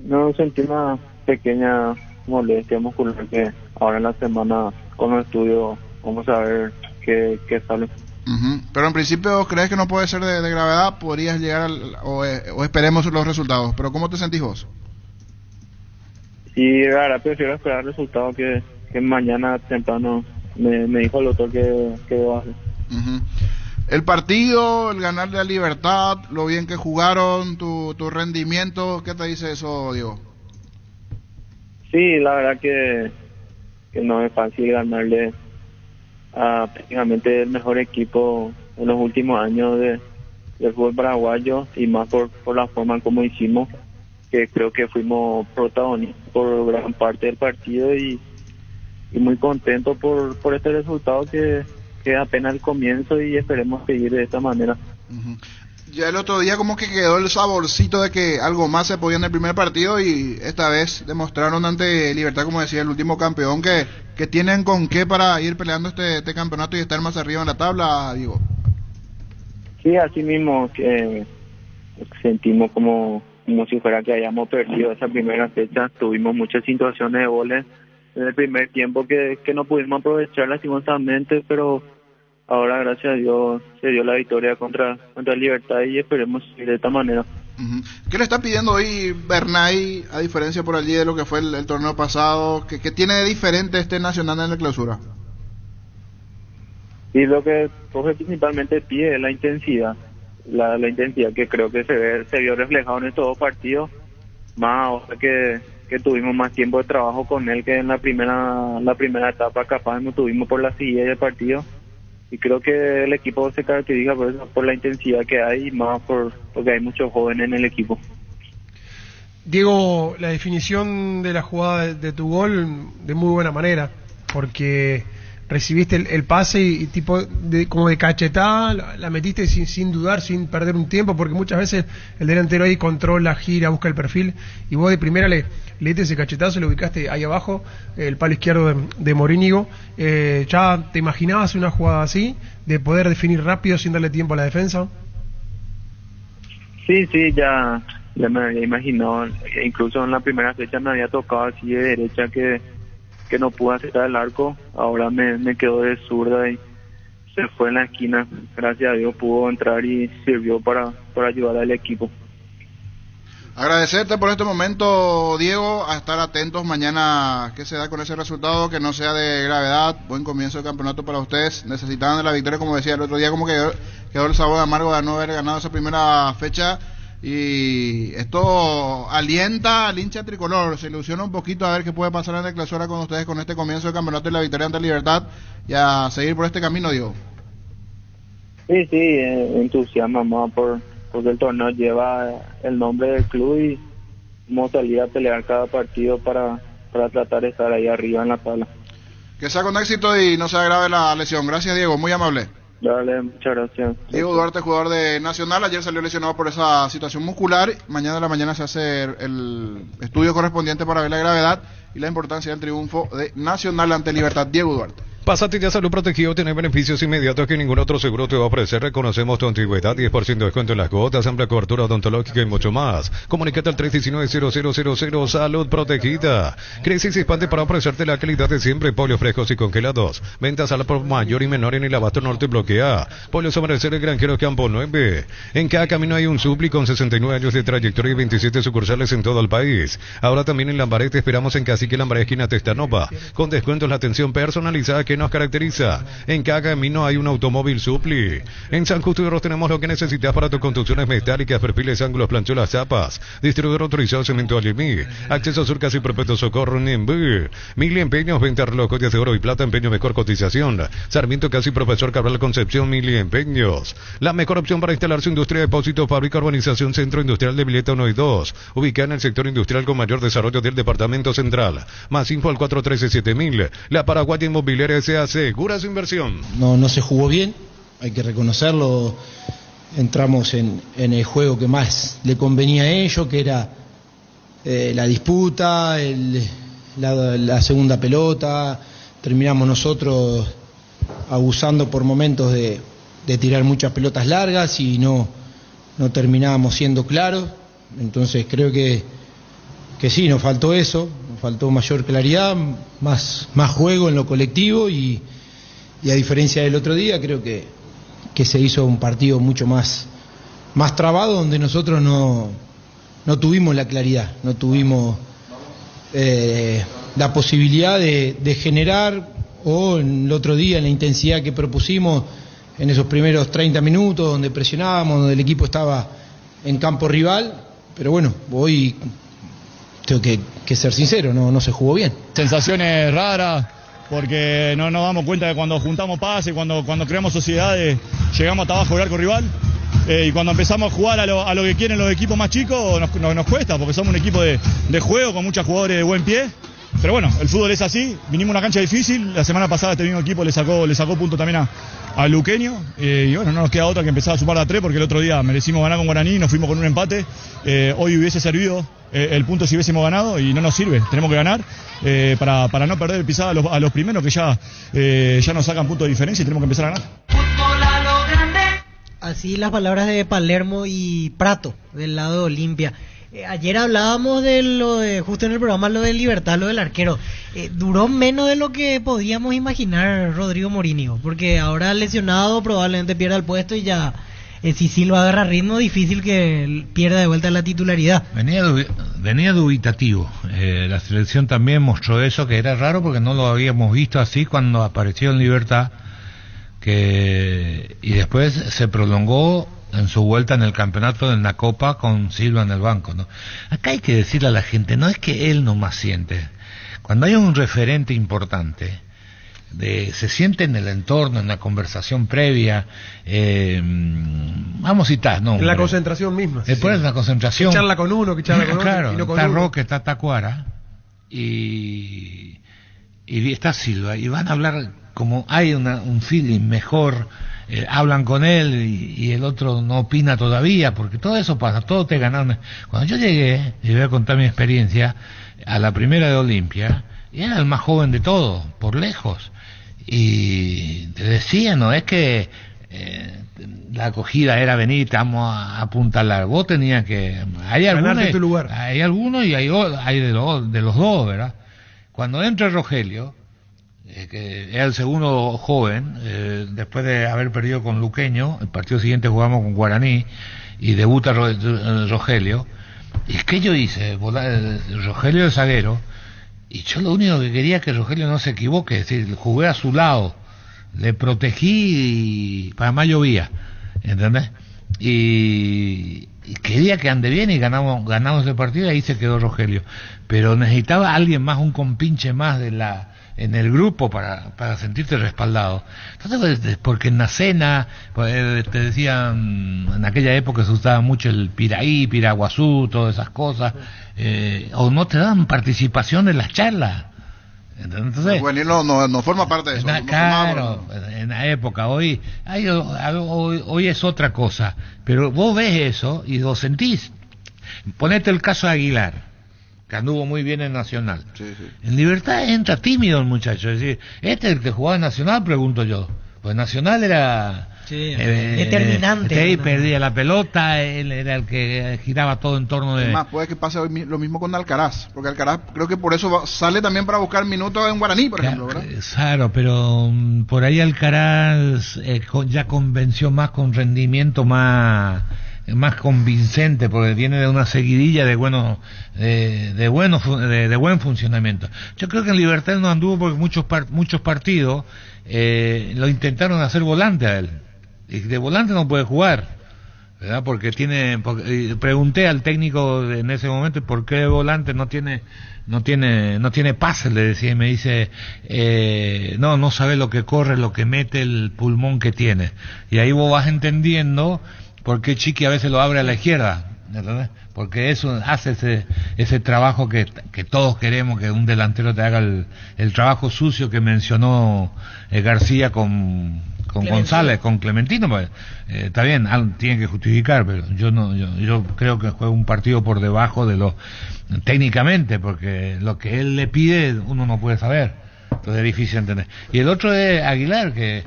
No, sentí una pequeña molestia muscular que ahora en la semana con los estudios vamos a ver qué sale. Pero en principio, ¿crees que no puede ser de gravedad? ¿Podrías llegar o esperemos los resultados? ¿Pero cómo te sentís vos? Sí, ahora prefiero esperar el resultado que mañana temprano me dijo el doctor que va a hacer. El partido, el ganarle a Libertad, lo bien que jugaron, tu rendimiento, ¿qué te dice eso, Diego? Sí, la verdad que no es fácil ganarle a prácticamente el mejor equipo en los últimos años del fútbol paraguayo, y más por la forma en cómo hicimos, que creo que fuimos protagonistas por gran parte del partido, y muy contento por este resultado que es apenas el comienzo, y esperemos seguir de esta manera. Ya el otro día como que quedó el saborcito de que algo más se podía en el primer partido, y esta vez demostraron ante Libertad, como decía el último campeón, que tienen con qué para ir peleando este campeonato y estar más arriba en la tabla, digo. Sí, así mismo que sentimos como si fuera que hayamos perdido esa primera fecha. Tuvimos muchas situaciones de goles en el primer tiempo que no pudimos aprovechar lastimosamente, pero ahora gracias a Dios se dio la victoria contra Libertad, y esperemos seguir de esta manera. ¿Qué le está pidiendo hoy Bernay, a diferencia por allí de lo que fue el torneo pasado? ¿Qué tiene de diferente este Nacional en la clausura? Y lo que Jorge principalmente pide es la intensidad, la intensidad que creo que se vio reflejado en estos dos partidos, más ahora que tuvimos más tiempo de trabajo con él que en la primera etapa, capaz no tuvimos por la siguiente del partido. Y creo que el equipo se caracteriza por eso, por la intensidad que hay, y más porque hay muchos jóvenes en el equipo. Diego, la definición de la jugada de tu gol de muy buena manera, porque recibiste el pase y tipo como de cachetada la metiste sin dudar, sin perder un tiempo, porque muchas veces el delantero ahí controla, gira, busca el perfil, y vos de primera le diste ese cachetazo, lo ubicaste ahí abajo, el palo izquierdo de Morínigo. ¿Ya te imaginabas una jugada así, de poder definir rápido sin darle tiempo a la defensa? Sí, ya me había imaginado, incluso en la primera fecha me había tocado así de derecha que no pude acertar el arco, ahora me quedó de zurda y se fue en la esquina. Gracias a Dios pudo entrar y sirvió para ayudar al equipo. Agradecerte por este momento, Diego, a estar atentos mañana qué se da con ese resultado, que no sea de gravedad. Buen comienzo del campeonato para ustedes, necesitaban de la victoria, como decía el otro día, como que quedó el sabor amargo de no haber ganado esa primera fecha, y esto alienta al hincha tricolor, se ilusiona un poquito a ver qué puede pasar en la clausura con ustedes con este comienzo del campeonato y la victoria ante Libertad, y a seguir por este camino, Diego. Sí, entusiasma más porque el torneo lleva el nombre del club, y vamos a salir a pelear cada partido para tratar de estar ahí arriba en la tabla. Que sea con éxito y no se agrave la lesión. Gracias, Diego, muy amable. Dale, muchas gracias. Diego Duarte, jugador de Nacional, ayer salió lesionado por esa situación muscular. Mañana a la mañana se hace el estudio correspondiente para ver la gravedad y la importancia del triunfo de Nacional ante Libertad. Diego Duarte. Pásate ya Salud Protegido, tiene beneficios inmediatos que ningún otro seguro te va a ofrecer. Reconocemos tu antigüedad, 10% de descuento en las cuotas, amplia cobertura odontológica y mucho más. Comunícate al 319-0000 Salud Protegida. Crisis Hispante para ofrecerte la calidad de siempre. Pollos frescos y congelados. Ventas al por mayor y menor en el Abasto Norte Bloquea. Pollos Amanecer el Granjero Campo 9. En cada camino hay un Supli con 69 años de trayectoria y 27 sucursales en todo el país. Ahora también en Lambaré te esperamos en Cacique Lambaré, esquina Testanova. Con descuentos, la atención personalizada que que nos caracteriza. En cada camino hay un automóvil Supli. En San Justo de Ros tenemos lo que necesitas para tus construcciones metálicas, perfiles, ángulos, planchuelas, zapas. Distribuidor autorizado Cemento Alimí. Acceso Sur Casi Perpetuo Socorro Nimbú. Mil Empeños, venta relojes de oro y plata, empeño mejor cotización. Sarmiento Casi Profesor Cabral Concepción, Mil Empeños. La mejor opción para instalar su industria de depósito, fábrica, urbanización, Centro Industrial de Vileta 1 y 2. Ubicada en el sector industrial con mayor desarrollo del departamento central. Más info al 413-7000. La Paraguaya Inmobiliaria S.A. asegura su inversión. No se jugó bien, hay que reconocerlo. Entramos en el juego que más le convenía a ellos, que era la disputa, la segunda pelota. Terminamos nosotros abusando por momentos de tirar muchas pelotas largas y no terminábamos siendo claros. Entonces creo que sí, nos faltó eso, nos faltó mayor claridad, más juego en lo colectivo y a diferencia del otro día creo que se hizo un partido mucho más trabado, donde nosotros no tuvimos la claridad, no tuvimos la posibilidad de generar, o el otro día en la intensidad que propusimos en esos primeros 30 minutos donde presionábamos, donde el equipo estaba en campo rival, pero bueno, hoy tengo que ser sincero, no se jugó bien. Sensaciones raras, porque no nos damos cuenta de cuando juntamos pases, cuando creamos sociedades, llegamos hasta abajo del arco rival, y cuando empezamos a jugar a lo que quieren los equipos más chicos nos cuesta, porque somos un equipo de juego con muchos jugadores de buen pie. Pero bueno, el fútbol es así, vinimos a una cancha difícil, la semana pasada este mismo equipo le sacó punto también a Luqueño, y bueno, no nos queda otra que empezar a sumar a 3, porque el otro día merecimos ganar con Guaraní, nos fuimos con un empate, hoy hubiese servido el punto si hubiésemos ganado y no nos sirve, tenemos que ganar para no perder pisada a los primeros que ya nos sacan puntos de diferencia y tenemos que empezar a ganar. Así las palabras de Palermo y Prato del lado de Olimpia. Ayer hablábamos justo en el programa, lo de Libertad, lo del arquero. Duró menos de lo que podíamos imaginar Rodrigo Morini, porque ahora lesionado probablemente pierda el puesto y ya, si Silva agarra ritmo, difícil que pierda de vuelta la titularidad. Venía dubitativo. La selección también mostró eso, que era raro porque no lo habíamos visto así cuando apareció en Libertad, y después se prolongó en su vuelta en el campeonato en la Copa con Silva en el banco, ¿no? Acá hay que decirle a la gente, no es que él nomás siente. Cuando hay un referente importante, se siente en el entorno, en la conversación previa, vamos a citar, ¿no? En la concentración misma. Después de la concentración. Que charla con uno, que charla con claro, otro. Y no con está uno. Roque, está Tacuara, y está Silva, y van a hablar como hay un feeling mejor. Hablan con él y el otro no opina todavía, porque todo eso pasa, todo te ganaron. Cuando yo llegué, y voy a contar mi experiencia, a la primera de Olimpia, y era el más joven de todos, por lejos, y te decía, no es que la acogida era venir, te vamos a apuntalar, vos tenías que, hay algunos, tu lugar. Hay algunos y hay de los dos, ¿verdad? Cuando entra Rogelio, que era el segundo joven, después de haber perdido con Luqueño, el partido siguiente jugamos con Guaraní y debuta Rogelio, y es que yo hice Rogelio de zaguero, y yo lo único que quería es que Rogelio no se equivoque, es decir, jugué a su lado, le protegí y para más llovía, ¿entendés? Y quería que ande bien y ganamos el partido, y ahí se quedó Rogelio, pero necesitaba alguien más, un compinche más en el grupo para sentirte respaldado. Entonces, porque en la cena, te decían, en aquella época se usaba mucho el Piraí, Piraguazú, todas esas cosas, o no te dan participación en las charlas. Entonces, el juvenil no forma parte de eso. Claro, en la época, hoy es otra cosa, pero vos ves eso y lo sentís. Ponete el caso de Aguilar, que anduvo muy bien en Nacional. Sí. En Libertad entra tímido el muchacho, es decir, es el que jugaba en Nacional, pregunto yo, pues Nacional era determinante, ¿no? Perdía la pelota, él era el que giraba todo en torno de... Además, puede que pase lo mismo con Alcaraz, porque Alcaraz creo que por eso sale también para buscar minutos en Guaraní, por ejemplo, ¿verdad? Claro, pero por ahí Alcaraz ya convenció más con rendimiento más más convincente, porque viene de una seguidilla de buenos, de buen funcionamiento. Yo creo que en Libertad no anduvo porque muchos partidos lo intentaron hacer volante a él, y de volante no puede jugar, ¿verdad? Porque pregunté al técnico en ese momento por qué de volante no tiene pase, le decía, y me dice no sabe lo que corre, lo que mete, el pulmón que tiene. Y ahí vos vas entendiendo por qué Chiqui a veces lo abre a la izquierda, ¿entendés? Porque eso hace ese trabajo que todos queremos, que un delantero te haga el trabajo sucio que mencionó García con González, con Clementino. Pues, está bien, tiene que justificar, pero yo creo que juega un partido por debajo de lo técnicamente, porque lo que él le pide uno no puede saber, entonces es difícil entender. Y el otro es Aguilar, que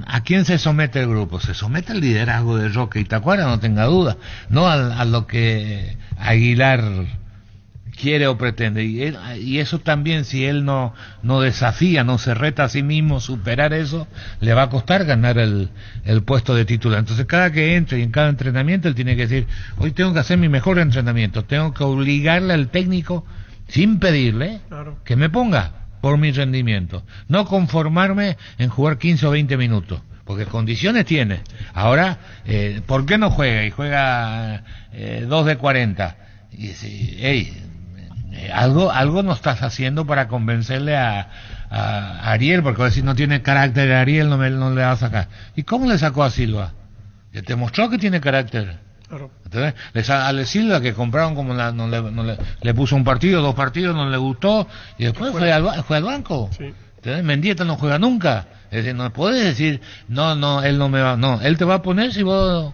¿a quién se somete el grupo? Se somete al liderazgo de Roque y Tacuara, no tenga duda, no a lo que Aguilar quiere o pretende, y eso también, si él no desafía, no se reta a sí mismo superar eso, le va a costar ganar el puesto de titular. Entonces cada que entre y en cada entrenamiento él tiene que decir, hoy tengo que hacer mi mejor entrenamiento, tengo que obligarle al técnico sin pedirle que me ponga por mi rendimiento, no conformarme en jugar 15 o 20 minutos, porque condiciones tiene. Ahora, ¿por qué no juega? Y juega 2 de 40. Y dice, algo no estás haciendo para convencerle a Ariel, porque si no tiene carácter Ariel no le va a sacar. ¿Y cómo le sacó a Silva? Ya te mostró que tiene carácter. Entonces, a Silva, que compraron como le puso un partido, 2 partidos, no le gustó, y después fue al banco. Sí. Entonces, Mendieta no juega nunca. Es decir, no puedes decir, no, él no me va, no, él te va a poner si vos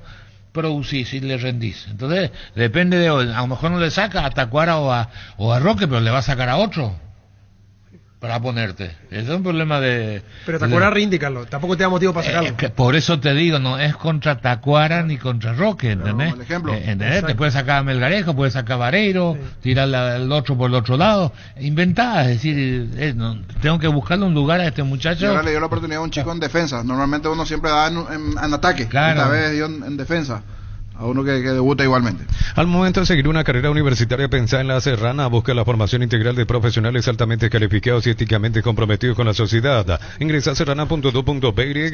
producís, si le rendís. Entonces, depende de, a lo mejor no le saca a Tacuara o a Roque, pero le va a sacar a otro para ponerte. Ese es un problema de... Pero Tacuara rinde, Carlos, tampoco te da motivo para sacarlo. Por eso te digo, no es contra Tacuara ni contra Roque, ¿entendés? El ejemplo. ¿Entendés? Te puede sacar a Melgarejo, puede sacar a Vareiro, tirar el otro por el otro lado, inventar, es decir, tengo que buscarle un lugar a este muchacho. Y ahora le dio la oportunidad a un chico en defensa. Normalmente uno siempre da en ataque, claro. Esta vez dio en defensa a uno que debuta igualmente. Al momento de seguir una carrera universitaria, pensá en La Serrana. Busca la formación integral de profesionales altamente calificados y éticamente comprometidos con la sociedad. Ingresa a serrana.do.py.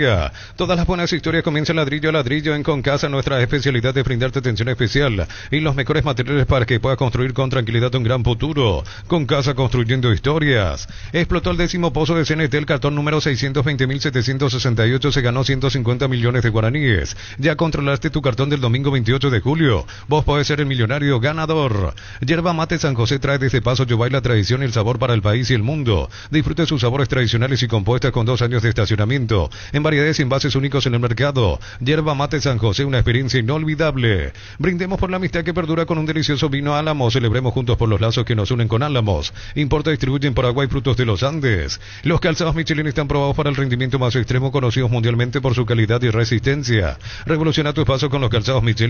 Todas las buenas historias comienzan ladrillo a ladrillo en Concasa. Nuestra especialidad es brindarte atención especial y los mejores materiales para que puedas construir con tranquilidad un gran futuro. Concasa, construyendo historias. Explotó el 10º pozo de CNT, el cartón número 620.768. Se ganó 150 millones de guaraníes. Ya controlaste tu cartón del domingo 28 de julio. Vos podés ser el millonario ganador. Yerba Mate San José trae desde Paso Yobay la tradición y el sabor para el país y el mundo. Disfrute sus sabores tradicionales y compuestas con 2 años de estacionamiento, en variedades y envases únicos en el mercado. Yerba Mate San José, una experiencia inolvidable. Brindemos por la amistad que perdura con un delicioso vino Álamos. Celebremos juntos por los lazos que nos unen con Álamos. Importa y distribuye en Paraguay Frutos de los Andes. Los calzados Michelin están probados para el rendimiento más extremo, conocidos mundialmente por su calidad y resistencia. Revoluciona tu espacio con los calzados Michelin.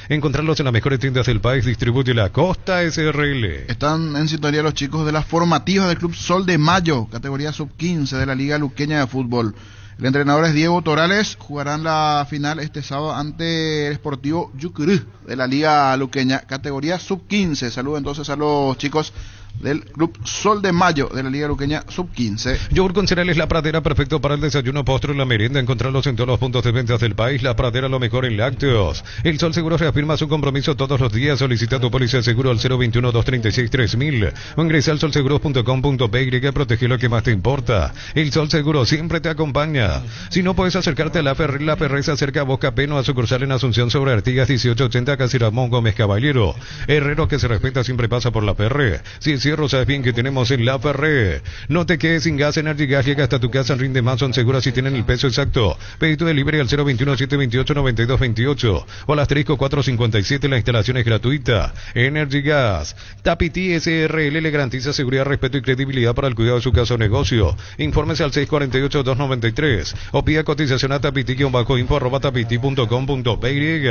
Encontrarlos en las mejores tiendas del país. Distribuye la Costa SRL. Están en sintonía los chicos de las formativas del Club Sol de Mayo, categoría sub-15 de la Liga Luqueña de Fútbol. El entrenador es Diego Torales. Jugarán la final este sábado ante el Sportivo Yucurú de la Liga Luqueña, categoría sub-15. Saludos entonces a los chicos del Club Sol de Mayo de la Liga Luqueña sub-15. Yogur con cereales La Pradera, perfecto para el desayuno, postre y la merienda. Encontrarlos en todos los puntos de ventas del país. La Pradera, lo mejor en lácteos. El Sol Seguro reafirma su compromiso todos los días. Solicita tu póliza de seguro al 021-236-3000 o ingresa al solseguros.com.py. Protege lo que más te importa. El Sol Seguro siempre te acompaña. Si no puedes acercarte a La Ferré se acerca a Boca Peno, a sucursal en Asunción sobre Artigas 1880, casi Ramón Gómez Caballero. Herrero que se respeta siempre pasa por La Ferré. Si es cierro, sabes bien que tenemos en La Ferré. No te quedes sin gas. Energy Gas llega hasta tu casa, rinde más, son seguras y tienen el peso exacto. Pedido de delivery al 021-728-9228 o al asterisco 457. La instalación es gratuita. Energy Gas. Tapiti SRL le garantiza seguridad, respeto y credibilidad para el cuidado de su casa o negocio. Infórmese al 648-293 o pida cotización a tapiti-info@tapiti.com.py.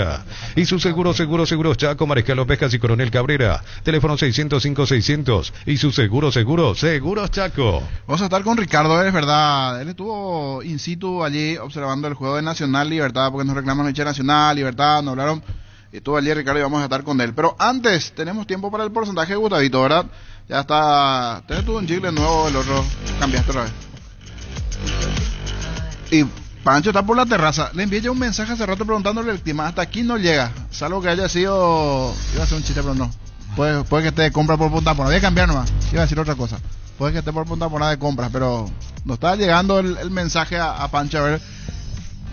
Y su seguro Chaco, Mariscal Pescas y Coronel Cabrera. Teléfono 605-600 Seguros. Y su seguro, Seguros Chaco. Vamos a estar con Ricardo, es verdad. Él estuvo in situ allí observando el juego de Nacional Libertad, porque nos reclaman Noche Nacional, Libertad, nos hablaron. Estuvo allí Ricardo y vamos a estar con él. Pero antes, tenemos tiempo para el porcentaje de Gustavito, ¿verdad? Ya está. Tenés tú un chicle nuevo, el otro cambiaste otra vez. Y Pancho está por la terraza. Le envié ya un mensaje hace rato preguntándole el clima. Hasta aquí no llega. Salvo que haya sido. Iba a ser un chiste, pero no. Puede que esté de compra por punta por. Voy a cambiar nomás. Iba a decir otra cosa. Puede que esté por punta por de compras, pero nos está llegando el mensaje a Pancho. A ver.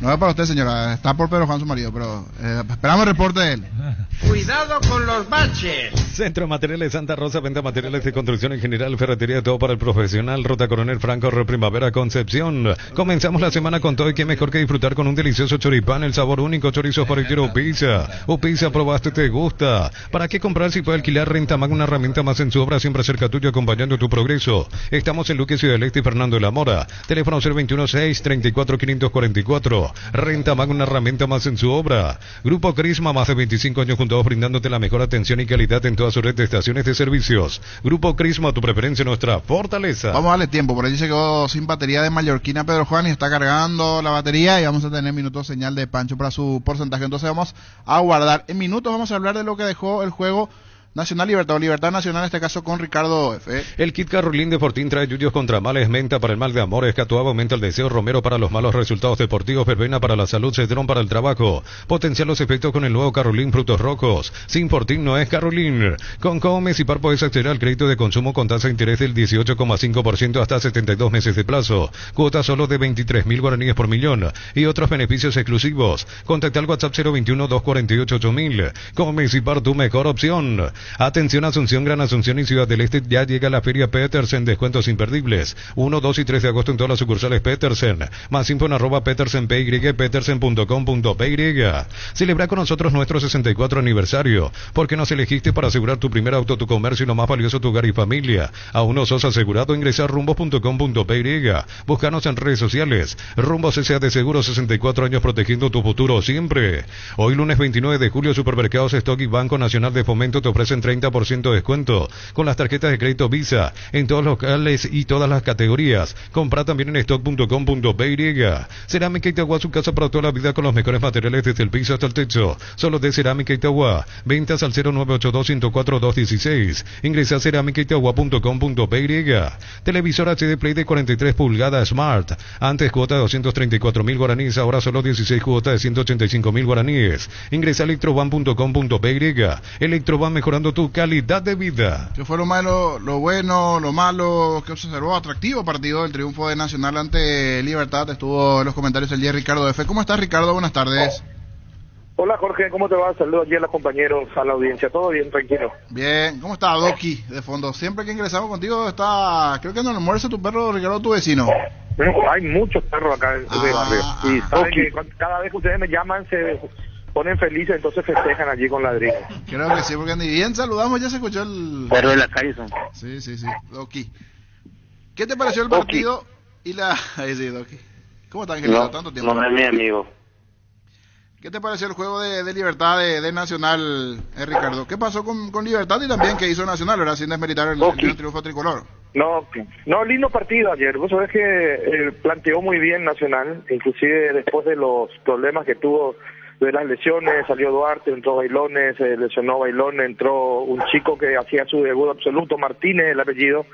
No es para usted, señora. Está por Pedro Juan, su marido, pero esperamos el reporte de él. Cuidado con los baches. Centro de Materiales Santa Rosa, venta materiales de construcción en general, ferretería, todo para el profesional. Ruta Coronel Franco, Primavera, Concepción. Comenzamos la semana con todo y qué mejor que disfrutar con un delicioso choripán, el sabor único, chorizos por el quiero Pizza. Pizza, probaste, te gusta. ¿Para qué comprar si puede alquilar? Renta Mag, una herramienta más en su obra, siempre cerca tuyo, acompañando tu progreso. Estamos en Luque, Ciudad del Este y Fernando de la Mora. Teléfono 021-6-34-544. Renta Mag, una herramienta más en su obra. Grupo Crisma, más de 25 años juntos brindándote la mejor atención y calidad en toda su red de estaciones de servicios. Grupo Crisma, tu preferencia, nuestra fortaleza. Vamos a darle tiempo, por allí se quedó sin batería de Mallorquina Pedro Juan y está cargando la batería y vamos a tener minutos señal de Pancho para su porcentaje. Entonces vamos a guardar. En minutos vamos a hablar de lo que dejó el juego Nacional Libertad, o Libertad Nacional en este caso con Ricardo F. El kit Carolín de Fortín trae yuyos contra males, menta para el mal de amores, catuaba aumenta el deseo, romero para los malos resultados deportivos, verbena para la salud, cedrón para el trabajo. Potencia los efectos con el nuevo Carolín Frutos Rojos. Sin Fortín no es Carolín. Con Comes y Par puedes acceder al crédito de consumo con tasa de interés del 18,5% hasta 72 meses de plazo. Cuota solo de 23.000 guaraníes por millón y otros beneficios exclusivos. Contacta al WhatsApp 021-248-8000. Comes y Par, tu mejor opción. Atención Asunción, Gran Asunción y Ciudad del Este, ya llega la Feria Petersen, descuentos imperdibles, 1, 2 y 3 de agosto en todas las sucursales Petersen, más info en @petersenpy, petersen.com.py. Celebra con nosotros nuestro 64 aniversario, porque nos elegiste para asegurar tu primer auto, tu comercio y lo más valioso, tu hogar y familia. Aún no sos asegurado, ingresa a rumbos.com.py, búscanos en redes sociales, Rumbos S.A. de Seguro, 64 años protegiendo tu futuro siempre. Hoy lunes 29 de julio, Supermercados Stock y Banco Nacional de Fomento te ofrecen 30% de descuento con las tarjetas de crédito Visa en todos los locales y todas las categorías. Compra también en stock.com.py. Cerámica Itagua, su casa para toda la vida con los mejores materiales desde el piso hasta el techo. Solo de Cerámica Itagua. Ventas al 0982-104-216. Ingresa a cerámicaitagua.com.py. Televisor HD Play de 43 pulgadas Smart. Antes cuota de 234.000 guaraníes, ahora solo 16 cuotas de 185.000 guaraníes. Ingresa a electroban.com.py. Electroban, mejorando tu calidad de vida. ¿Qué fue lo malo, lo bueno, lo malo que observó? Atractivo partido, el triunfo de Nacional ante Libertad. Estuvo en los comentarios el día Ricardo F. ¿Cómo estás, Ricardo? Buenas tardes. Hola, Jorge, ¿cómo te va? Saludos aquí a los compañeros, a la audiencia. ¿Todo bien? Tranquilo. Bien. ¿Cómo está Doki de fondo? Siempre que ingresamos contigo está, creo que en el almuerzo tu perro, Ricardo, tu vecino. Hay muchos perros acá de barrio. Y saben que cada vez que ustedes me llaman se ponen felices, entonces festejan allí con ladrillos. Creo que sí, porque ni bien saludamos, ya se escuchó el perro de la calle. Sí, Doki. ¿Qué te pareció el partido y la... Ahí sí, Doki. ¿Cómo está, Angelito? Tanto tiempo. No es mi amigo. ¿Qué te pareció el juego de Libertad de Nacional, Ricardo? ¿Qué pasó con Libertad y también qué hizo Nacional, verdad, sin desmeritar el triunfo tricolor? No, lindo partido ayer. Vos sabés que planteó muy bien Nacional, inclusive después de los problemas que tuvo de las lesiones, salió Duarte, entró Bailones, lesionó Bailones, entró un chico que hacía su debut absoluto, Martínez el apellido,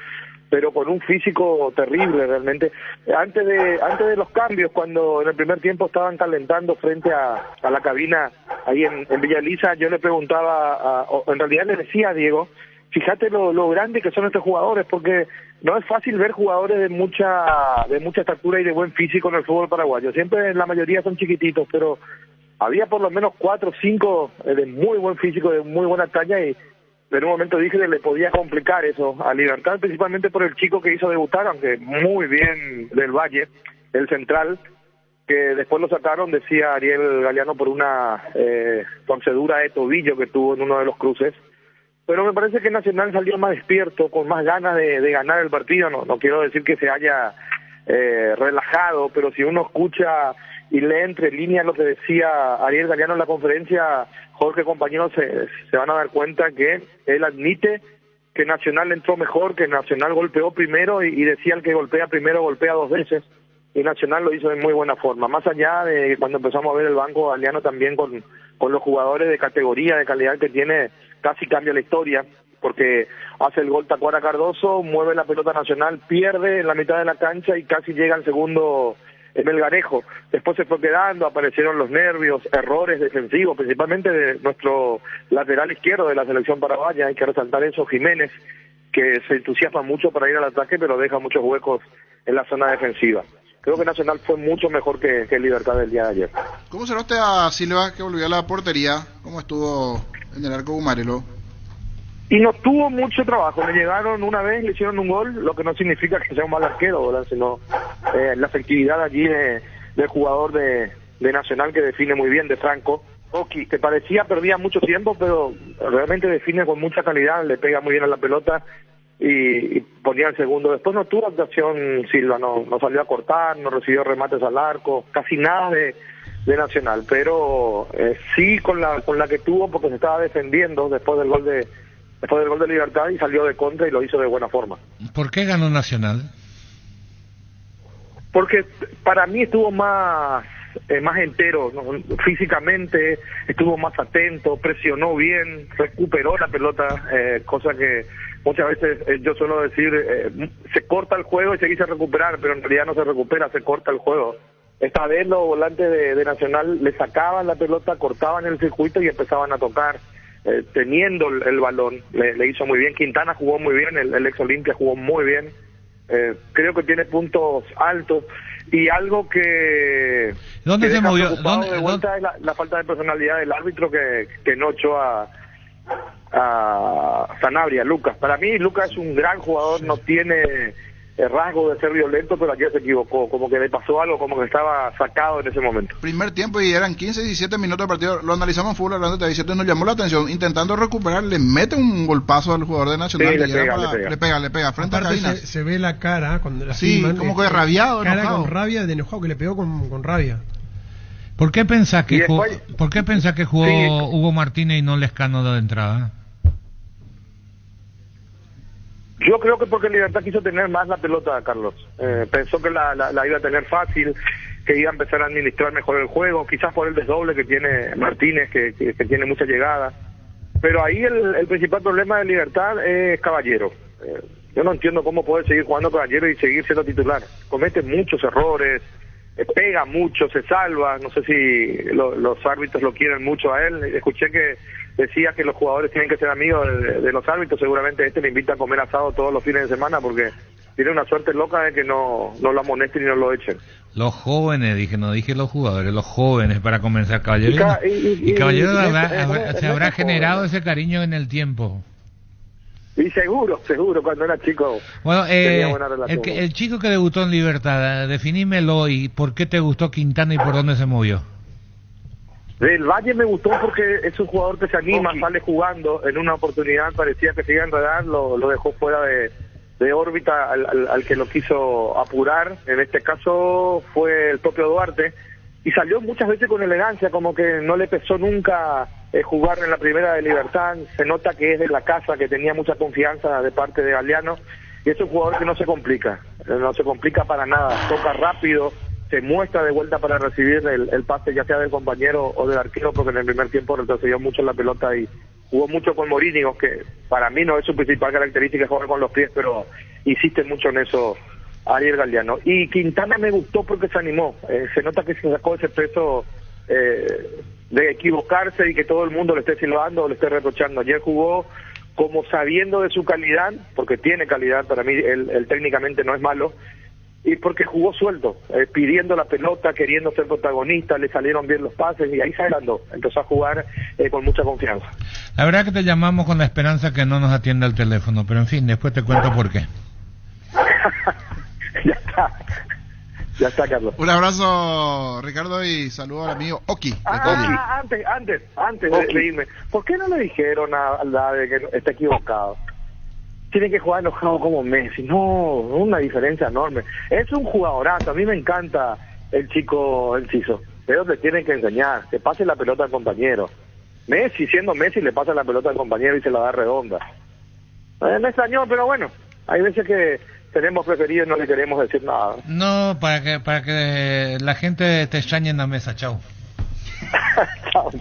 pero con un físico terrible realmente. Antes de los cambios, cuando en el primer tiempo estaban calentando frente a la cabina ahí en Villa Elisa, yo le preguntaba, en realidad le decía a Diego, fíjate lo grande que son estos jugadores, porque no es fácil ver jugadores de mucha estatura y de buen físico en el fútbol paraguayo. Siempre la mayoría son chiquititos, pero había por lo menos 4 o 5 de muy buen físico, de muy buena talla, y en un momento dije que le podía complicar eso a Libertad, principalmente por el chico que hizo debutar, aunque muy bien del Valle, el central, que después lo sacaron, decía Ariel Galeano, por una torcedura de tobillo que tuvo en uno de los cruces. Pero me parece que Nacional salió más despierto, con más ganas de ganar el partido. No quiero decir que se haya relajado, pero si uno escucha y lee entre líneas lo que decía Ariel Galeano en la conferencia, Jorge, compañeros, se van a dar cuenta que él admite que Nacional entró mejor, que Nacional golpeó primero y decía el que golpea primero golpea 2 veces, y Nacional lo hizo de muy buena forma. Más allá de cuando empezamos a ver el banco galeano también con los jugadores de categoría, de calidad que tiene, casi cambia la historia, porque hace el gol Tacuara Cardoso, mueve la pelota Nacional, pierde en la mitad de la cancha y casi llega al segundo Melgarejo. Después se fue quedando, aparecieron los nervios, errores defensivos, principalmente de nuestro lateral izquierdo de la selección paraguaya. Hay que resaltar eso, Jiménez, que se entusiasma mucho para ir al ataque, pero deja muchos huecos en la zona defensiva. Creo que Nacional fue mucho mejor que Libertad del día de ayer. ¿Cómo será usted a Silva, que volvió a la portería? ¿Cómo estuvo en el arco Gumarelo? Y no tuvo mucho trabajo, le llegaron una vez, le hicieron un gol, lo que no significa que sea un mal arquero, ¿verdad? Sino la efectividad allí del jugador de Nacional, que define muy bien, de Franco. Oki, que parecía perdía mucho tiempo, pero realmente define con mucha calidad, le pega muy bien a la pelota y ponía el segundo. Después no tuvo actuación Silva, no salió a cortar, no recibió remates al arco, casi nada de Nacional, pero sí con la que tuvo, porque se estaba defendiendo después del gol de Libertad y salió de contra y lo hizo de buena forma. ¿Por qué ganó Nacional? Porque para mí estuvo más entero, ¿no? Físicamente estuvo más atento, presionó bien, recuperó la pelota, cosa que muchas veces yo suelo decir, se corta el juego y se quise recuperar, pero en realidad no se recupera, se corta el juego. Esta vez los volantes de Nacional le sacaban la pelota, cortaban el circuito y empezaban a tocar. Teniendo el balón, le hizo muy bien. Quintana jugó muy bien, el ex Olimpia jugó muy bien. Creo que tiene puntos altos y algo que ¿dónde se movió? ¿Dónde, de vuelta es la falta de personalidad del árbitro que no echó a Sanabria, Lucas. Para mí Lucas es un gran jugador, no tiene rasgo de ser violento, pero ayer se equivocó, como que le pasó algo, como que estaba sacado en ese momento. Primer tiempo y eran 15, 17 minutos de partido, lo analizamos en fútbol hablando de televisión, nos llamó la atención, intentando recuperar, le mete un golpazo al jugador de Nacional, sí, le pega, frente aparte a Cabinas. Se ve la cara, cuando la sí, filman, como que rabiado, cara enojado. con rabia, de enojado, que le pegó con rabia. ¿Por qué pensás que jugó sí, Hugo Martínez y no Lescano de entrada? Yo creo que porque Libertad quiso tener más la pelota, Carlos. Pensó que la iba a tener fácil, que iba a empezar a administrar mejor el juego, quizás por el desdoble que tiene Martínez, que tiene mucha llegada. Pero ahí el principal problema de Libertad es Caballero. Yo no entiendo cómo puede seguir jugando Caballero y seguir siendo titular. Comete muchos errores, pega mucho, se salva. No sé si los árbitros lo quieren mucho a él. Escuché que decía que los jugadores tienen que ser amigos de los árbitros. Seguramente le invita a comer asado todos los fines de semana porque tiene una suerte loca de que no lo amonesten y no lo echen. Los jóvenes, no dije los jugadores, los jóvenes para comenzar. Caballero y Caballero se habrá generado ese cariño en el tiempo. Y seguro, cuando era chico. Bueno, tenía buena relación. el chico que debutó en Libertad, definímelo y por qué te gustó Quintana y por dónde se movió. Del Valle me gustó porque es un jugador que se anima, sale jugando, en una oportunidad parecía que se iba a enredar, lo dejó fuera de órbita al que lo quiso apurar, en este caso fue el propio Duarte, y salió muchas veces con elegancia, como que no le pesó nunca jugar en la primera de Libertad. Se nota que es de la casa, que tenía mucha confianza de parte de Galeano, y es un jugador que no se complica para nada, toca rápido, se muestra de vuelta para recibir el pase, ya sea del compañero o del arquero, porque en el primer tiempo retrocedió mucho en la pelota y jugó mucho con Morínigo, que para mí no es su principal característica jugar con los pies, pero insiste mucho en eso Ariel Galeano. Y Quintana me gustó porque se animó, se nota que se sacó ese peso de equivocarse y que todo el mundo le esté silbando o le esté reprochando. Ayer jugó como sabiendo de su calidad, porque tiene calidad, para mí él técnicamente no es malo, y porque jugó suelto, pidiendo la pelota, queriendo ser protagonista, le salieron bien los pases y ahí se agrandó, empezó a jugar con mucha confianza. La verdad que te llamamos con la esperanza que no nos atienda el teléfono, pero en fin, después te cuento por qué. Ya está, Carlos. Un abrazo, Ricardo, y saludo al amigo Oki. Antes de irme, ¿por qué no le dijeron a de que está equivocado? Tiene que jugar enojado como Messi. No, una diferencia enorme. Es un jugadorazo. A mí me encanta el chico Enciso. Pero le tienen que enseñar. Que pase la pelota al compañero. Messi, siendo Messi, le pasa la pelota al compañero y se la da redonda. Me extrañó, pero bueno, hay veces que tenemos preferido y no le queremos decir nada. No, para que la gente te extrañe en la mesa. Chao. Chao.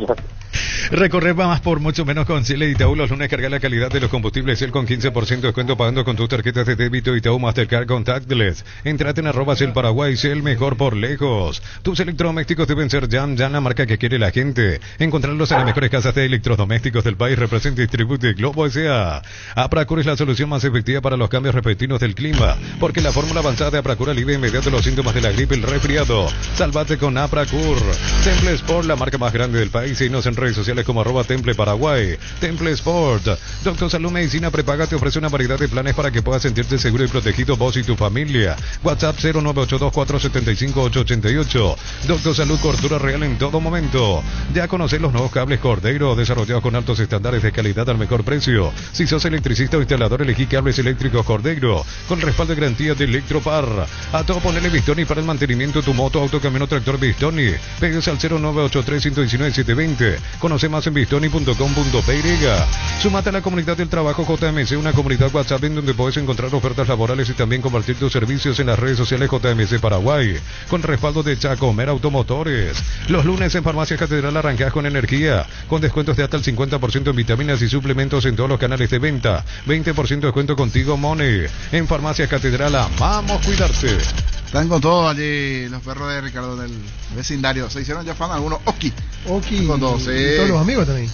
Recorrer más por mucho menos con Ciel e Itaú. Los lunes carga la calidad de los combustibles Ciel con 15% de descuento pagando con tus tarjetas de débito Itaú Mastercard Contactless. Entrate en @Ciel Paraguay, Ciel mejor por lejos. Tus electrodomésticos deben ser Jam, la marca que quiere la gente. Encontrarlos en las mejores casas de electrodomésticos del país. Representa y distribuye Globo S.A. Apracur es la solución más efectiva para los cambios repentinos del clima, porque la fórmula avanzada de Apracur alivia inmediato los síntomas de la gripe y el resfriado. Salvate con Apracur. Temple Sport, la marca más grande del país. Síguenos en redes sociales como @Temple Paraguay. Temple Sport. Doctor Salud Medicina Prepaga te ofrece una variedad de planes para que puedas sentirte seguro y protegido vos y tu familia. WhatsApp 0982475888. Doctor Salud Cordura Real en todo momento. Ya conocer los nuevos cables Cordeiro desarrollados con altos estándares de calidad al mejor precio. Si sos electricista o instalador, elegí cables eléctricos Cordeiro con respaldo de garantía de Electropar. A todo ponerle Bistoni para el mantenimiento de tu moto, auto, camión o tractor Bistoni. Pegues al 0983-119-720. Conoce más en bistoni.com.py. Sumate a la comunidad del trabajo JMC, una comunidad WhatsApp en donde puedes encontrar ofertas laborales y también compartir tus servicios en las redes sociales JMC Paraguay, con respaldo de Chacomer Automotores. Los lunes en Farmacias Catedral arrancás con energía, con descuentos de hasta el 50% en vitaminas y suplementos en todos los canales de venta. 20% de descuento contigo, Money. En Farmacias Catedral amamos cuidarte. Están con todo allí los perros de Ricardo del vecindario. Se hicieron ya fan algunos. Oki con todos, sí. Y todos los amigos también.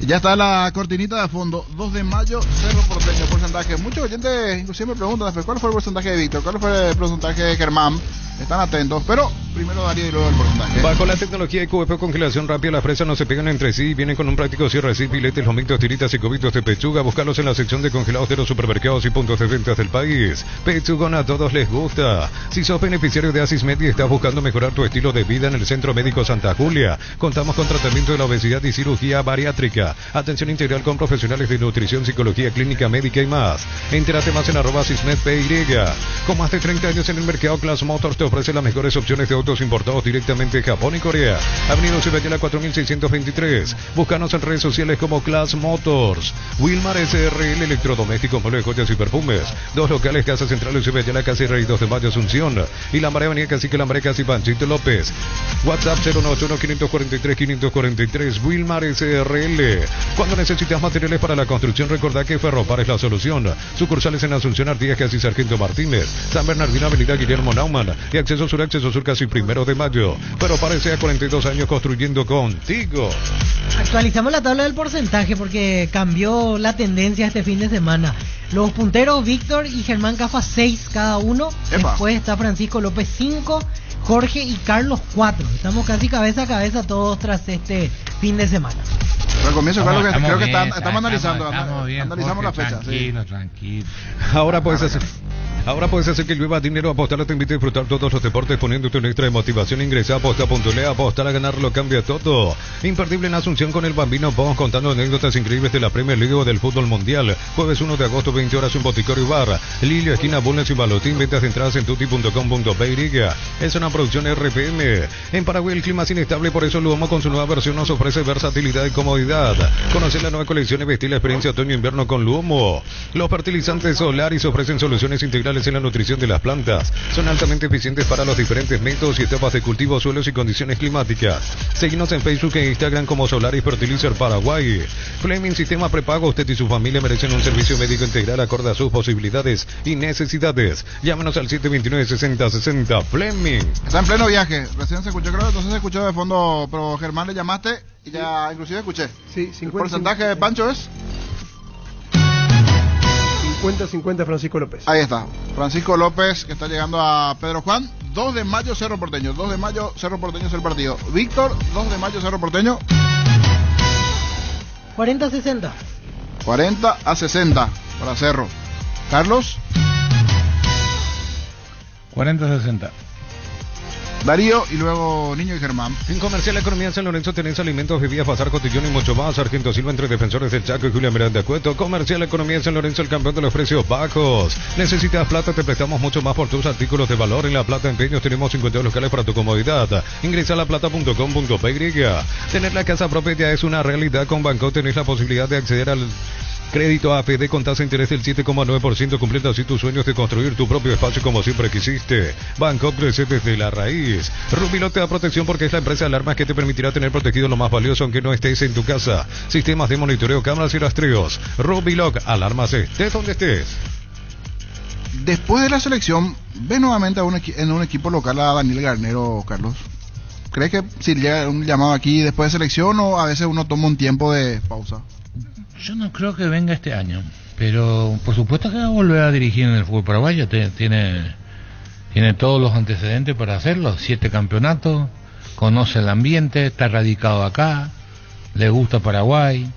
Y ya está la cortinita de fondo. 2 de mayo, Cerro Porteño, porcentaje. Muchos oyentes inclusive me preguntan después cuál fue el porcentaje de Víctor, cuál fue el porcentaje de Germán. Están atentos, pero primero Darío y luego el porcentaje. Bajo la tecnología de QVP congelación rápida, las fresas no se pegan entre sí y vienen con un práctico cierre así, filetes, lomitos, tiritas y cubitos de pechuga. Búscalos en la sección de congelados de los supermercados y puntos de ventas del país. Pechugón a todos les gusta. Si sos beneficiario de Asismed y estás buscando mejorar tu estilo de vida, en el Centro Médico Santa Julia contamos con tratamiento de la obesidad y cirugía bariátrica, atención integral con profesionales de nutrición, psicología clínica, médica y más. Entérate más en @AsismedPY. Con más de 30 años en el mercado, Class Motors te ofrece las mejores opciones de autos importados directamente de Japón y Corea. Avenida Ciudadela 4623. Búscanos en redes sociales como Class Motors. Wilmar SRL, electrodomésticos, muebles, joyas y perfumes. 2 locales, Casa Central y Ciudadela, Casi Rey 2 de Mayo, Asunción. Y Lambaré, Avenida Cacique Lambaré, Casi Panchito López. WhatsApp 091-543-543. Wilmar SRL. Cuando necesitas materiales para la construcción, recordá que Ferropar es la solución. Sucursales en Asunción, Artigas, Casi Sargento Martínez. San Bernardino, Avenida Guillermo Naumann. Y Acceso Sur casi 1 de mayo. Pero parece a 42 años construyendo contigo. Actualizamos la tabla del porcentaje porque cambió la tendencia este fin de semana. Los punteros Víctor y Germán Cafa 6 cada uno. Epa. Después está Francisco López 5, Jorge y Carlos 4. Estamos casi cabeza a cabeza todos tras este fin de semana. Al comienzo, claro, creo que bien, estamos analizando. Estamos bien, analizamos Jorge, la fecha. Tranquilo. Ahora puedes hacer que Llueva Dinero Apostar te invite a disfrutar todos los deportes poniéndote un extra de motivación. Ingresa a aposta.le, apostar a ganar lo cambia todo. Imperdible en Asunción con el Bambino Pons contando anécdotas increíbles de la Premier League o del fútbol mundial. Jueves 1 de agosto, 20 horas, un boticario bar. Lilio, esquina Bulnes y Balotín. Ventas de entradas en tuti.com.py. Es una producción RPM. En Paraguay el clima es inestable, por eso Luomo con su nueva versión nos ofrece versatilidad y comodidad. Conocer la nueva colección y vestir la experiencia otoño-invierno con Luomo. Los fertilizantes Solaris ofrecen soluciones integrales en la nutrición de las plantas. Son altamente eficientes para los diferentes métodos y etapas de cultivo, suelos y condiciones climáticas. Seguinos en Facebook e Instagram como Solaris Fertilizer Paraguay. Fleming Sistema Prepago. Usted y su familia merecen un servicio médico integral acorde a sus posibilidades y necesidades. Llámenos al 729-6060. Fleming. Está en pleno viaje. Recién se escuchó, creo que entonces se escuchó de fondo, pero Germán le llamaste y ya inclusive escuché. Sí, 50, ¿el porcentaje de Pancho es? 50-50 Francisco López. Ahí está. Francisco López, que está llegando a Pedro Juan. 2 de mayo, Cerro Porteño. 2 de mayo, Cerro Porteño es el partido. Víctor, 2 de mayo, Cerro Porteño. 40-60. 40-60 para Cerro. Carlos. 40-60. Darío y luego Niño y Germán. En Comercial Economía San Lorenzo tenés alimentos, bebidas, bazar, cotillón y mucho más. Sargento Silva entre defensores del Chaco y Julián Miranda Cueto. Comercial Economía San Lorenzo, el campeón de los precios bajos. Necesitas plata, te prestamos mucho más por tus artículos de valor. En La Plata Empeños tenemos 52 locales para tu comodidad. Ingresa a laplata.com.py. Tener la casa propia ya es una realidad. Con Banco tenés la posibilidad de acceder al Crédito AFD con tasa de interés del 7,9%, cumpliendo así tus sueños de construir tu propio espacio como siempre quisiste. Bangkok crece desde la raíz. Rubiloc te da protección porque es la empresa de alarmas que te permitirá tener protegido lo más valioso aunque no estés en tu casa. Sistemas de monitoreo, cámaras y rastreos. Rubiloc, alarmas estés donde estés. Después de la selección, ¿ve nuevamente en un equipo local a Daniel Garnero, Carlos? ¿Crees que si llega un llamado aquí después de selección o a veces uno toma un tiempo de pausa? Yo no creo que venga este año, pero por supuesto que va a volver a dirigir en el fútbol paraguayo. Tiene todos los antecedentes para hacerlo, 7 campeonatos, conoce el ambiente, está radicado acá, le gusta Paraguay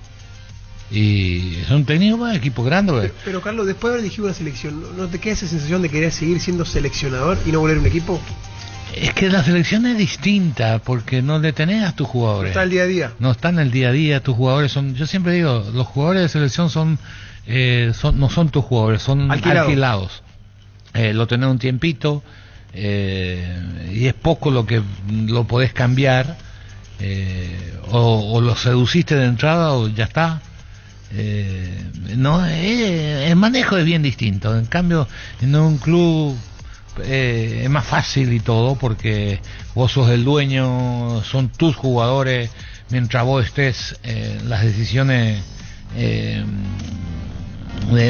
y es un técnico de equipo grande. Pero Carlos, después de haber dirigido una selección, ¿no te queda esa sensación de querer seguir siendo seleccionador y no volver a un equipo? Es que la selección es distinta porque no le tenés a tus jugadores. No está el día a día. No está en el día a día, tus jugadores son, yo siempre digo, los jugadores de selección no son tus jugadores, son alquilados. Lo tenés un tiempito y es poco lo que lo podés cambiar, o lo seduciste de entrada o ya está. El manejo es bien distinto. En cambio, en un club es más fácil y todo porque vos sos el dueño, son tus jugadores, mientras vos estés las decisiones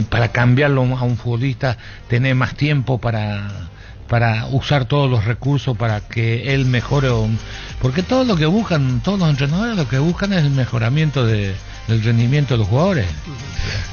para cambiarlo a un futbolista, tenés más tiempo para usar todos los recursos para que él mejore, porque todo lo que buscan, todos los entrenadores lo que buscan es el mejoramiento del rendimiento de los jugadores.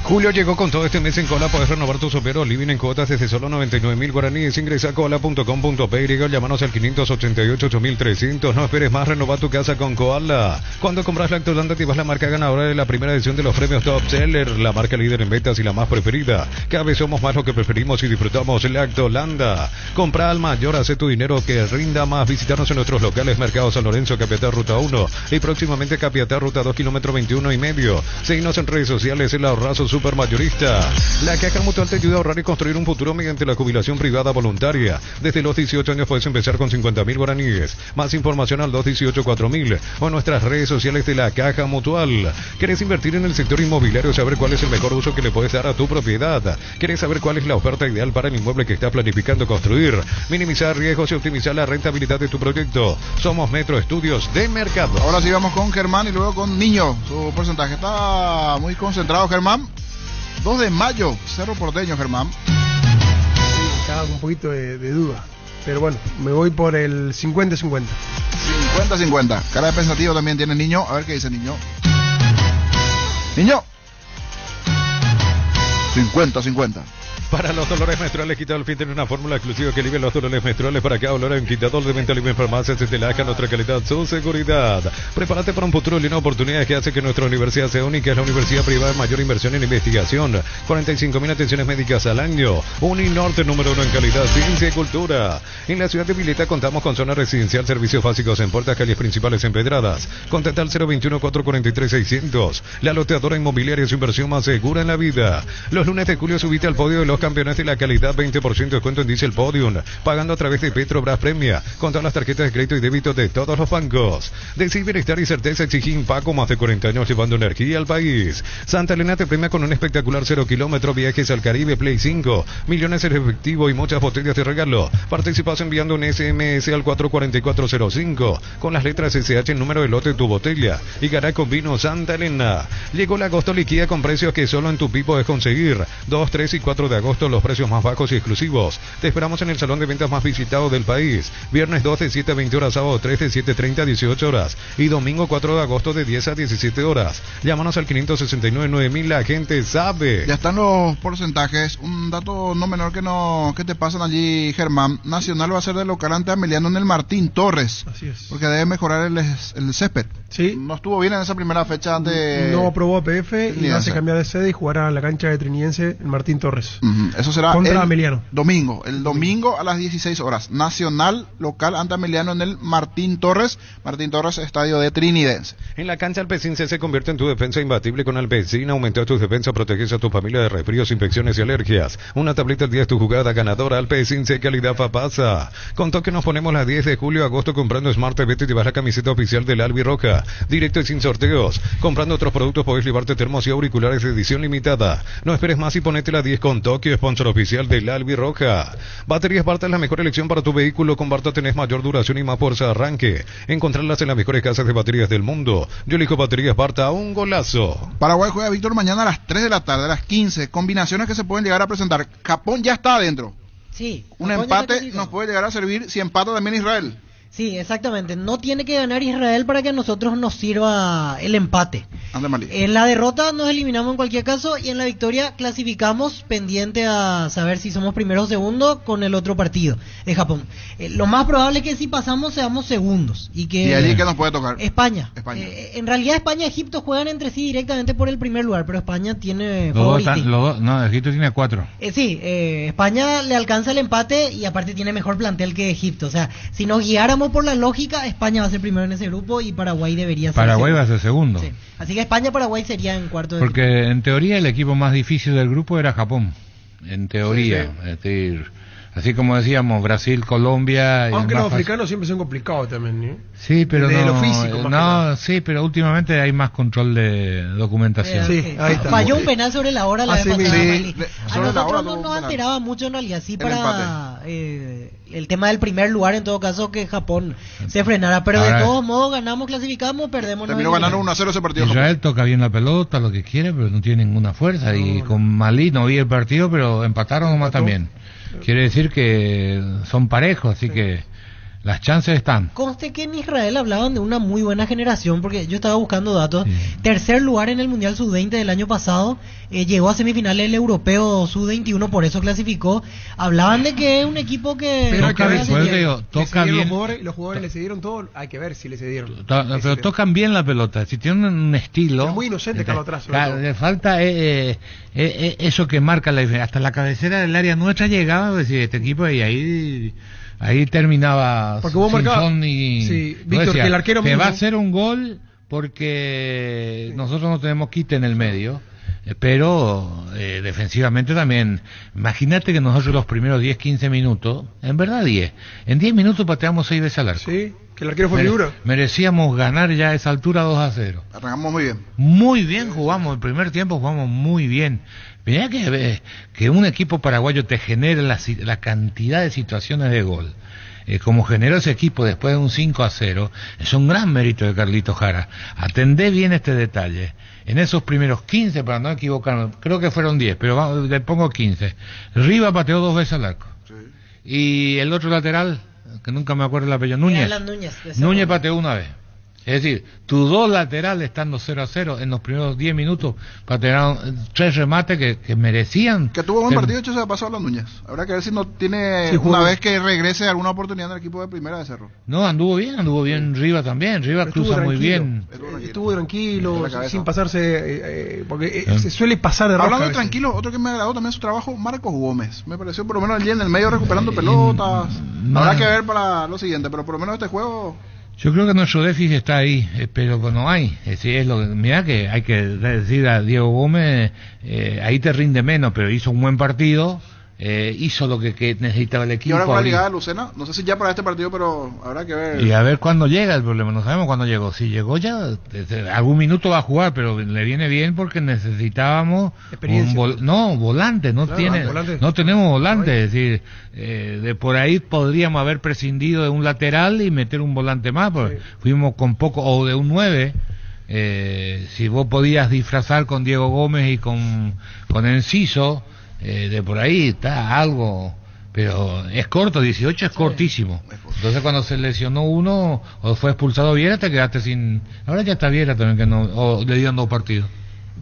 Julio llegó con todo este mes en Cola. Podés renovar tu sopero living en cuotas desde solo 99.000 guaraníes. Ingresa a cola.com.py o llámanos al 588-8300. No esperes más, renova tu casa con Koala. Cuando compras Lactolanda te vas la marca ganadora de la primera edición de los premios Top Seller, la marca líder en ventas y la más preferida. Cada vez somos más lo que preferimos y disfrutamos. Lactolanda. Compra al mayor, hace tu dinero que rinda más. Visitarnos en nuestros locales Mercado San Lorenzo, Capiatá Ruta 1 y próximamente Capiatá Ruta 2, kilómetro 21,5. Seguinos en redes sociales, el ahorrazo supermayorista. La Caja Mutual te ayuda a ahorrar y construir un futuro mediante la jubilación privada voluntaria. Desde los 18 años puedes empezar con 50.000 guaraníes. Más información al 218-4000 o en nuestras redes sociales de la Caja Mutual. ¿Querés invertir en el sector inmobiliario? ¿Saber cuál es el mejor uso que le puedes dar a tu propiedad? ¿Querés saber cuál es la oferta ideal para el inmueble que estás planificando construir? Minimizar riesgos y optimizar la rentabilidad de tu proyecto. Somos Metro Estudios de Mercado. Ahora sí vamos con Germán y luego con Niño. Su porcentaje está muy concentrado, Germán. 2 de mayo, Cerro Porteño, Germán. Sí, estaba con un poquito de duda. Pero bueno, me voy por el 50-50. 50-50. Cara de pensativo también tiene Niño. A ver qué dice Niño. Niño. 50-50. Para los dolores menstruales, Quitadol Fin tiene una fórmula exclusiva que alivia los dolores menstruales. Para cada dolor en Quitadol de Venta Libre en Farmacias de Telaca, nuestra calidad, su seguridad. Prepárate para un futuro lleno de oportunidades que hace que nuestra universidad sea única. Es la universidad privada de mayor inversión en investigación. 45.000 atenciones médicas al año. Uninorte número 1 en calidad, ciencia y cultura. En la ciudad de Vileta contamos con zona residencial, servicios básicos en puertas, calles principales empedradas. Contacta al 021-443-600. La loteadora inmobiliaria, su inversión más segura en la vida. Los lunes de julio subite al podio de los campeones de la calidad, 20% de descuento en Diesel Podium, pagando a través de Petrobras Premia, con todas las tarjetas de crédito y débito de todos los bancos. Decir bienestar y certeza exige Impaco, más de 40 años llevando energía al país. Santa Elena te premia con un espectacular 0 kilómetros, viajes al Caribe, Play 5, millones en efectivo y muchas botellas de regalo. Participas enviando un SMS al 44405 con las letras SH, el número de lote de tu botella, y ganá con vino Santa Elena. Llegó el agosto liquida con precios que solo en tu pipo puedes conseguir. 2, 3 y 4 de agosto los precios más bajos y exclusivos. Te esperamos en el salón de ventas más visitado del país. Viernes 2 de 7 a 20 horas, sábado 3 de 7:30 a 18 horas y domingo 4 de agosto de 10 a 17 horas. Llámanos al 569-9000, la gente sabe. Ya están los porcentajes. Un dato no menor que te pasan allí, Germán. Nacional va a ser de local ante Ameliano en el Martín Torres. Así es. Porque debe mejorar el césped. Sí. No estuvo bien en esa primera fecha de... No aprobó APF y hace cambiar de sede y jugará en la cancha de Trinidense en Martín Torres. Eso será contra Ameliano. El domingo a las 16 horas. Nacional local ante Ameliano en el Martín Torres. Martín Torres, estadio de Trinidense. En la cancha Alpecin se convierte en tu defensa imbatible con Alpecin. Aumenta tus defensas, proteges a tu familia de resfríos, infecciones y alergias. Una tableta al día es tu jugada ganadora. Alpecin C calidad Fapasa. Roja. Contó que nos ponemos las 10 de julio a agosto comprando Smart TV, te llevas la camiseta oficial del Albirroja. Directo y sin sorteos. Comprando otros productos podés llevarte termos y auriculares de edición limitada. No esperes más y ponete la 10 con Tokio, sponsor oficial del Albirroja. Baterías Barta es la mejor elección para tu vehículo. Con Barta tenés mayor duración y más fuerza de arranque. Encontrarlas en las mejores casas de baterías del mundo. Yo elijo Baterías Barta, un golazo. Paraguay juega, Víctor, mañana a las 3 de la tarde, a las 15. Combinaciones que se pueden llegar a presentar. Japón ya está adentro. Sí. Un empate nos puede llegar a servir si empata también Israel. Sí, exactamente. No tiene que ganar Israel para que a nosotros nos sirva el empate. En la derrota nos eliminamos en cualquier caso y en la victoria clasificamos pendiente a saber si somos primero o segundo con el otro partido de Japón. Lo más probable es que si pasamos seamos segundos. ¿Y allí qué nos puede tocar? España. En realidad España y Egipto juegan entre sí directamente por el primer lugar, pero España tiene favoritismo. No, Egipto tiene 4. España le alcanza el empate y aparte tiene mejor plantel que Egipto. O sea, si nos guiáramos por la lógica, España va a ser primero en ese grupo y Paraguay debería ser Paraguay segundo. va a ser segundo. Sí. Así que España-Paraguay sería en cuarto de Porque en teoría el equipo más difícil del grupo era Japón. En teoría. Sí. Es decir, así como decíamos, Brasil, Colombia... Aunque los africanos siempre son complicados también, ¿eh? Sí, pero de lo físico, sí, pero últimamente hay más control de documentación. Sí, ahí está. Falló un penal sobre la hora la vez pasada. Sí, a nosotros no nos alteraba mucho en realidad, sí, para el tema del primer lugar, en todo caso, que Japón se frenara. Pero de todos modos, ganamos, clasificamos, perdemos. Terminó ganando 1-0 ese partido. Israel toca bien la pelota, lo que quiere, pero no tiene ninguna fuerza. Y con Malí no vi el partido, pero empataron nomás también. Quiere decir que son parejos, así que las chances están. Conste que en Israel hablaban de una muy buena generación, porque yo estaba buscando datos. Tercer lugar en el Mundial Sub-20 del año pasado, llegó a semifinales el Europeo Sub-21, por eso clasificó. Hablaban de que es un equipo que... Pero toca bien. Los jugadores le cedieron todo, hay que ver si le cedieron. Pero tocan bien la pelota, si tienen un estilo... Es muy inocente Carlos atrás. Le falta eso que marca la diferencia. Hasta la cabecera del área nuestra llegaba, decir, este equipo, y ahí terminaba. Porque vos marcabas, Víctor, que el arquero te mismo va a hacer un gol porque nosotros no tenemos quite en el medio, pero defensivamente también. Imagínate que nosotros los primeros 10-15 minutos, en verdad 10 minutos pateamos 6 veces al arco. Sí, que el arquero fue figura. Merecíamos ganar ya a esa altura 2-0. Arrancamos muy bien. Muy bien jugamos, el primer tiempo jugamos muy bien. Mirá que un equipo paraguayo te genere la cantidad de situaciones de gol, como generó ese equipo después de un 5-0, es un gran mérito de Carlito Jara. Atendé bien este detalle. En esos primeros 15, para no equivocarme, creo que fueron 10, pero le pongo 15. Riva pateó 2 veces al arco. Y el otro lateral, que nunca me acuerdo el apellido, Núñez pateó una vez. Es decir, tus dos laterales estando 0-0 en los primeros 10 minutos patearon 3 remates que merecían. Que tuvo buen partido, hecho se ha pasado a los Núñez. Habrá que ver si no tiene una vez que regrese alguna oportunidad en el equipo de primera de Cerro. No, anduvo bien Riva también. Riva cruza muy bien. Estuvo tranquilo, sin pasarse, porque se suele pasar de rosca. Hablando tranquilo, otro que me agradó también su trabajo, Marcos Gómez. Me pareció por lo menos allí en el medio recuperando pelotas. Habrá que ver para lo siguiente, pero por lo menos este juego... Yo creo que nuestro déficit está ahí, pero no hay. Mirá que hay que decir a Diego Gómez, ahí te rinde menos, pero hizo un buen partido, hizo lo que necesitaba el equipo. Y ahora con la llegada de Lucena, no sé si ya para este partido, pero habrá que ver. Y a ver cuándo llega el problema, no sabemos cuándo llegó. Si llegó ya, algún minuto va a jugar, pero le viene bien porque necesitábamos volante, no tenemos volante, es decir, de por ahí podríamos haber prescindido de un lateral y meter un volante más, porque fuimos con poco, o de un 9. Si vos podías disfrazar con Diego Gómez y con Enciso, de por ahí está algo, pero es corto, 18 es cortísimo. Entonces cuando se lesionó uno o fue expulsado Viera, te quedaste sin... Ahora ya está Viera también, que no, o le dieron 2 partidos.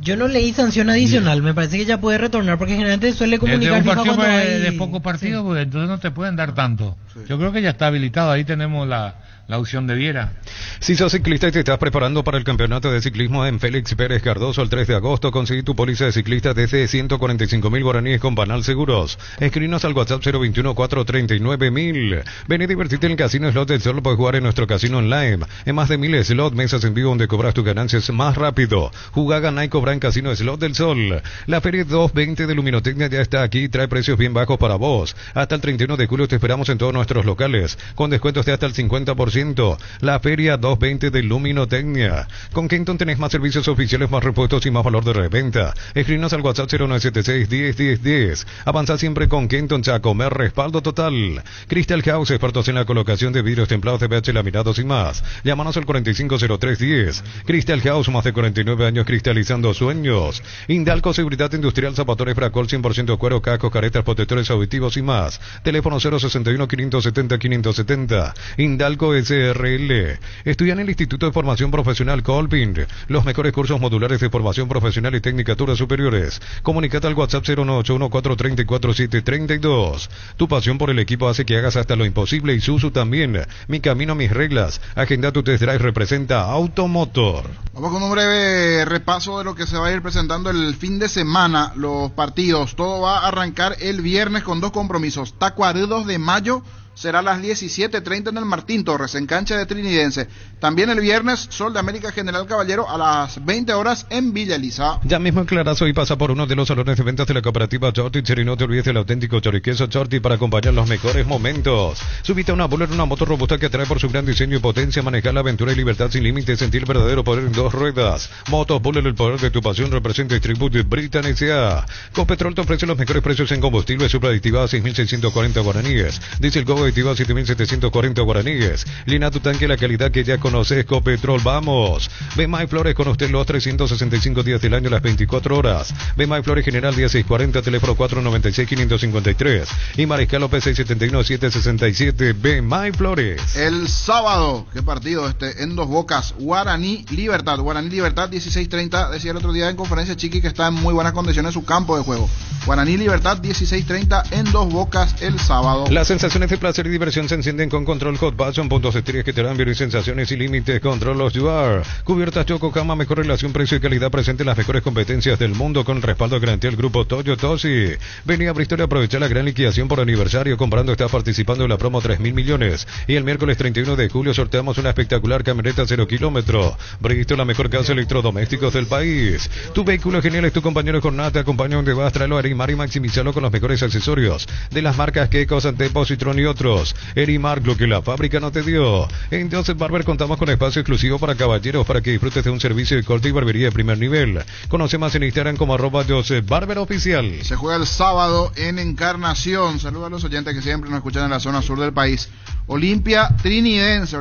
Yo no leí sanción adicional, me parece que ya puede retornar, porque generalmente suele comunicar un partido FIFA cuando hay... de poco partido, pues entonces no te pueden dar tanto. Yo creo que ya está habilitado, ahí tenemos la la opción de Viera. Si sos ciclista y te estás preparando para el campeonato de ciclismo en Félix Pérez Cardoso el 3 de agosto, conseguí tu póliza de ciclista desde 145.000 guaraníes con Banal Seguros. Escribinos al WhatsApp 021-439.000. Ven y divertirte en el Casino Slot del Sol. Puedes jugar en nuestro casino online. En más de 1000 slot, mesas en vivo donde cobras tus ganancias más rápido. Jugá, ganá y cobra en Casino Slot del Sol. La Feria 220 de Luminotecnia ya está aquí y trae precios bien bajos para vos. Hasta el 31 de julio te esperamos en todos nuestros locales, con descuentos de hasta el 50%. La Feria 220 de Luminotecnia. Con Kenton tenés más servicios oficiales, más repuestos y más valor de reventa. Escribinos al WhatsApp 0976-101010. Avanza siempre con Kenton Chacomer, respaldo total. Crystal House, expertos en la colocación de vidrios templados de BH laminados y más. Llámanos al 450310. Crystal House, más de 49 años cristalizando sueños. Indalco Seguridad Industrial, Zapatores Bracol, 100% cuero, cascos, caretas, protectores auditivos y más. Teléfono 061-570-570. Indalco SRL. Estudia en el Instituto de Formación Profesional Colpin. Los mejores cursos modulares de formación profesional y tecnicaturas superiores. Comunicate al WhatsApp 09814344732. Tu pasión por el equipo hace que hagas hasta lo imposible y Suzu también. Mi camino, mis reglas. Agenda tu test drive, representa Automotor. Vamos con un breve repaso de lo que se va a ir presentando el fin de semana, los partidos. Todo va a arrancar el viernes con 2 compromisos. Tacuarembó 2 de mayo será a las 17:30 en el Martín Torres, en cancha de Trinidense. También el viernes, Sol de América General Caballero a las 20 horas en Villa Elisa. Ya mismo en Clarazo y pasa por uno de los salones de ventas de la cooperativa Chorti. Y no te olvides del auténtico choriqueso Chorti para acompañar los mejores momentos. Subite a una Buller, una moto robusta que atrae por su gran diseño y potencia, manejar la aventura y libertad sin límites, sentir el verdadero poder en 2 ruedas. Motos Buller, el poder de tu pasión, representa Distribute Britan S.A. Copetrol te ofrece los mejores precios en combustible, superaditiva a 6.640 guaraníes. Diesel Go aditiva a 7.740 guaraníes. Llena tu tanque, la calidad que ya conoces. Copetrol, vamos. Bemay Flores con usted los 365 días del año, las 24 horas. Bemay Flores General 1640, teléfono 496-553. Y Mariscal López 671-767. Bemay Flores. El sábado, ¿qué partido este? En Dos Bocas, Guaraní Libertad. Guaraní Libertad 16:30. Decía el otro día en conferencia Chiqui que está en muy buenas condiciones su campo de juego. Guaraní Libertad 16:30 en Dos Bocas el sábado. Las sensaciones de placer y diversión se encienden con Control Hot Passion, puntos estrellas que te dan y sensaciones y límites. Control los UR. Cubiertas Yokohama, mejor relación precio y calidad, presente en las mejores competencias del mundo con respaldo garantía del grupo Toyo Tosi. Vení a Bristol y aprovecha la gran liquidación por aniversario. Comprando estás participando en la promo 3.000 millones. Y el miércoles 31 de julio sorteamos una espectacular camioneta 0 kilómetro. Bristol, la mejor casa de electrodomésticos del país. Tu vehículo genial es tu compañero de jornada. Te acompaña donde vas. Tráelo a Erimar y maximizarlo con los mejores accesorios de las marcas Keiko, Santepo, Citroën y otros. Erimar, lo que la fábrica no te dio. En Joseph Barber contamos con espacio exclusivo para caballeros para que disfrutes de un servicio de corte y barbería de primer nivel. Conoce más en Instagram como @Joseph Barber Oficial. Se juega el sábado en Encarnación. Saludos a los oyentes que siempre nos escuchan en la zona sur del país. Olimpia Trinidense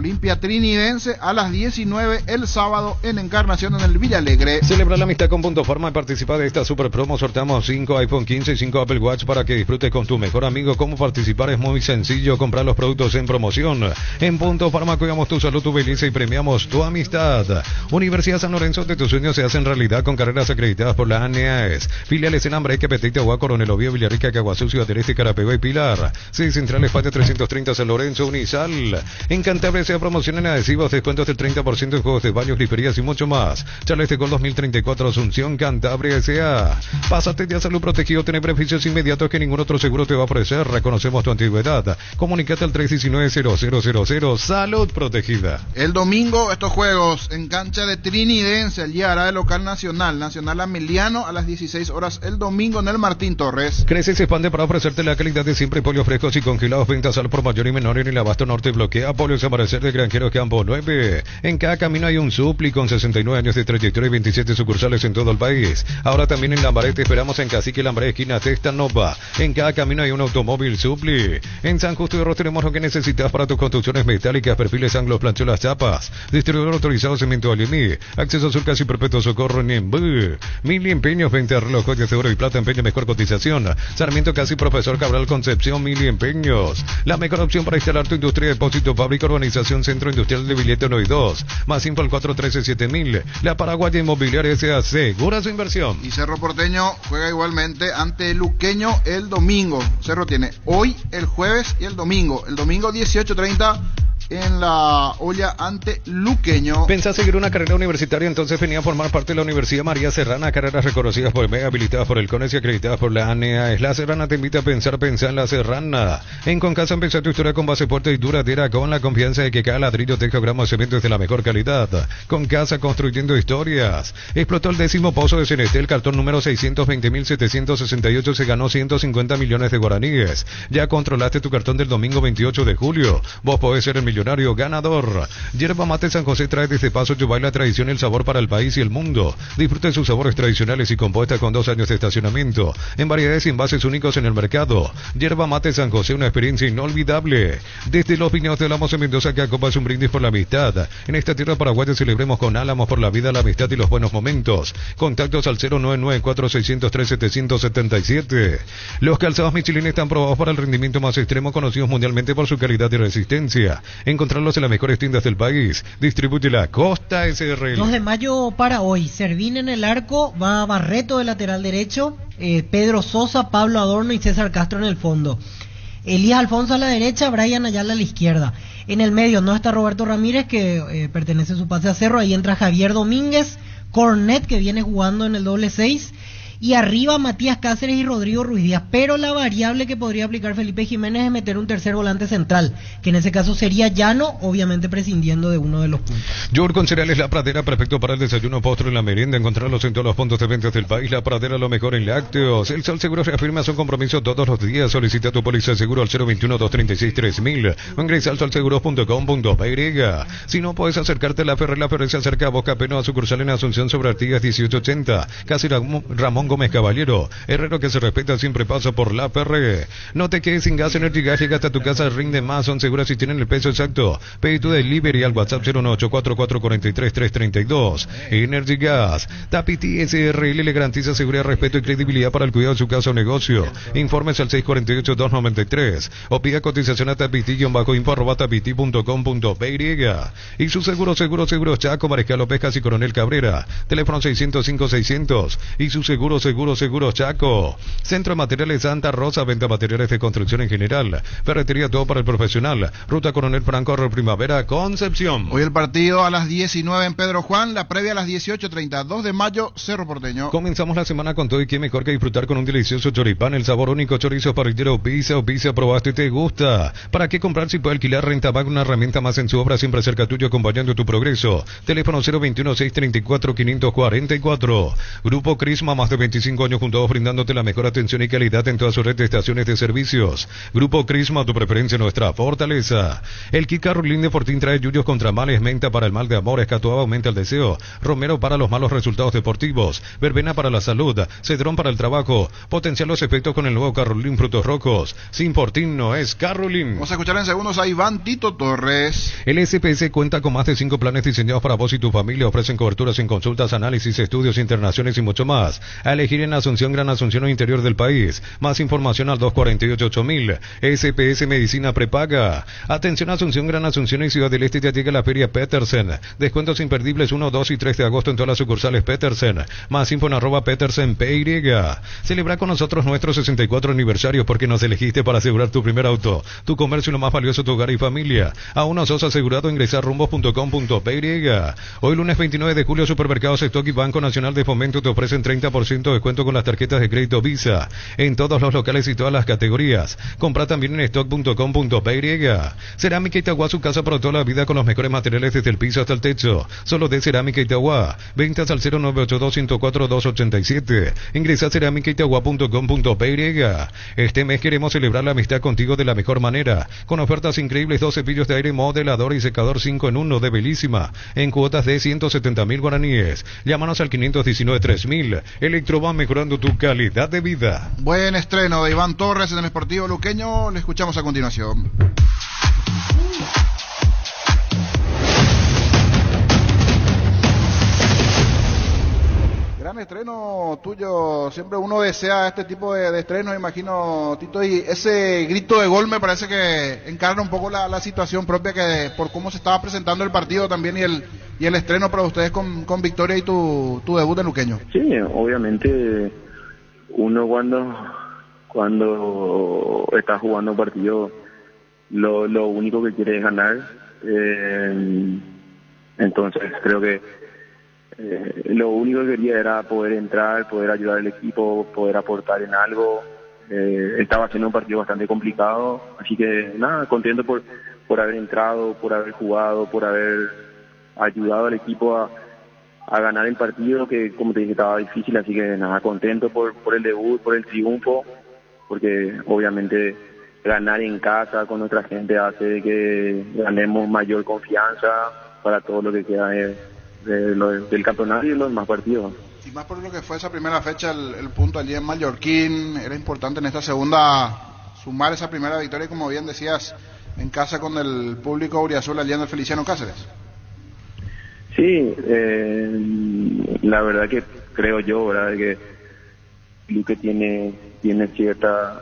a las 19 el sábado en Encarnación en el Villa Alegre. Celebra la amistad con Punto Farma y participa de esta super promo. Sorteamos 5 iPhone 15 y 5 Apple Watch para que disfrutes con tu mejor amigo. ¿Cómo participar? Es muy sencillo. Comprar los productos en promoción. En Punto Farma cuidamos tu salud, tu belleza y premiamos tu amistad. Universidad San Lorenzo, de tus sueños se hacen realidad con carreras acreditadas por la ANEAES. Filiales en Ambre, Petite, Agua, Coronel Oviedo, Villarrica, Caguazú, Ciudad del Este, Carapegó y Pilar. 6 Central Espacio 330 San Lorenzo, Unisal. En Cantabria se promocionan adhesivos, descuentos del 30% en juegos de baños, griferías y mucho más. Charles de Gol 2034 Asunción, Cantabria S.A. Pásate ya Salud Protegido, tiene beneficios inmediatos que ningún otro seguro te va a ofrecer. Reconocemos tu antigüedad. Comunícate al 319-0000. Salud Protegida. El domingo estos juegos en cancha de Trinidense. Allí hará el local Nacional Ameliano a las 16 horas el domingo en el Martín Torres. Crece y se expande para ofrecerte la calidad de siempre. Pollos frescos y congelados, ventas al por mayor y menor en el Abasto Norte. Bloquea Polios Amanecer de Granjeros Campo 9. En cada camino hay un Supli con 69 años de trayectoria y 27 sucursales en todo el país. Ahora también en Lambaré te esperamos en Cacique, Lambaré, esquina Testa Nova. En cada camino hay un automóvil Supli. En San Justo de Ros tenemos lo que necesitas para tus construcciones metálicas, perfiles, ángulos, planchuelas, chapas. Distribuidor autorizado Cemento Aliemí. Acceso azul casi perpetuo Socorro Niembú. Mil empeños, 20 relojes de oro y plata, empeño, mejor cotización. Sarmiento casi Profesor Cabral Concepción, Mil empeños. La mejor opción para instalar tu industria, depósito, fábrica, urbanización, centro industrial de Billete 1 y 2. Más info al 413-7000. La Paraguaya Inmobiliaria S.A. Segura su inversión. Y Cerro Porteño juega igualmente ante Luqueño el domingo. Cerro tiene hoy, el jueves y el domingo. El domingo 18:30 en la olla ante Luqueño. ¿Pensás seguir una carrera universitaria? Entonces venía a formar parte de la Universidad María Serrana, carreras reconocidas por el MEG, habilitadas por el CONES y acreditadas por la ANEA. La Serrana te invita a pensar en la Serrana. En Concasa empezá tu historia con base fuerte y duradera, con la confianza de que cada ladrillo, teja, gramo de cemento es de la mejor calidad. Concasa, construyendo historias. Explotó el 10º pozo de CNT, el cartón número 620.768 se ganó 150 millones de guaraníes. Ya controlaste tu cartón del domingo 28 de julio. Vos podés ser el millonario ganador. Yerba Mate San José trae desde Paso Yubay la tradición y el sabor para el país y el mundo. Disfrute sus sabores tradicionales y compuesta con 2 años de estacionamiento, en variedades y envases únicos en el mercado. Yerba Mate San José, una experiencia inolvidable. Desde los viñedos de Álamos en Mendoza, que acopas un brindis por la amistad. En esta tierra paraguaya celebremos con Álamos por la vida, la amistad y los buenos momentos. Contactos al 099-4603-777. Los calzados Michelin están probados para el rendimiento más extremo, conocidos mundialmente por su calidad y resistencia. Encontrarlos en las mejores tiendas del país. Distribuye la Costa SRL. 2 de mayo para hoy. Servín en el arco, va Barreto de lateral derecho, Pedro Sosa, Pablo Adorno y César Castro en el fondo. Elías Alfonso a la derecha, Brian Ayala a la izquierda. En el medio no está Roberto Ramírez, que pertenece a su pase a Cerro. Ahí entra Javier Domínguez, Cornet, que viene jugando en el doble 6. Y arriba Matías Cáceres y Rodrigo Ruiz Díaz. Pero la variable que podría aplicar Felipe Jiménez es meter un tercer volante central, que en ese caso sería Llano, obviamente prescindiendo de uno de los puntos. Yogur con cereales La Pradera, perfecto para el desayuno, postre y la merienda. Encontrarlos en todos los puntos de venta del país. La Pradera, lo mejor en lácteos. El Sol Seguro reafirma su compromiso todos los días. Solicita tu póliza de seguro al 021-236-3000 o ingresa al solseguros.com.py. Si no puedes acercarte a La Ferre se acerca a Boca Peno, a sucursal en Asunción sobre Artigas 1880. Casi Ramón Gómez Caballero. Herrero que se respeta siempre pasa por La Ferre. No te quedes sin gas. Energy Gas llega hasta tu casa, rinde más, son seguras y tienen el peso exacto. Pide tu delivery al WhatsApp 09844433332. Energy Gas. Tapiti SRL le garantiza seguridad, respeto y credibilidad para el cuidado de su casa o negocio. Informes al 648-293 o pida cotización a tapiti-info@tapiti.com.py. Y su seguro Chaco, Mariscal López y Coronel Cabrera. Teléfono 605-600 y su seguro Chaco. Centro de Materiales Santa Rosa, venta materiales de construcción en general. Ferretería, todo para el profesional. Ruta Coronel Franco, Primavera, Concepción. Hoy el partido a las 19 en Pedro Juan, la previa a las 18:30, 2 de mayo, Cerro Porteño. Comenzamos la semana con todo y qué mejor que disfrutar con un delicioso choripán, el sabor único, chorizo parrillero o pizza, probaste y te gusta. ¿Para qué comprar si puede alquilar Rentabac, una herramienta más en su obra, siempre cerca tuyo, acompañando tu progreso? Teléfono 021-634-544. Grupo Crisma, más de 25 años juntos brindándote la mejor atención y calidad en toda su red de estaciones de servicios. Grupo Crisma, tu preferencia, nuestra fortaleza. El kit Carolín de Fortín trae yuyos contra males, menta para el mal de amor, escatuaba aumenta el deseo, romero para los malos resultados deportivos, verbena para la salud, cedrón para el trabajo. Potenciar los efectos con el nuevo Carolín Frutos Rojos. Sin Fortín no es Carolín. Vamos a escuchar en segundos a Iván Tito Torres. El SPS cuenta con más de 5 planes diseñados para vos y tu familia. Ofrecen coberturas en consultas, análisis, estudios, internaciones y mucho más. A elegir en Asunción, Gran Asunción o interior del país. Más información al 248-8000. SPS Medicina Prepaga. Atención Asunción, Gran Asunción y Ciudad del Este, ya llega la Feria Petersen. Descuentos imperdibles 1, 2 y 3 de agosto en todas las sucursales Petersen. Más info en @PetersenPY. Celebra con nosotros nuestro 64 aniversario porque nos elegiste para asegurar tu primer auto, tu comercio y lo más valioso, tu hogar y familia. Aún no sos asegurado, ingresa a rumbos.com.py. Hoy lunes 29 de julio, Supermercados Stock y Banco Nacional de Fomento te ofrecen 30% de descuento con las tarjetas de crédito Visa en todos los locales y todas las categorías. Compra también en stock.com.py. Cerámica Itagua, su casa para toda la vida con los mejores materiales desde el piso hasta el techo. Solo de Cerámica Itagua. Ventas al 0982-104-287. Ingresa a cerámicaitagua.com.py. Este mes queremos celebrar la amistad contigo de la mejor manera, con ofertas increíbles: 2 cepillos de aire, modelador y secador 5 en 1 de Belísima, en cuotas de 170.000 guaraníes. Llámanos al 519-3000. Electroban, mejorando tu calidad de vida. Buen estreno de Iván Torres en el Sportivo Luqueño. Le escuchamos a continuación. Gran estreno tuyo, siempre uno desea este tipo de estrenos, imagino, Tito, y ese grito de gol me parece que encarna un poco la situación propia, que por cómo se estaba presentando el partido también y el estreno para ustedes con victoria y tu debut en Luqueño. Sí, obviamente uno cuando está jugando partido lo único que quiere es ganar, Entonces creo que lo único que quería era poder entrar, poder ayudar al equipo, poder aportar en algo. Estaba haciendo un partido bastante complicado, así que nada, contento por haber entrado, por haber jugado, por haber ayudado al equipo a ganar el partido, que como te dije estaba difícil, así que nada, contento por el debut, por el triunfo, porque obviamente ganar en casa con nuestra gente hace de que ganemos mayor confianza para todo lo que queda del campeonato y de los demás partidos. Y más por lo que fue esa primera fecha, el punto allí en Mallorquín, era importante en esta segunda sumar esa primera victoria, como bien decías, en casa con el público auriazul allí en el Feliciano Cáceres. Sí, la verdad que creo yo, ¿verdad?, que Luque tiene cierta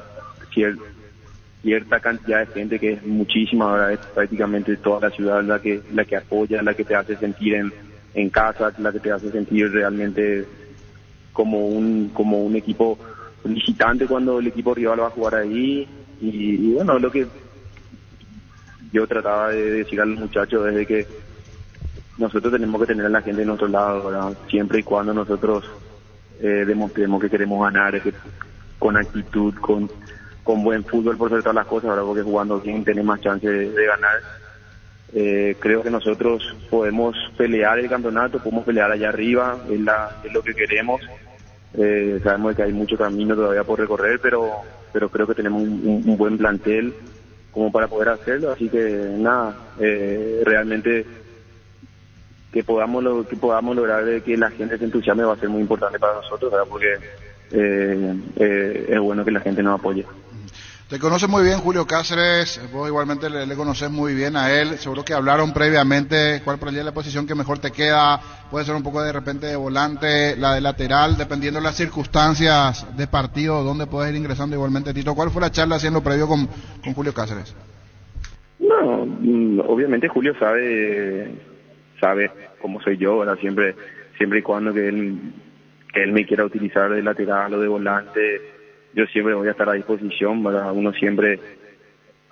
cantidad de gente, que es muchísima, ¿verdad? Es prácticamente toda la ciudad la que apoya, la que te hace sentir en casa, la que te hace sentir realmente como un equipo visitante cuando el equipo rival va a jugar ahí. Y bueno, lo que yo trataba de decir a los muchachos desde que nosotros tenemos que tener a la gente de nuestro lado, ¿verdad? Siempre y cuando nosotros demostremos que queremos ganar, con actitud, con buen fútbol por sobre todas las cosas, ¿verdad? Porque jugando bien tenemos más chance de ganar. Creo que nosotros podemos pelear el campeonato, podemos pelear allá arriba, es lo que queremos. Sabemos que hay mucho camino todavía por recorrer, pero creo que tenemos un buen plantel como para poder hacerlo, así que nada, realmente que podamos lograr de que la gente se entusiasme va a ser muy importante para nosotros, ¿verdad? Porque es bueno que la gente nos apoye. Te conoce muy bien Julio Cáceres, vos igualmente le conoces muy bien a él, seguro que hablaron previamente cuál por allí es la posición que mejor te queda, puede ser un poco de repente de volante, la de lateral, dependiendo de las circunstancias de partido, dónde puedes ir ingresando igualmente. Tito, ¿cuál fue la charla haciendo previo con Julio Cáceres? No, obviamente Julio sabe cómo soy yo, ¿verdad? Siempre y cuando que él me quiera utilizar de lateral o de volante, yo siempre voy a estar a disposición, ¿verdad? Uno siempre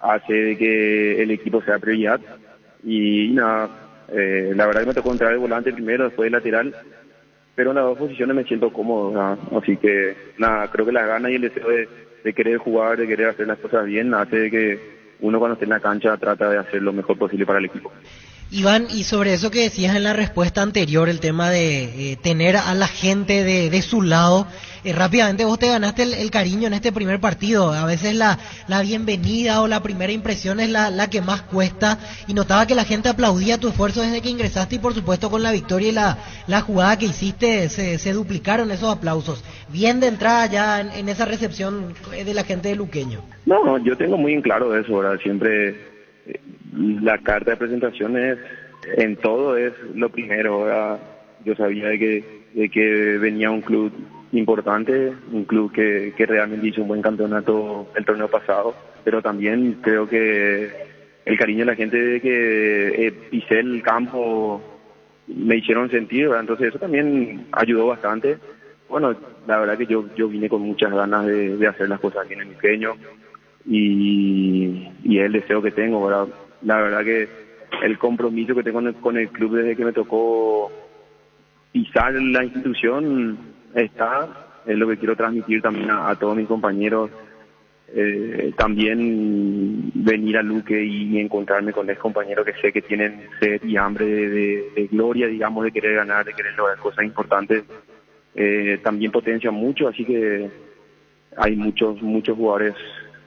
hace de que el equipo sea prioridad y nada, la verdad que me tocó entrar de volante primero, después de lateral, pero en las dos posiciones me siento cómodo, ¿verdad? Así que nada, creo que las ganas y el deseo de querer jugar, de querer hacer las cosas bien, hace de que uno cuando esté en la cancha trata de hacer lo mejor posible para el equipo. Iván, y sobre eso que decías en la respuesta anterior, el tema de tener a la gente de su lado, rápidamente vos te ganaste el cariño en este primer partido. A veces la bienvenida o la primera impresión es la que más cuesta, y notaba que la gente aplaudía tu esfuerzo desde que ingresaste, y por supuesto con la victoria y la jugada que hiciste se duplicaron esos aplausos. Bien de entrada ya en esa recepción de la gente de Luqueño. No, yo tengo muy en claro eso, ¿verdad? Siempre la carta de presentación en todo es lo primero, ¿verdad? Yo sabía de que venía un club importante, un club que realmente hizo un buen campeonato el torneo pasado, pero también creo que el cariño de la gente de que pisé el campo me hicieron sentir, ¿verdad? Entonces eso también ayudó bastante. Bueno, la verdad que yo vine con muchas ganas de hacer las cosas bien en Luqueño y el deseo que tengo, ¿verdad? La verdad que el compromiso que tengo con el club desde que me tocó pisar la institución es lo que quiero transmitir también a todos mis compañeros. También venir a Luque y encontrarme con esos compañeros que sé que tienen sed y hambre de gloria, digamos, de querer ganar, de querer lograr cosas importantes, también potencia mucho, así que hay muchos jugadores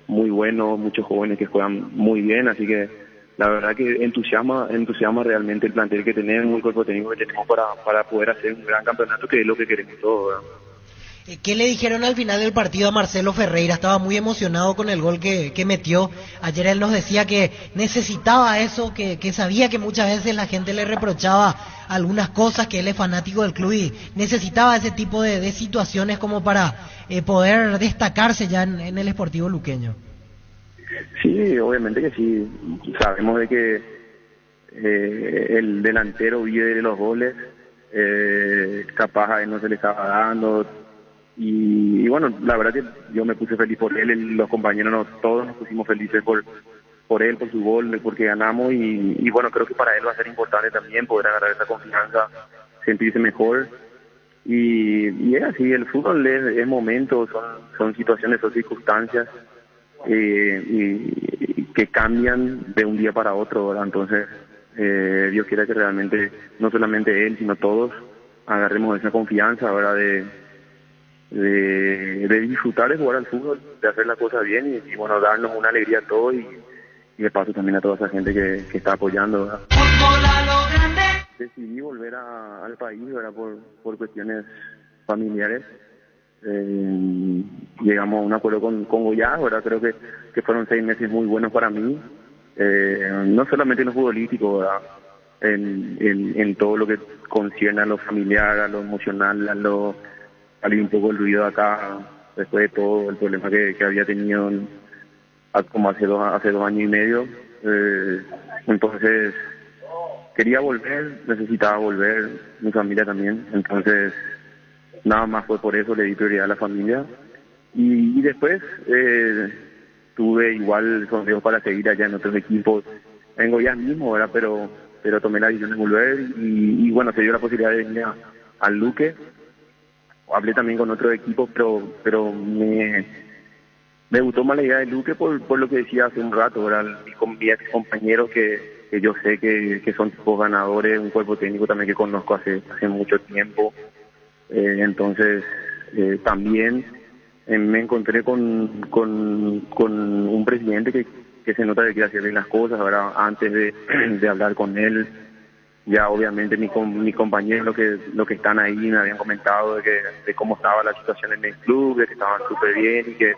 muy buenos, muchos jóvenes que juegan muy bien, así que la verdad que entusiasma realmente el plantel que tenemos, el cuerpo técnico que tenemos para poder hacer un gran campeonato, que es lo que queremos todos, ¿verdad? ¿Qué le dijeron al final del partido a Marcelo Ferreira? Estaba muy emocionado con el gol que metió. Ayer él nos decía que necesitaba eso, que sabía que muchas veces la gente le reprochaba algunas cosas, que él es fanático del club y necesitaba ese tipo de situaciones como para poder destacarse ya en el Sportivo Luqueño. Sí, obviamente que sí. Sabemos de que el delantero vive de los goles, capaz a él no se le estaba dando, y bueno, la verdad que yo me puse feliz por él, los compañeros todos nos pusimos felices por él, por su gol, porque ganamos y bueno, creo que para él va a ser importante también poder agarrar esa confianza, sentirse mejor. Y es así, el fútbol es momentos, son situaciones, son circunstancias y que cambian de un día para otro, ¿verdad? Entonces, Dios quiera que realmente, no solamente él, sino todos, agarremos esa confianza, ¿verdad? De disfrutar de jugar al fútbol, de hacer las cosas bien y bueno, darnos una alegría a todos y de paso también a toda esa gente que está apoyando, ¿verdad? Decidí volver al país, ¿verdad? Por cuestiones familiares. Llegamos a un acuerdo con Goiás, ¿verdad? Creo que fueron 6 meses muy buenos para mí, no solamente en lo futbolístico, ¿verdad? En todo lo que concierne a lo familiar, a lo emocional, salir un poco el ruido acá, después de todo el problema que había tenido como hace 2 años y medio. Entonces, quería volver, necesitaba volver, mi familia también, entonces nada más fue por eso, le di prioridad a la familia y después tuve igual sondeos para seguir allá en otros equipos, en Goiás mismo, ¿verdad? Pero tomé la decisión de volver y bueno, se dio la posibilidad de venir al Luque. Hablé también con otro equipo, pero me gustó más la idea del Luque por lo que decía hace un rato, ¿verdad? Con mis ex compañeros que yo sé que son tipos ganadores, un cuerpo técnico también que conozco hace mucho tiempo. Entonces, también me encontré con un presidente que se nota que quiere hacer bien las cosas, ¿verdad? Antes de hablar con él, ya obviamente mis compañeros lo que están ahí me habían comentado de cómo estaba la situación en el club, de que estaban súper bien y que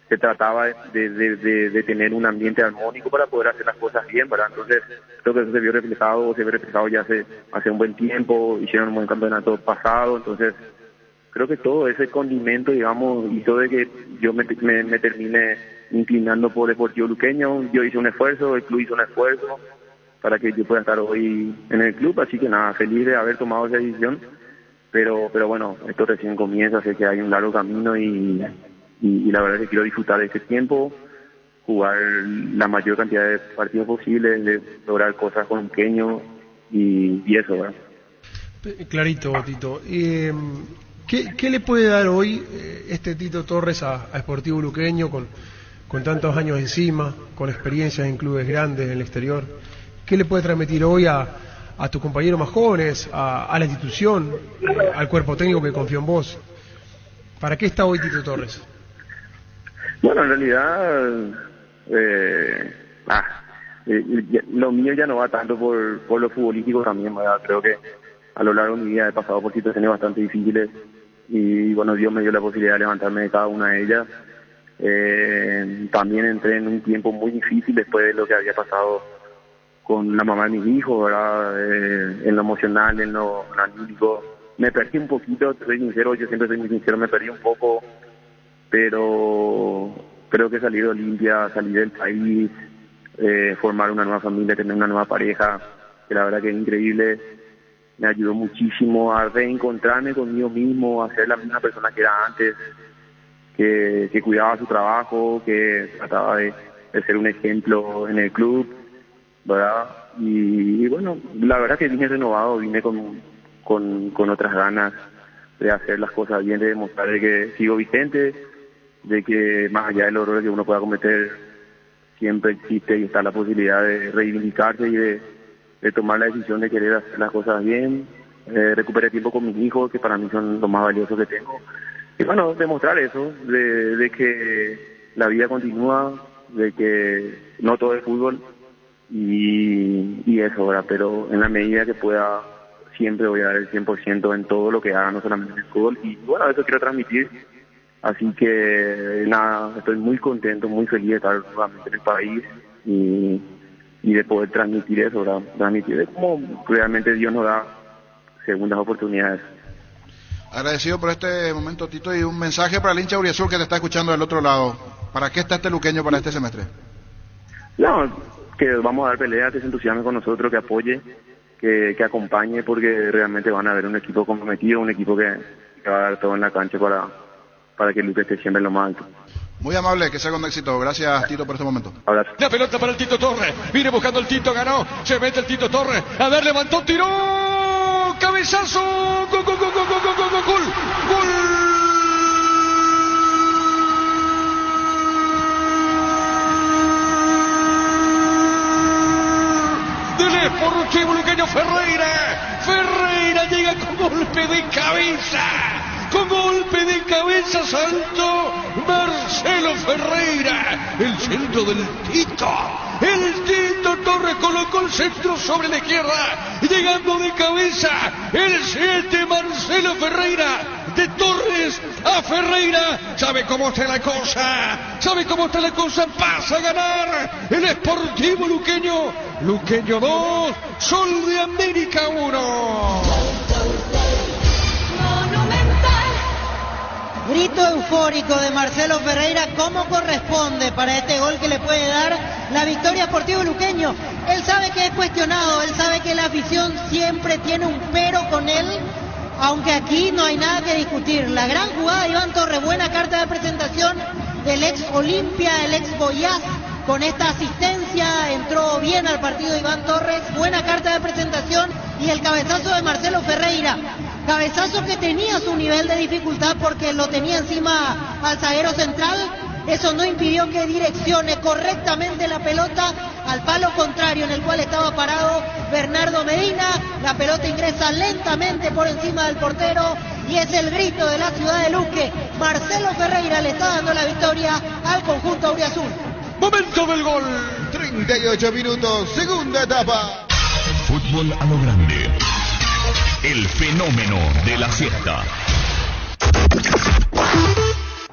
se trataba de tener un ambiente armónico para poder hacer las cosas bien, ¿verdad? Entonces, creo que eso se vio reflejado ya hace un buen tiempo, hicieron un buen campeonato pasado, entonces creo que todo ese condimento, digamos, hizo de que yo me termine inclinando por Deportivo Luqueño. Yo hice un esfuerzo, el club hizo un esfuerzo para que yo pueda estar hoy en el club, así que nada, feliz de haber tomado esa decisión, pero bueno, esto recién comienza, sé que hay un largo camino y la verdad es que quiero disfrutar de este tiempo, jugar la mayor cantidad de partidos posibles, de lograr cosas con Luqueño y eso, ¿verdad? Clarito, Tito. ¿Qué le puede dar hoy este Tito Torres a Sportivo Luqueño con tantos años encima, con experiencias en clubes grandes en el exterior? ¿Qué le puede transmitir hoy a tus compañeros más jóvenes, a la institución, al cuerpo técnico que confió en vos? ¿Para qué está hoy Tito Torres? Bueno, en realidad lo mío ya no va tanto por lo futbolístico también, ¿verdad? Creo que a lo largo de mi vida he pasado por situaciones bastante difíciles y bueno, Dios me dio la posibilidad de levantarme de cada una de ellas. También entré en un tiempo muy difícil después de lo que había pasado con la mamá de mis hijos, ¿verdad? En lo emocional, en lo anímico. Me perdí un poquito, soy sincero, yo siempre soy muy sincero, me perdí un poco, pero creo que salir de Olimpia, salir del país, formar una nueva familia, tener una nueva pareja, que la verdad que es increíble, me ayudó muchísimo a reencontrarme conmigo mismo, a ser la misma persona que era antes, que cuidaba su trabajo, que trataba de ser un ejemplo en el club, ¿verdad? Y bueno, la verdad que vine renovado, vine con otras ganas de hacer las cosas bien, de demostrar de que sigo vigente, de que más allá del horror que uno pueda cometer, siempre existe y está la posibilidad de reivindicarse y de tomar la decisión de querer hacer las cosas bien. Recuperé tiempo con mis hijos, que para mí son lo más valioso que tengo. Y bueno, demostrar eso, de que la vida continúa, de que no todo es fútbol y eso, ¿verdad? Pero en la medida que pueda, siempre voy a dar el 100% en todo lo que haga, no solamente en el fútbol. Y bueno, eso quiero transmitir. Así que nada, estoy muy contento, muy feliz de estar nuevamente en el país y de poder transmitir eso, ¿verdad? Transmitir de cómo realmente Dios nos da segundas oportunidades. Agradecido por este momento, Tito, y un mensaje para el hincha Uriazul que te está escuchando del otro lado. ¿Para qué está este luqueño para este semestre? No, que vamos a dar pelea, que se entusiasme con nosotros, que apoye, que acompañe, porque realmente van a ver un equipo comprometido, un equipo que va a dar todo en la cancha para que Luque esté siempre en lo más alto. Muy amable, que sea con éxito. Gracias, Tito, por este momento. Abrazo. La pelota para el Tito Torres. Viene buscando el Tito, ganó. Se mete el Tito Torres. A ver, levantó, tiró. Cabezazo. Gol, gol, gol, gol, gol, gol, gol, gol. Gol. Del Sportivo Luqueño Ferreira. Ferreira llega con golpe de cabeza. Con golpe de cabeza saltó Marcelo Ferreira. El centro del Tito. El Tito Torres colocó el centro sobre la izquierda. Llegando de cabeza el 7 Marcelo Ferreira. De Torres a Ferreira. ¿Sabe cómo está la cosa? ¿Sabe cómo está la cosa? Pasa a ganar el Sportivo Luqueño. Luqueño 2, Sol de América 1. Grito eufórico de Marcelo Ferreira, como corresponde para este gol que le puede dar la victoria a Sportivo Luqueño. Él sabe que es cuestionado, él sabe que la afición siempre tiene un pero con él, aunque aquí no hay nada que discutir. La gran jugada de Iván Torres, buena carta de presentación del ex Olimpia, el ex Goiás, con esta asistencia, entró bien al partido Iván Torres, buena carta de presentación y el cabezazo de Marcelo Ferreira. Cabezazo que tenía su nivel de dificultad porque lo tenía encima al zaguero central. Eso no impidió que direccione correctamente la pelota al palo contrario en el cual estaba parado Bernardo Medina. La pelota ingresa lentamente por encima del portero y es el grito de la ciudad de Luque. Marcelo Ferreira le está dando la victoria al conjunto auriazul. Momento del gol. 38 minutos, segunda etapa. Fútbol a lo grande. El fenómeno de la siesta.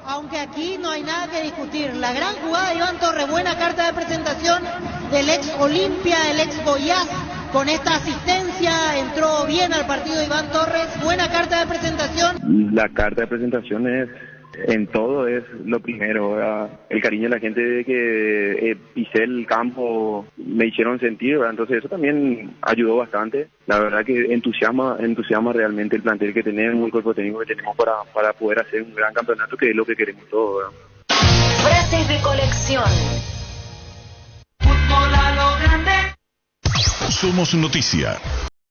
Aunque aquí no hay nada que discutir. La gran jugada de Iván Torres, buena carta de presentación del ex Olimpia, el ex Goiás, con esta asistencia, entró bien al partido Iván Torres, buena carta de presentación. La carta de presentación es, en todo es lo primero, ¿verdad? El cariño de la gente de que pisé el campo me hicieron sentir, ¿verdad? Entonces eso también ayudó bastante. La verdad que entusiasma realmente el plantel que tenemos, el cuerpo técnico que tenemos para poder hacer un gran campeonato, que es lo que queremos todos, ¿verdad? Frases de colección. Fútbol a lo grande. Somos noticia.